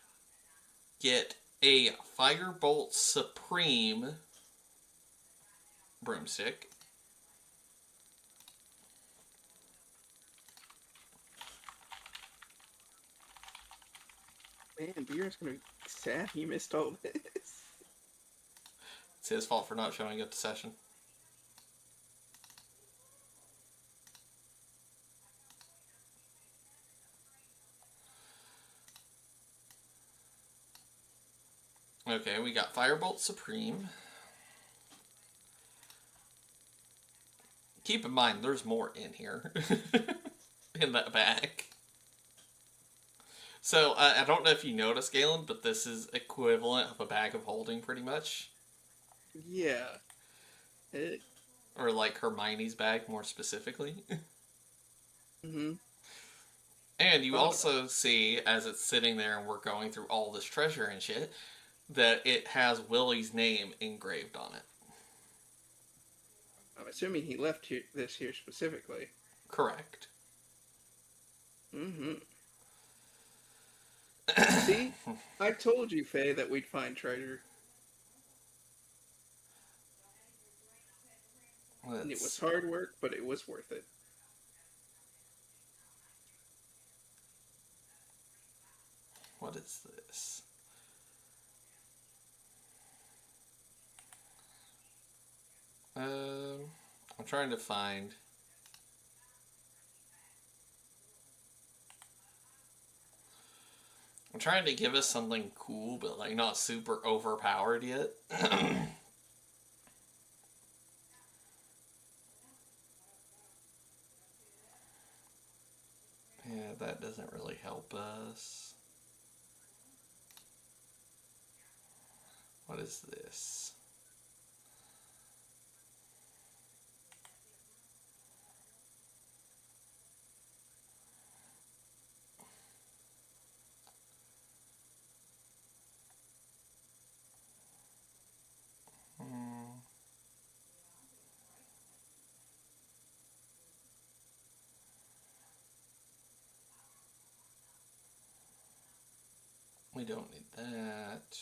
get a Firebolt Supreme broomstick. Man, Beer's gonna be sad he missed all this. It's his fault for not showing up to session. Okay, we got Firebolt Supreme. Keep in mind, there's more in here. In that bag. So, I don't know if you noticed, Galen, but this is equivalent of a bag of holding, pretty much. Yeah. It, Or like Hermione's bag, more specifically. mm-hmm. And you also see, as it's sitting there and we're going through all this treasure and shit, that it has Willie's name engraved on it. I'm assuming he left this here specifically. Correct. Mm-hmm. See? I told you, Faye, that we'd find treasure. And it was hard work, but it was worth it. What is this? I'm trying to find... I'm trying to give us something cool, but like not super overpowered yet. Yeah, that doesn't really help us. What is this? We don't need that.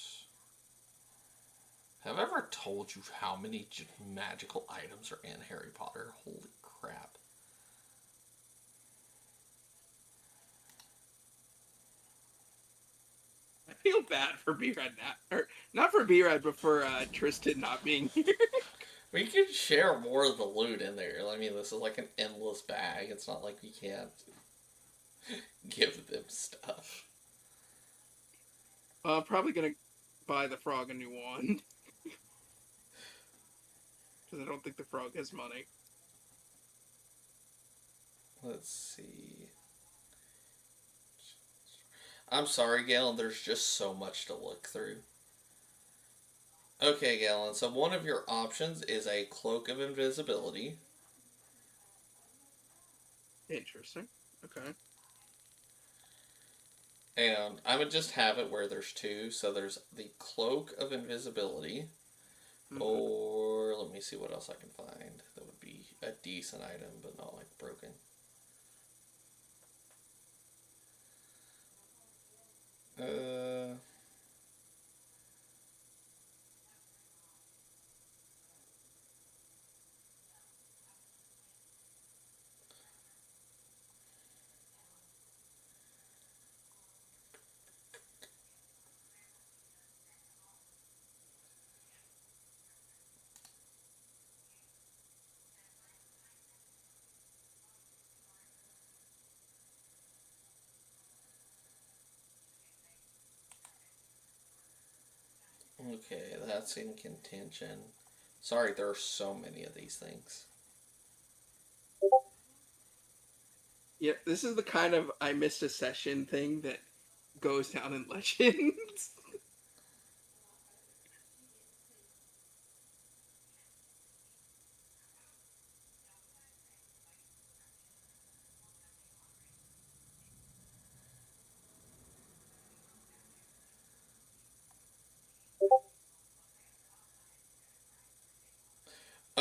Have I ever told you how many magical items are in Harry Potter? Holy crap. I feel bad for B-Rad now. Or, not for B-Rad, but for Tristan not being here. We could share more of the loot in there. I mean, this is like an endless bag. It's not like we can't give them stuff. Probably gonna buy the frog a new wand. Because I don't think the frog has money. Let's see. I'm sorry, Galen. There's just so much to look through. Okay, Galen. So one of your options is a cloak of invisibility. Interesting. Okay. And I would just have it where there's two. So there's the cloak of invisibility. Mm-hmm. Or let me see what else I can find. That would be a decent item, but not like broken. Okay, that's in contention. Sorry, there are so many of these things. Yeah, this is the kind of I missed a session thing that goes down in Legends.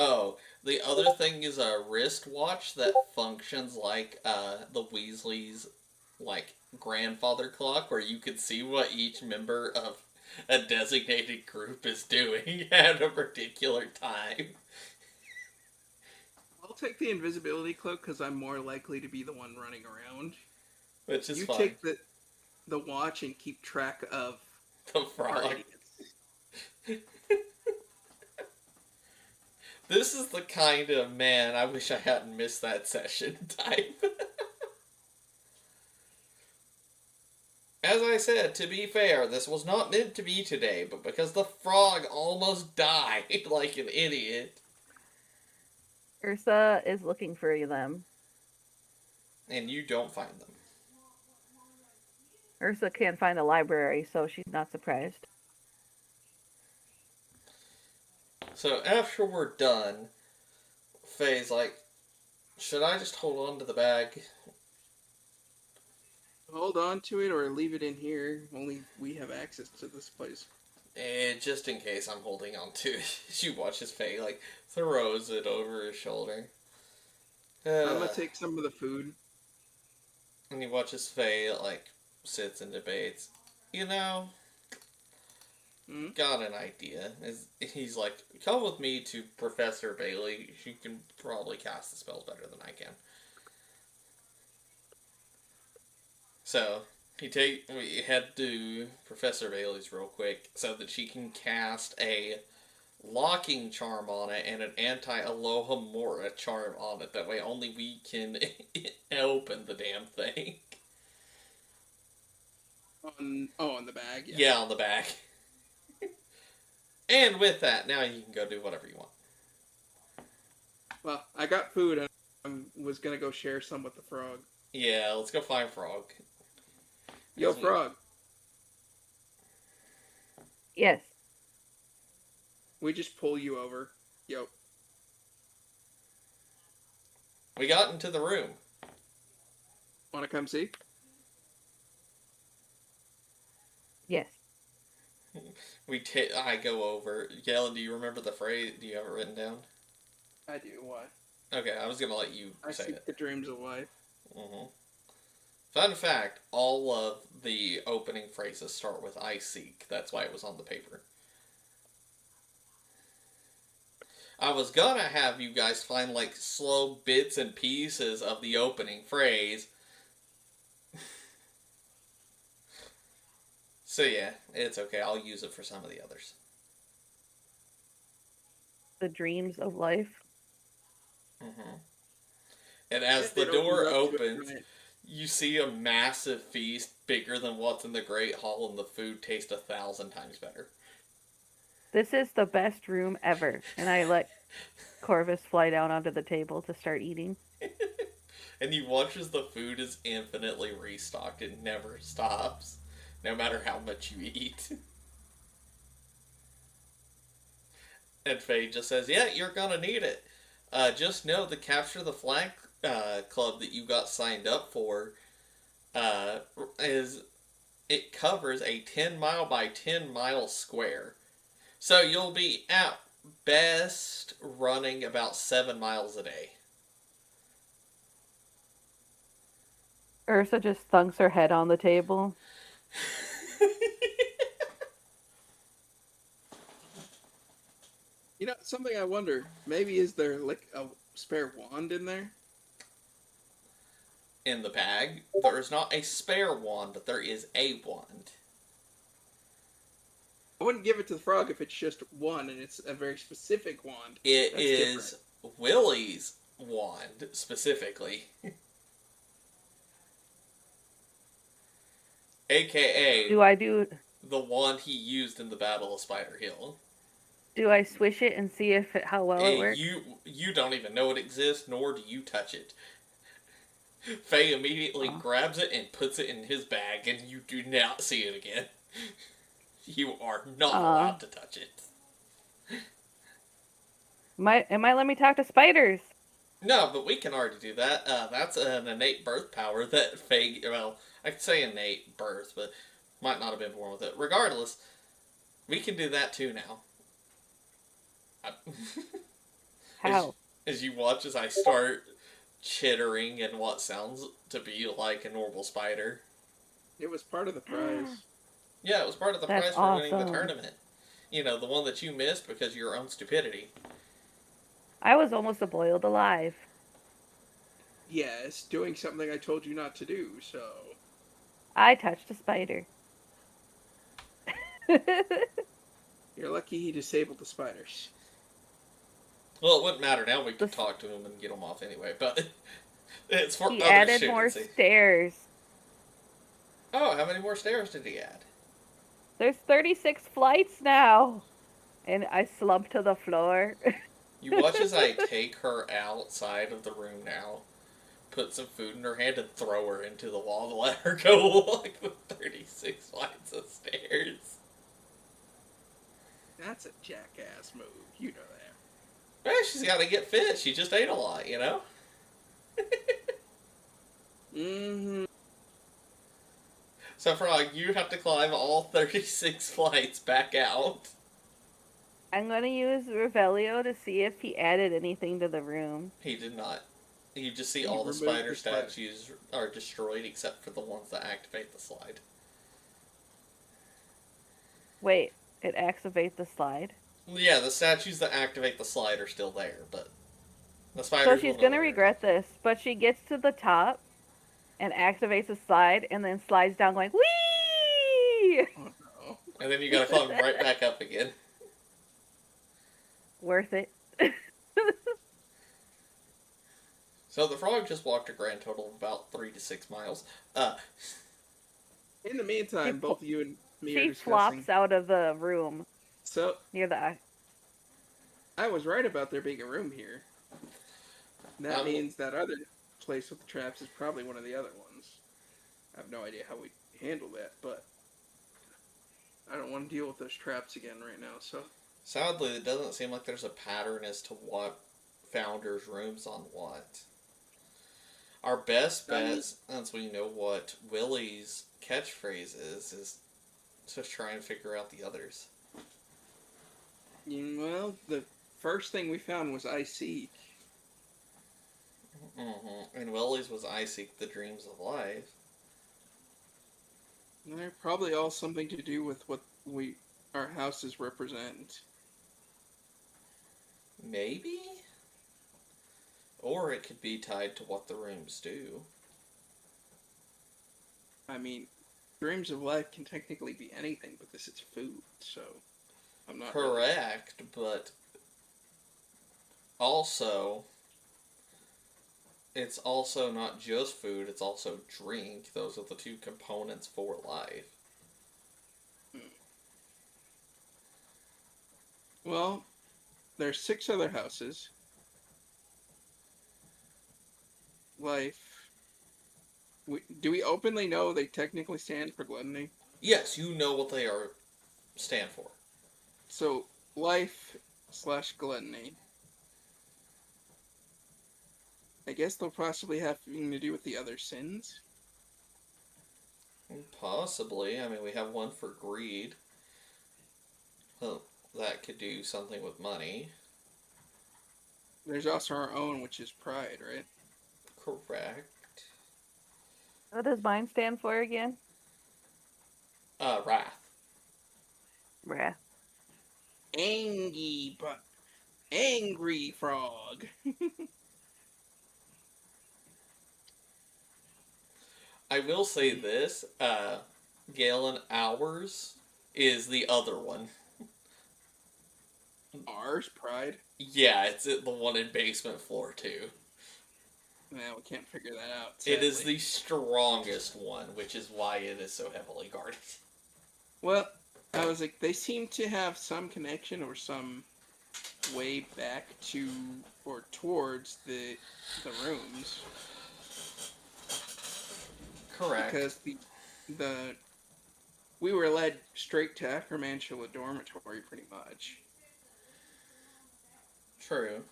Oh, the other thing is a wristwatch that functions like the Weasleys' like grandfather clock, where you can see what each member of a designated group is doing at a particular time. I'll take the invisibility cloak because I'm more likely to be the one running around. Which is You fun. take the watch and keep track of The our frog. idiots. This is the kind of man I wish I hadn't missed that session type. As I said, to be fair, this was not meant to be today, but because the frog almost died like an idiot, Ursa is looking for them. and you don't find them. Ursa can't find the library, so she's not surprised. So after we're done, Faye's like, should I just hold on to the bag? Hold on to it or leave it in here. Only we have access to this place. Just in case I'm holding on to it. She watches Faye, like, throws it over his shoulder. I'm gonna take some of the food. And he watches Faye, like, sits and debates. You know, got an idea. He's like, come with me to Professor Bailey. She can probably cast the spells better than I can. So, we head to Professor Bailey's real quick so that she can cast a locking charm on it and an anti-Alohomora charm on it. That way only we can open the damn thing. On the bag, yeah. Yeah, on the back. And with that, now you can go do whatever you want. Well, I got food and I was gonna go share some with the frog. Yeah, let's go find Frog. Yo, frog. Yes. We just pull you over. Yo. We got into the room. Wanna come see? Yes. I go over. Galen, do you remember the phrase? Do you have it written down? I do. Why? Okay, I was gonna let you I say seek it. the dreams of life. Mm-hmm. Fun fact, all of the opening phrases start with I seek. That's why it was on the paper. I was gonna have you guys find, like, slow bits and pieces of the opening phrase. So yeah, it's okay. I'll use it for some of the others. The dreams of life. Mm-hmm. And as It the door opens up to a opens, giant- you see a massive feast bigger than what's in the Great Hall, and the food tastes 1,000 times better. This is the best room ever. And I let Corvus fly down onto the table to start eating. And you watch as the food is infinitely restocked. It never stops, no matter how much you eat. And Faye just says, yeah, you're gonna need it. Just know the Capture the Flag club that you got signed up for it covers a 10 mile by 10 mile square. So you'll be at best running about 7 miles a day. Ursa just thunks her head on the table. You know, something I wonder. Maybe is there like a spare wand in there? In the bag, there is not a spare wand, but there is a wand. I wouldn't give it to the frog if it's just one and it's a very specific wand. It That's is different. Willie's wand, specifically. AKA Do the wand he used in the Battle of Spider Hill. I swish it and see how well it works? You don't even know it exists, nor do you touch it. Faye immediately grabs it and puts it in his bag, and you do not see it again. You are not allowed to touch it. It might let me talk to spiders. No, but we can already do that. That's an innate birth power that Faye... Well, I could say innate birth, but might not have been born with it. Regardless, we can do that too now. How? As you watch as I start chittering in what sounds to be like a normal spider. It was part of the prize. Yeah, it was part of the That's prize for winning the awesome. tournament. You know, the one that you missed because of your own stupidity. I was almost a boiled alive. Yes, doing something I told you not to do, so. I touched a spider. You're lucky he disabled the spiders. Well, it wouldn't matter now. We could The, talk to him and get him off anyway, but it's for he other added shit and more see. stairs. Oh, how many more stairs did he add? There's 36 flights now. And I slump to the floor. You watch as I take her outside of the room now, put some food in her hand, and throw her into the wall to let her go like the 36 flights of stairs. That's a jackass move. You know that. Well, she's got to get fit. She just ate a lot, you know? Mm-hmm. So, Frog, you have to climb all 36 flights back out. I'm gonna use Revelio to see if he added anything to the room. He did not. You just see He all the removed spider the spider. statues are destroyed except for the ones that activate the slide. Wait, it activates the slide. Yeah, the statues that activate the slide are still there, but the So spiders will she's no gonna longer. regret this, but she gets to the top and activates the slide and then slides down going, whee! Oh no. And then you gotta climb right back up again. Worth it. So the frog just walked a grand total of about 3 to 6 miles. In the meantime, both you and me are She discussing. flops out of the room So, near the. I was right about there being a room here. That means that other place with the traps is probably one of the other ones. I have no idea how we handle that, but I don't want to deal with those traps again right now, so. Sadly, it doesn't seem like there's a pattern as to what founders' rooms on what. Our best bet, since we know what Willie's catchphrase is to try and figure out the others. Well, the first thing we found was I Seek. And Willie's was I Seek the Dreams of Life. And they're probably all something to do with what our houses represent. Maybe? Or it could be tied to what the rooms do. I mean, Dreams of Life can technically be anything, but this is food, so I'm not correct, but also it's also not just food, it's also drink. Those are the two components for life. Well, there's 6 other houses. Life. Do we openly know they technically stand for gluttony? Yes, you know what they are stand for. So, life/gluttony. I guess they'll possibly have something to do with the other sins. Possibly. I mean, we have one for greed. Well, that could do something with money. There's also our own, which is pride, right? Correct. What does mine stand for again? Wrath. Wrath. Angry frog. I will say this, Galen Hours is the other one. Ours, pride. Yeah, it's the one in basement floor 2. Nah, we can't figure that out. Sadly. It is the strongest one, which is why it is so heavily guarded. Well, I was like, they seem to have some connection or some way back to or towards the rooms. Correct. Because we were led straight to Acromantula Dormitory, pretty much. True.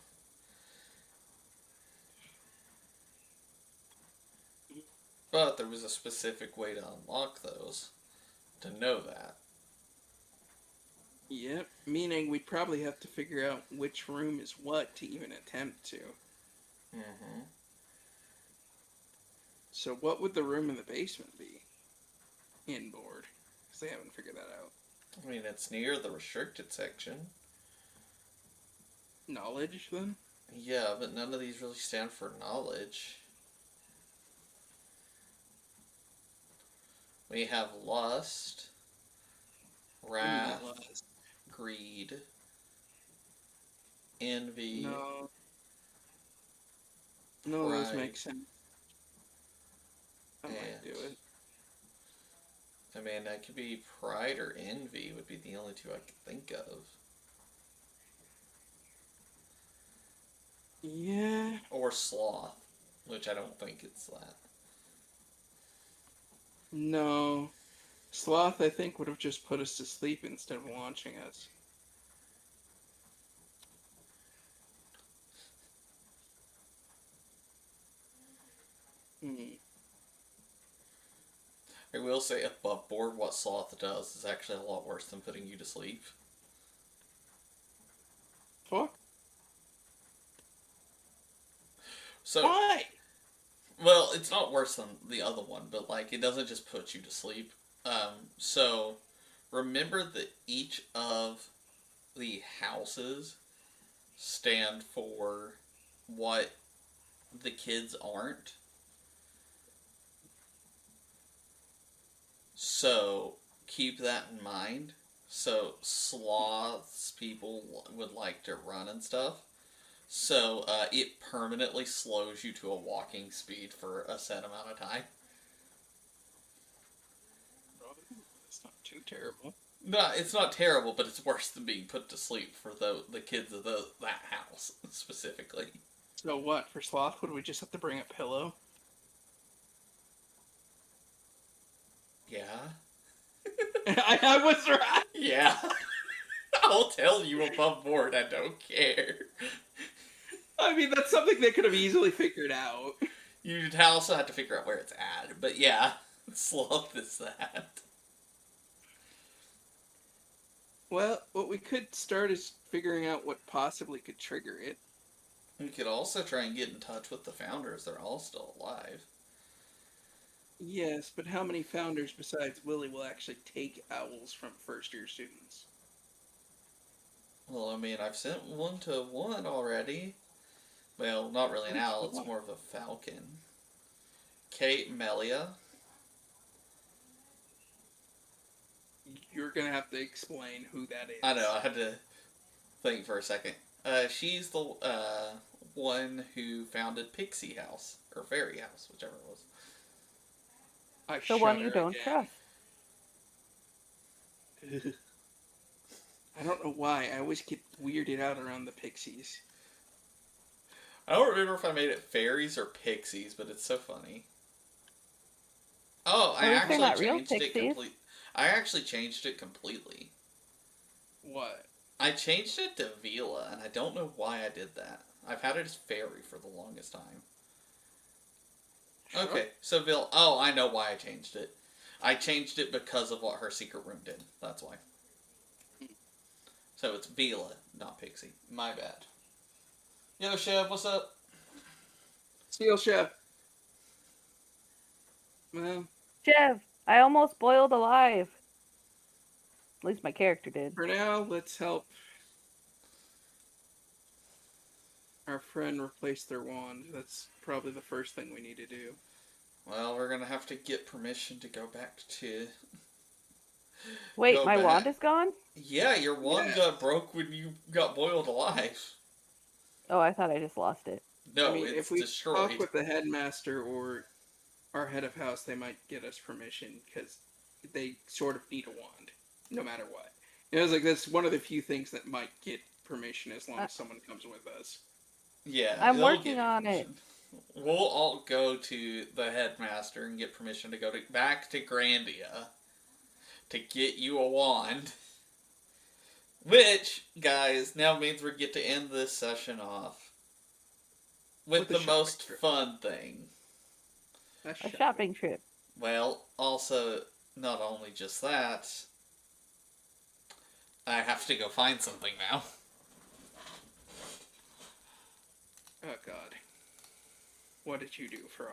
But there was a specific way to unlock those. To know that. Yep, meaning we'd probably have to figure out which room is what to even attempt to. Mm-hmm. So, what would the room in the basement be? Inboard. Because they haven't figured that out. I mean, it's near the restricted section. Knowledge, then? Yeah, but none of these really stand for knowledge. We have lust, Give me that wrath, last. greed, envy, No, none of those pride, make sense. I might do and it. I mean, that could be pride or envy would be the only two I could think of. Yeah. Or sloth, which I don't think it's that. No. Sloth, I think, would have just put us to sleep instead of launching us. Hmm. I will say above board what sloth does is actually a lot worse than putting you to sleep. Fuck. So, Why? well, it's not worse than the other one, but like it doesn't just put you to sleep. So remember that each of the houses stand for what the kids aren't. So keep that in mind. So sloths people would like to run and stuff. So it permanently slows you to a walking speed for a set amount of time. That's not too terrible. No, it's not terrible, but it's worse than being put to sleep for the kids of that house specifically. So what? For Sloth, would we just have to bring a pillow? Yeah, I was right! yeah. I'll tell you above board. I don't care. I mean, that's something they could have easily figured out. You'd also have to figure out where it's at, but yeah, sloth is that. Well, what we could start is figuring out what possibly could trigger it. We could also try and get in touch with the founders. They're all still alive. Yes, but how many founders besides Willie will actually take owls from first year students? Well, I mean, I've sent one to one already. Well, not really an Who's owl, the it's one? more of a falcon. Kate Melia. You're gonna have to explain who that I is. know, I had to think for a second. She's the one who founded Pixie House, or Fairy House, whichever it was. I The one you shudder don't trust. again. I don't know why. I always get weirded out around the pixies. I don't remember if I made it fairies or pixies, but it's so funny. Oh, I At least they're actually not real changed it pixies. I actually changed it completely. What? I changed it to Vila, and I don't know why I did that. I've had it as fairy for the longest time. Sure. Okay, so Vil. Oh, I know why I changed it. I changed it because of what her secret room did. That's why. So it's Vila, not Pixie. My bad. Yo, Chef, what's up? Steel Chef. Well, Jeff, I almost boiled alive. At least my character did. for now, let's help our friend replace their wand. That's probably the first thing we need to do. Well, we're gonna have to get permission to go back to. Wait, Go my wand back. is gone? Yeah, your wand Yeah. got broke when you got boiled alive. Oh, I thought I just lost it. No, I mean, it's if we talk destroyed. with the headmaster or our head of house, they might get us permission because they sort of need a wand, no matter what. It was like that's one of the few things that might get permission as long Uh, as someone comes with us. Yeah, I'm they'll working give you on it. permission. We'll all go to the headmaster and get permission to go back to Grandia to get you a wand. Which, guys, now means we get to end this session off with With a the shopping most trip. fun thing. That's A shopping trip. Well, also, not only just that, I have to go find something now. Oh God. What did you do, Frog?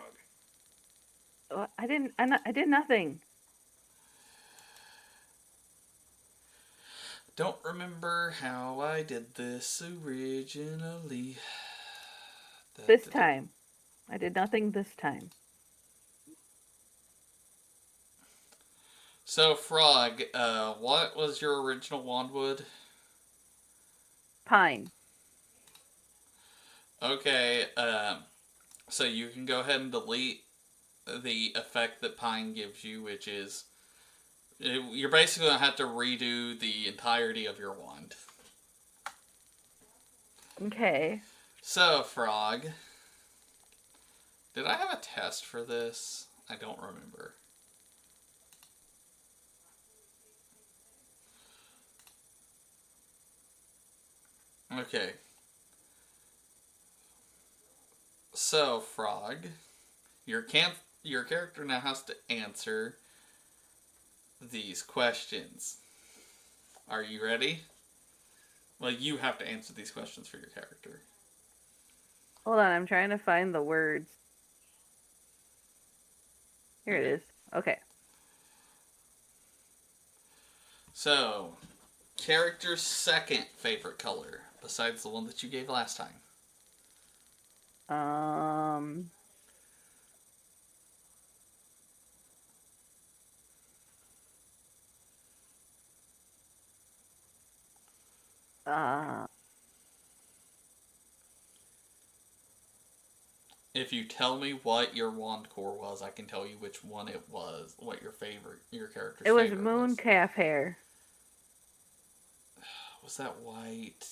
I didn't. I did nothing. Don't remember how I did this originally. This time, I did nothing. This time, So, Frog, what was your original wandwood? pine. Okay, so you can go ahead and delete the effect that Pine gives you, which is you're basically gonna have to redo the entirety of your wand. Okay. So, Frog, did I have a test for this? I don't remember. Okay. So, Frog, your character now has to answer these questions. Are you ready? Well, you have to answer these questions for your character. Hold on. I'm trying to find the words. Here Okay. it is. Okay. So, character's second favorite color, besides the one that you gave last time. Um. Uh. If you tell me what your wand core was, I can tell you which one it was, what your character's It was favorite moon was. calf hair. Was that white?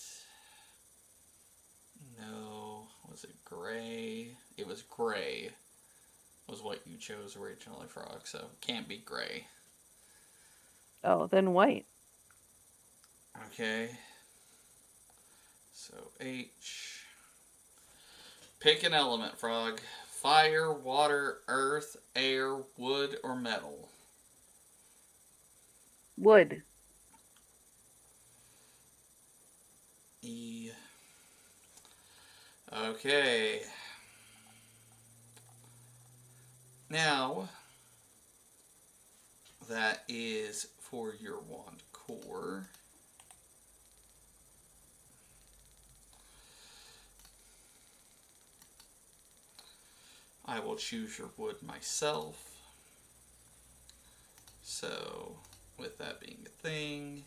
No. Was it gray? It was gray. Was what you chose originally, Frog, so it can't be gray. Oh, then white. Okay. So H. Pick an element, Frog. Fire, water, earth, air, wood, or metal. Wood. E. Okay. Now, that is for your wand core. I will choose your wood myself. So, with that being a thing,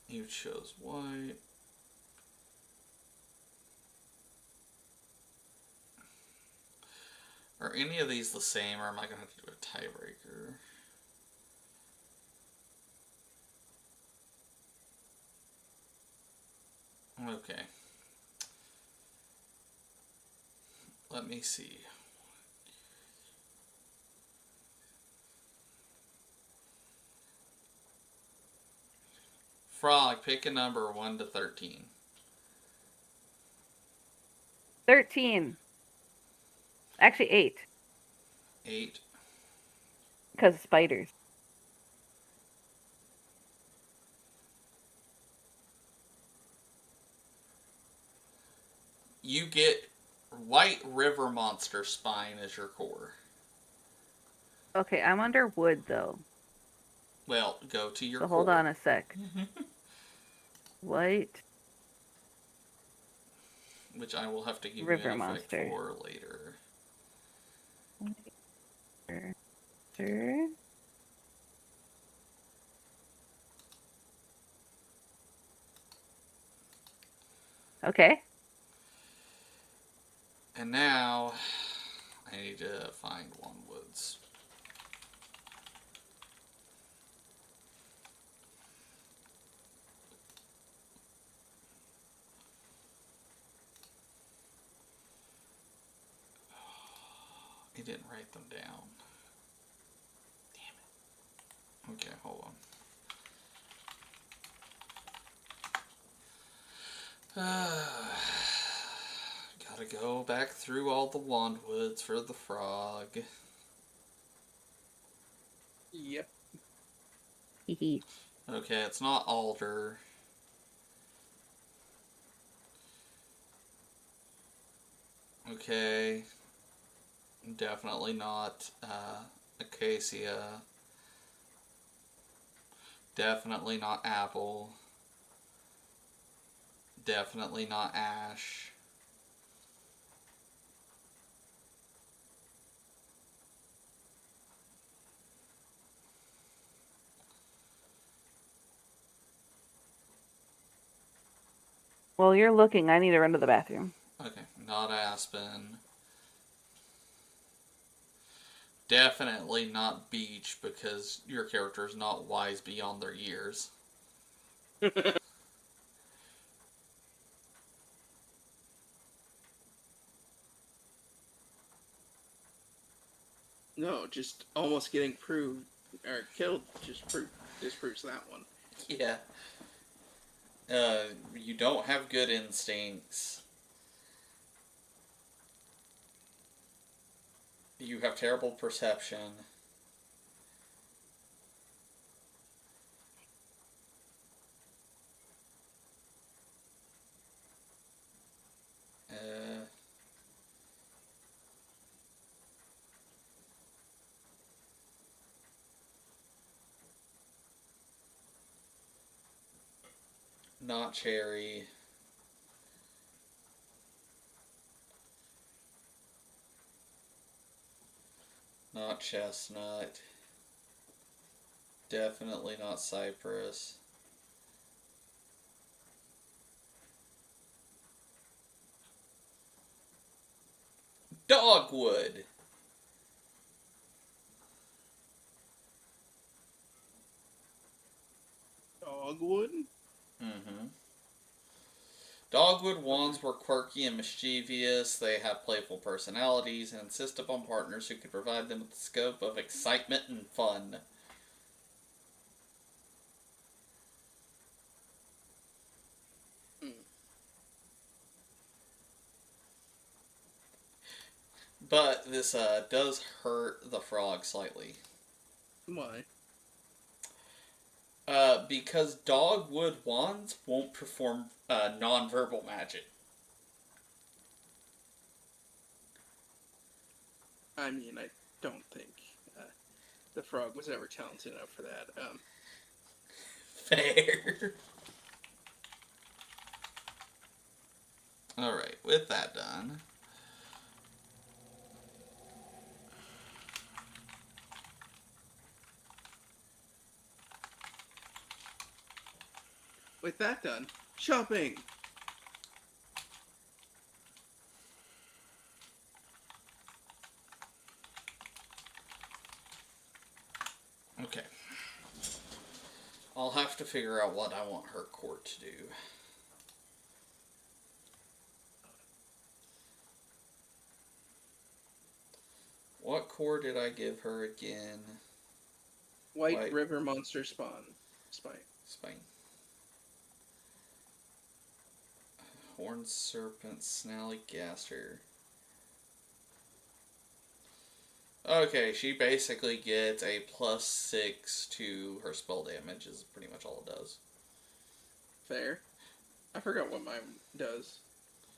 you chose white. Are any of these the same, or am I going to have to do a tiebreaker? Okay. Let me see. Frog, pick a number 1 to 13. 13. Actually, 8. 8. Because of spiders. You get white river monster spine as your core. Okay, I'm under wood, though. Well, go to your So core. hold on a sec. White. Which I will have to give River you an effect monster. for later. Sure. Okay. And now, I need to find one woods. He didn't write them down. Damn it. Okay, hold on. Gotta go back through all the wandwoods for the frog. Yep. Hee Okay, it's not Alder. Okay, definitely not Acacia. Definitely not Apple. Definitely not Ash. Well, you're looking. I need to run to the bathroom. Okay, not Aspen. Definitely not Beach because your character is not wise beyond their years. No, just almost getting proved or killed disproves that one. Yeah. You don't have good instincts. You have terrible perception. Uh, Not Cherry. Not Chestnut. Definitely not Cypress. Dogwood. Dogwood? Mm-hmm. Dogwood wands were quirky and mischievous. They have playful personalities and insist upon partners who can provide them with the scope of excitement and fun. Hmm. But this does hurt the frog slightly. Why? Because dogwood wands won't perform non-verbal magic. I mean, I don't think the frog was ever talented enough for that. Fair. Alright, with that done. With that done, shopping. Okay. I'll have to figure out what I want her court to do. What core did I give her again? White River Monster Spawn. Spine. Spine. Horned Serpent, Snallygaster. Okay, she basically gets a +6 to her spell damage, is pretty much all it does. Fair. I forgot what mine does.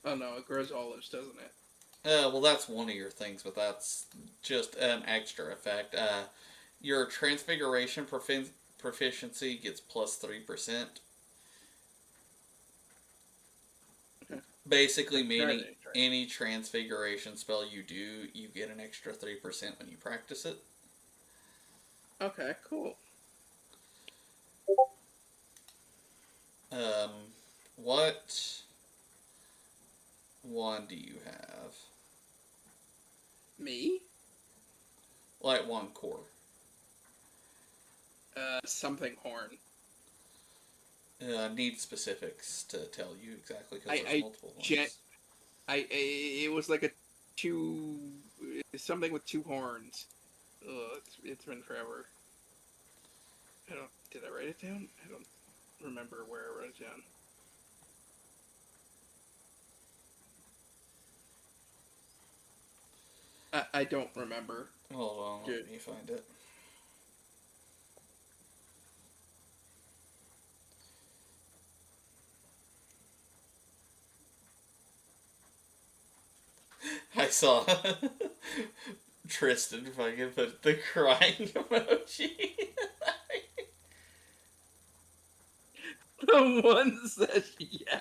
Oh no, it grows olives, doesn't it? Well, that's one of your things, but that's just an extra effect. Your Transfiguration proficiency gets +3%. Okay. Basically, meaning any Transfiguration spell you do, you get an extra 3% when you practice it. Okay, cool. What one do you have? Me? Like one core. Something horn. Need specifics to tell you exactly because there's I multiple ones. it was like a two something with two horns. Ugh, it's been forever. I don't. Did I write it down? I don't remember where I wrote it down. I don't remember. Hold on, Good. let me find it. I saw Tristan fucking put the crying emoji. The ones that, yeah.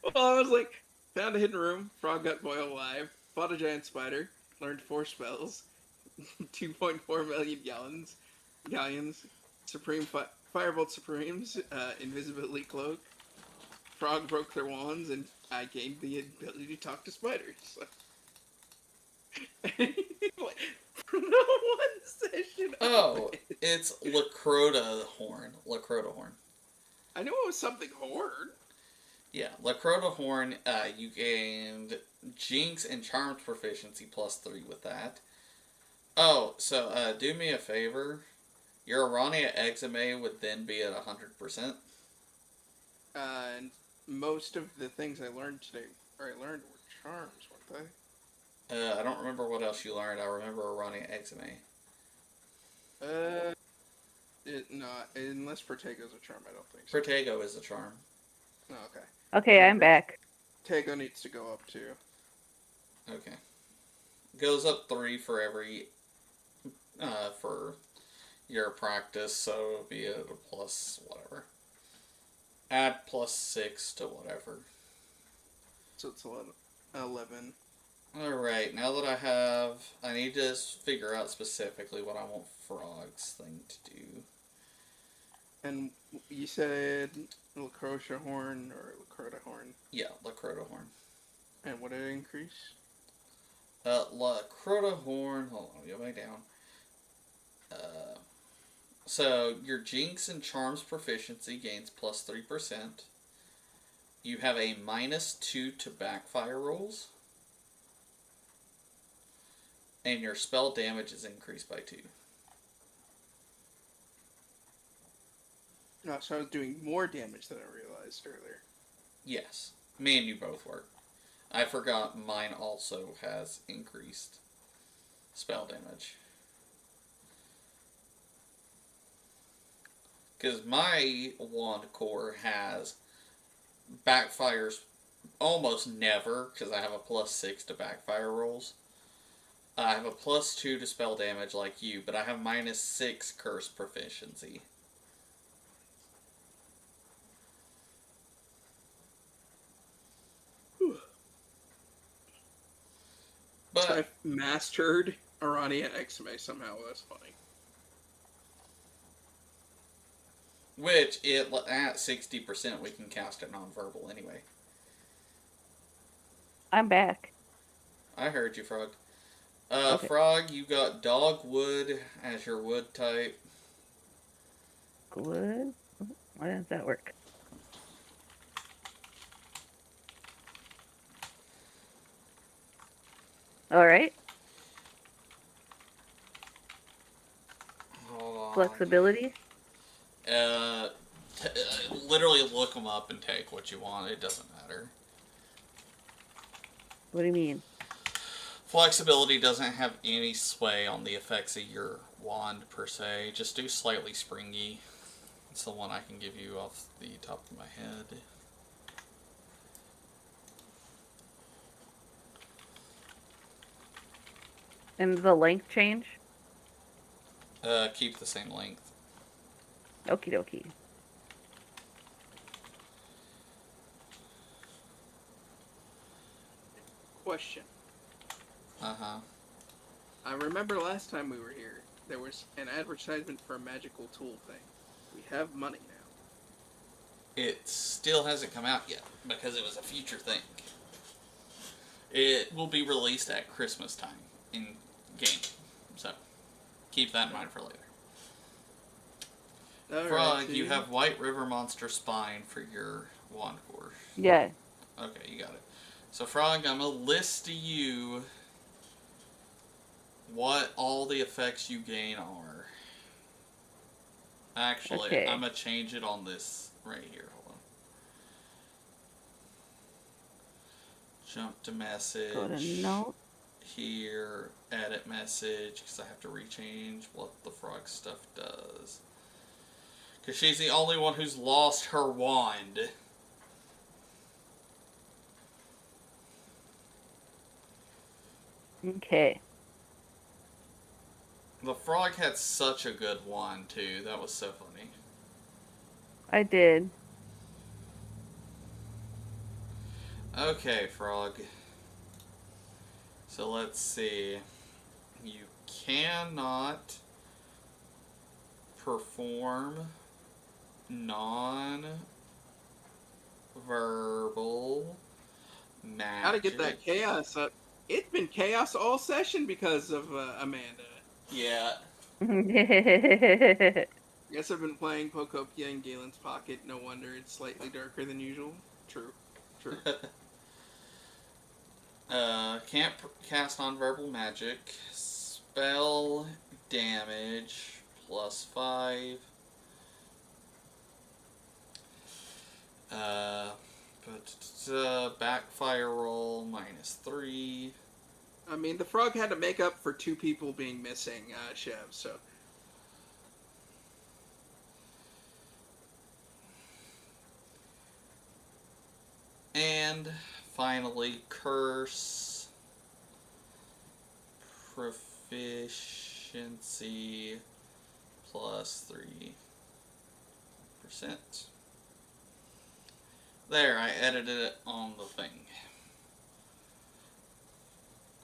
Well, I was like, found a hidden room, frog got boiled alive, fought a giant spider, learned 4 spells, 2.4 million galleons, firebolt supremes, invisibility cloak, frog broke their wands, and I gained the ability to talk to spiders. So. From the one session of Oh, it. it's Lacrota horn. Lacrota horn. I knew it was something hard. Yeah, Lacrota horn. You gained Jinx and Charms proficiency +3 with that. Oh, so do me a favor. Your Arania Exame would then be at 100%. And most of the things I learned today, or I learned, were charms, weren't I don't remember what else you learned. I remember Arania Exame. they? Not unless Protego's a charm. I don't think so. Protego is a charm. Oh, okay. Okay, I'm back. Tego needs to go up too. Okay. Goes up 3 for every for your practice, so it'll be at a plus whatever. Add +6 to whatever. So it's 11. Alright, now that I need to figure out specifically what I want Frog's thing to do. And you said Lacrocia horn or Lacrota horn. Yeah, Lacrota horn. And what did it increase? Lacrota horn, hold on, get back down. So your Jinx and Charms proficiency gains +3%. You have a -2 to backfire rolls. And your spell damage is increased by 2. No, so I was doing more damage than I realized earlier. Yes. Me and you both were. I forgot mine also has increased spell damage. Because my wand core has backfires almost never, because I have a +6 to backfire rolls. I have a +2 to spell damage like you, but I have -6 curse proficiency. But So I mastered Arania Exame somehow. That's funny. which at 60% we can cast it nonverbal anyway. I'm back. I heard you, Frog. Okay. Frog, you got dogwood as your wood type. Good. Why does that work? All right. Hold on. Flexibility. Literally look them up and take what you want. It doesn't matter. What do you mean? Flexibility doesn't have any sway on the effects of your wand per se. Just do slightly springy. It's the one I can give you off the top of my head. And the length change? Keep the same length. Okie dokie. Question. Uh-huh. I remember last time we were here, there was an advertisement for a magical tool thing. We have money now. It still hasn't come out yet, because it was a future thing. It will be released at Christmas time in game. So, keep that in mind for later. Frog, you have White River Monster Spine for your wand core. Yeah. Okay, you got it. So, Frog, I'm going to list to you what all the effects you gain are. Actually, Okay. I'm going to change it on this right here. Hold on. Jump to message. Go to note. Here, edit message, because I have to rechange what the frog stuff does. Because she's the only one who's lost her wand. Okay. The frog had such a good one, too. That was so funny. I did. Okay, frog. So let's see. You cannot perform non-verbal Gotta get magic. that chaos up. It's been chaos all session because of Amanda. Yeah. Guess I've been playing Pokopia in Galen's Pocket. No wonder it's slightly darker than usual. True. True. Can't cast non-verbal magic. Spell damage +5. Uh, backfire roll -3. I mean, the frog had to make up for two people being missing, Chev, so. And finally, curse. Proficiency +3%. There, I edited it on the thing.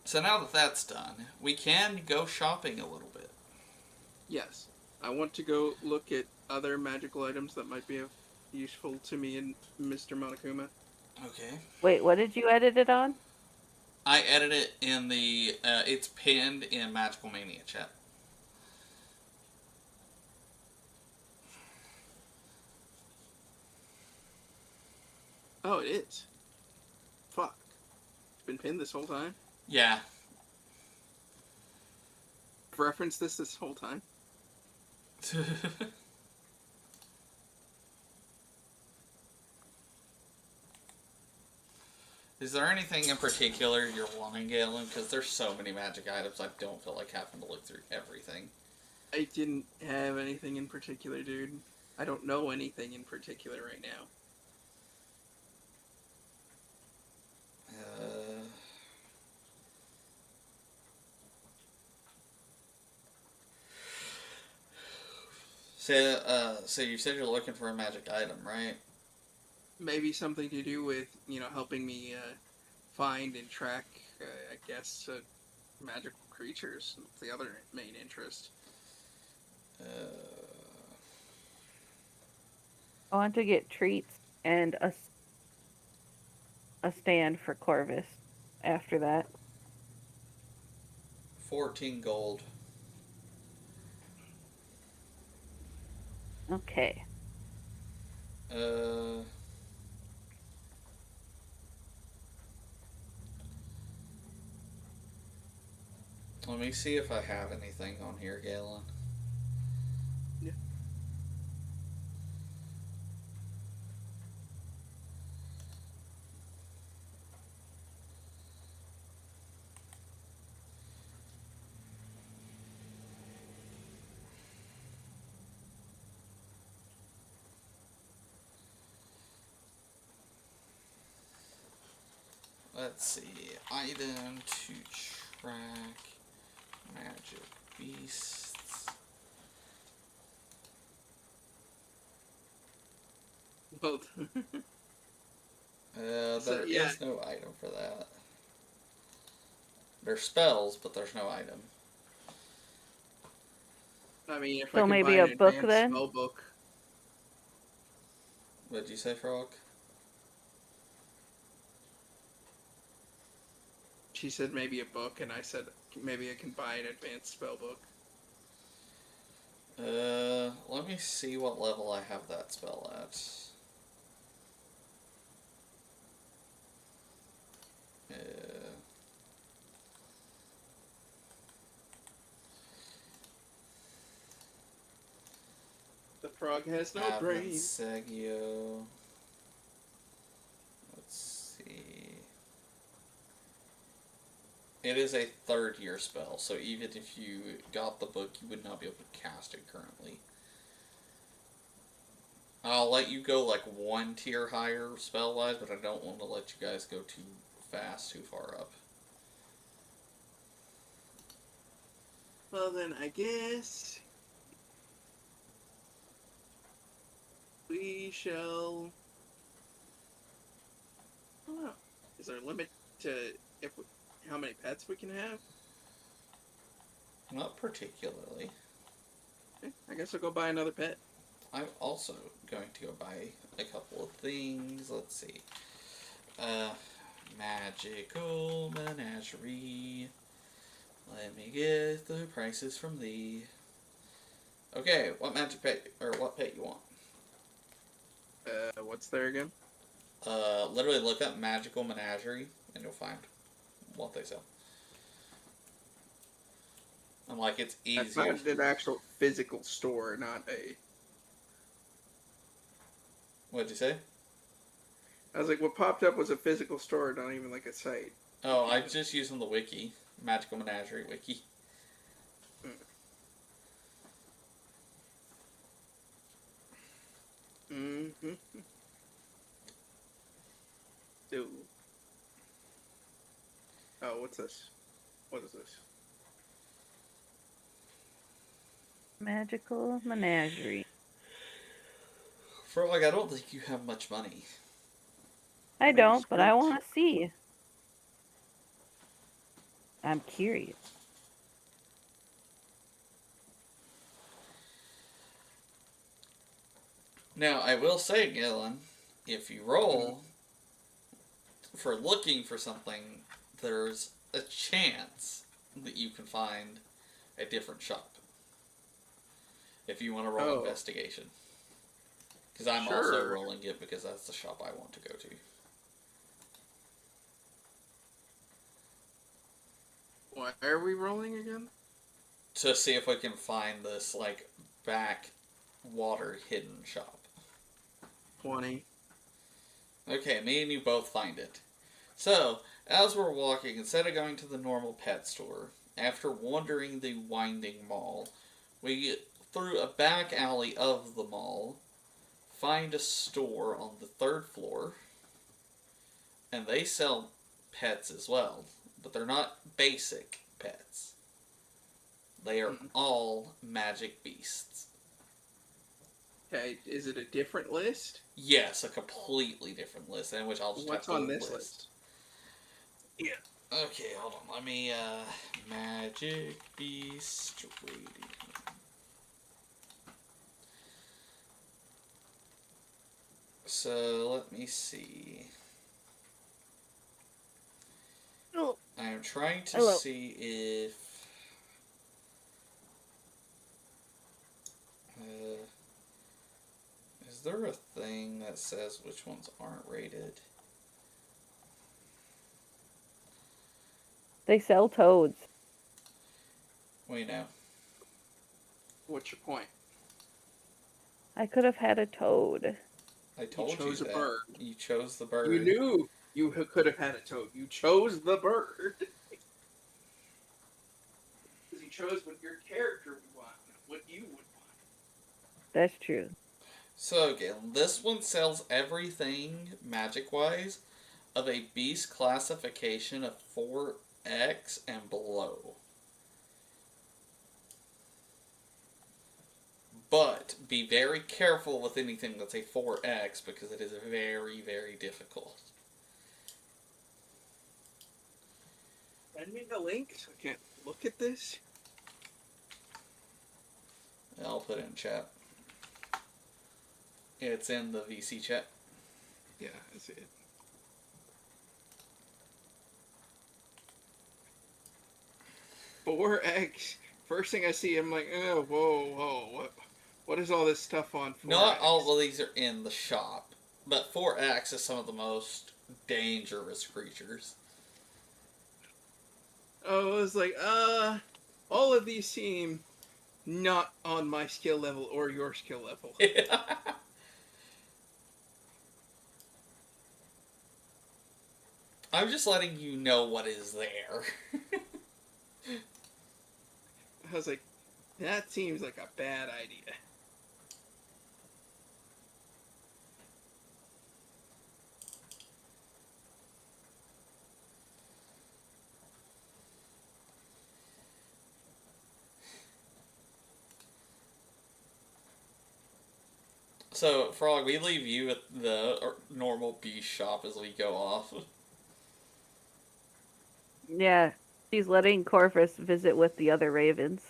So now that that's done, we can go shopping a little bit. Yes. I want to go look at other magical items that might be useful to me and Mr. Monokuma. Okay. Wait, what did you edit it on? I edited it in the, it's pinned in Magical Mania chat. Oh, it is. Fuck. It's been pinned this whole time. Yeah. I've referenced this whole time. Is there anything in particular you're wanting, Galen? Because there's so many magic items, I don't feel like having to look through everything. I didn't have anything in particular, dude. I don't know anything in particular right now. So you said you're looking for a magic item, right? Maybe something to do with, helping me find and track, I guess, magical creatures. That's the other main interest. I want to get treats and a stand for Corvus after that. 14 gold. Okay. Let me see if I have anything on here, Galen. Yeah. Let's see. Item to track magic beasts. Both. There is no item for that. There's spells, but there's no item. I mean, if So I could maybe buy a an book advanced then? spell book. What'd you say, Frog? She said maybe a book, and I said maybe I can buy an advanced spell book. Let me see what level I have that spell at. The frog has no brain. Segio. Let's see. It is a third year spell, so even if you got the book, you would not be able to cast it currently. I'll let you go like one tier higher spell-wise, but I don't want to let you guys go too fast, too far up. Well, then I guess we shall. I don't know. Is there a limit to if we, how many pets we can have? Not particularly. Okay, I guess I'll go buy another pet. I'm also going to go buy a couple of things. Let's see. Uh, Magical menagerie. Let me get the prices from thee. Okay, what magic pet or what pet you want? What's there again? Literally look up magical menagerie and you'll find what they sell. I'm like, it's I easier. found an actual physical store, not a. What'd you say? I was like, what popped up was a physical store, not even like a site. Oh, I'm just using the wiki. Magical Menagerie wiki. Mm-hmm. Ooh. Oh, what's this? What is this? Magical menagerie. Frog, I don't think you have much money. I don't, but I Manuscript? want to see. I'm curious. Now, I will say, Gillen, if you roll for looking for something, there's a chance that you can find a different shop. If you want to roll Oh. investigation. Because I'm also Sure. rolling it because that's the shop I want to go to. Why are we rolling again? To see if we can find this, like, back water hidden shop. 20. Okay, me and you both find it. So, as we're walking, instead of going to the normal pet store, after wandering the winding mall, we, through a back alley of the mall, find a store on the 3rd floor, and they sell pets as well, but they're not basic pets. They are all magic beasts. Okay, is it a different list? Yes, a completely different list, in which I'll just What's have to on this list. list? Yeah. Okay, hold on. Let me, Magic Beast rating. So, let me see. Oh, I am trying to hello. see if... is there a thing that says which ones aren't rated? They sell toads. We know. What's your point? I could have had a toad. I told you chose a that. bird. You chose the bird. You knew you could have had a toad. You chose the bird. Because you chose what your character would want, not what you would want. That's true. So again, this one sells everything magic-wise of a beast classification of 4X and below. But be very careful with anything that's a 4X because it is very, very difficult. Send me the link so I can look at this. I'll put it in chat. It's in the VC chat. Yeah, I see it. Four X. First thing I see, I'm like, oh, whoa, what is all this stuff on 4X? Not all of these are in the shop, but 4X is some of the most dangerous creatures. Oh, I was like, all of these seem not on my skill level or your skill level. I'm just letting you know what is there. I was like, that seems like a bad idea. So, Frog, we leave you at the normal bee shop as we go off. Yeah, she's letting Corvus visit with the other ravens.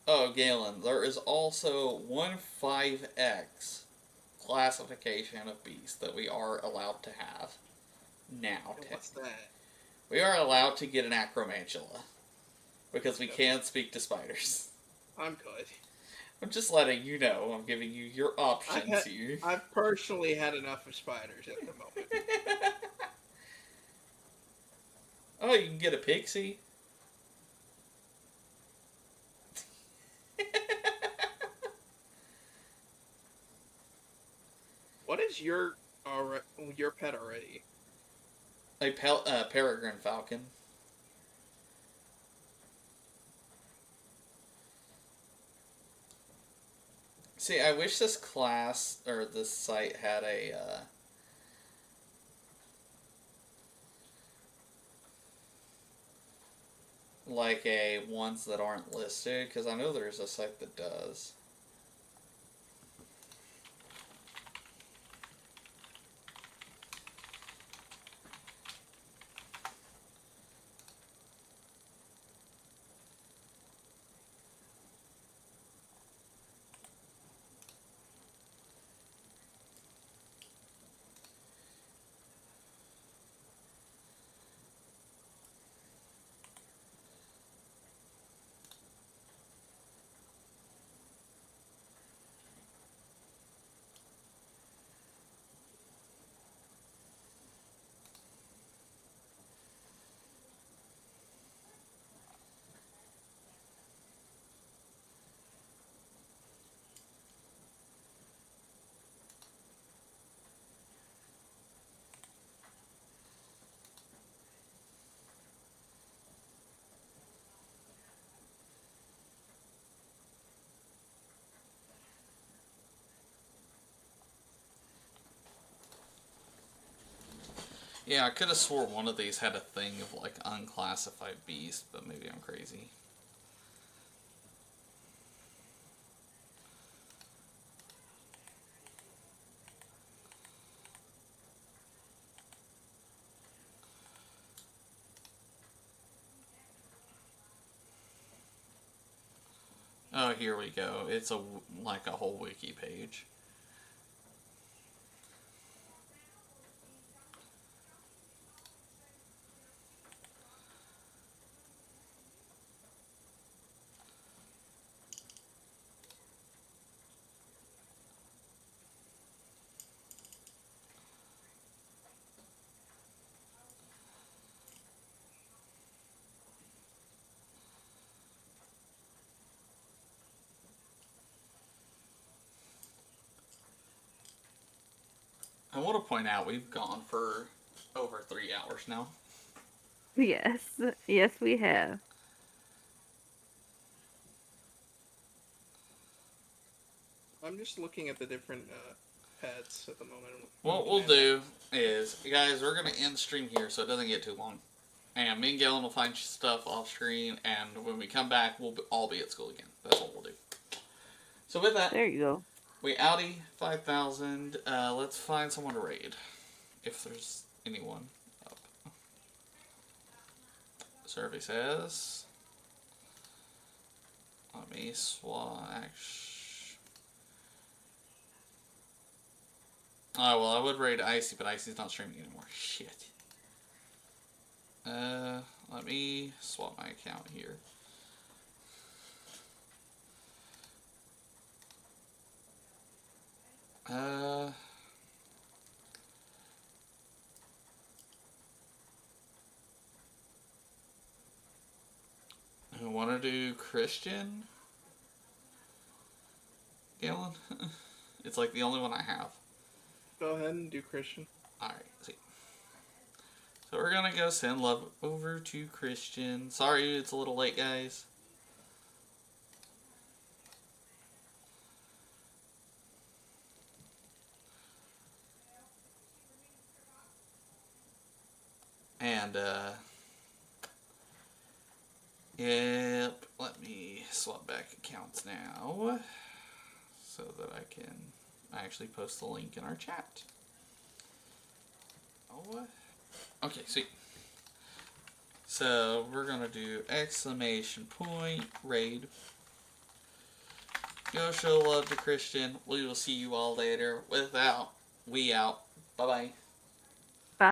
Oh, Galen, there is also one 5X classification of beast that we are allowed to have now, And what's technically. that? We are allowed to get an acromantula because we No, can't speak to spiders. I'm good. I'm just letting you know. I'm giving you your I've options had, here. I've personally had enough of spiders at the moment. Oh, you can get a pixie. What is your pet already? A peregrine falcon. See, I wish this class or this site had a like a ones that aren't listed, because I know there's a site that does. Yeah, I could have swore one of these had a thing of like unclassified beast, but maybe I'm crazy. Oh, here we go. It's like a whole wiki page. I want to point out we've gone for over 3 hours now. Yes, yes, we have. I'm just looking at the different pets at the moment. What we'll do is, guys, we're going to end the stream here so it doesn't get too long. And me and Galen will find stuff off screen, and when we come back, we'll all be at school again. That's what we'll do. So with that, There you go. we outie 5,000. Let's find someone to raid, if there's anyone up. Survey says, let me swatch. Oh, well, I would raid Icy, but Icy's not streaming anymore. Shit. Let me swap my account here. I want to do Christian, Galen. It's like the only one I have. Go ahead and do Christian. Alright, see. So we're gonna go send love over to Christian. Sorry it's a little late, guys. And, yep, let me swap back accounts now so that I can actually post the link in our chat. Oh, okay, sweet. So we're gonna do exclamation point raid. Go show love to Christian. We will see you all later. Without, we out. Bye bye.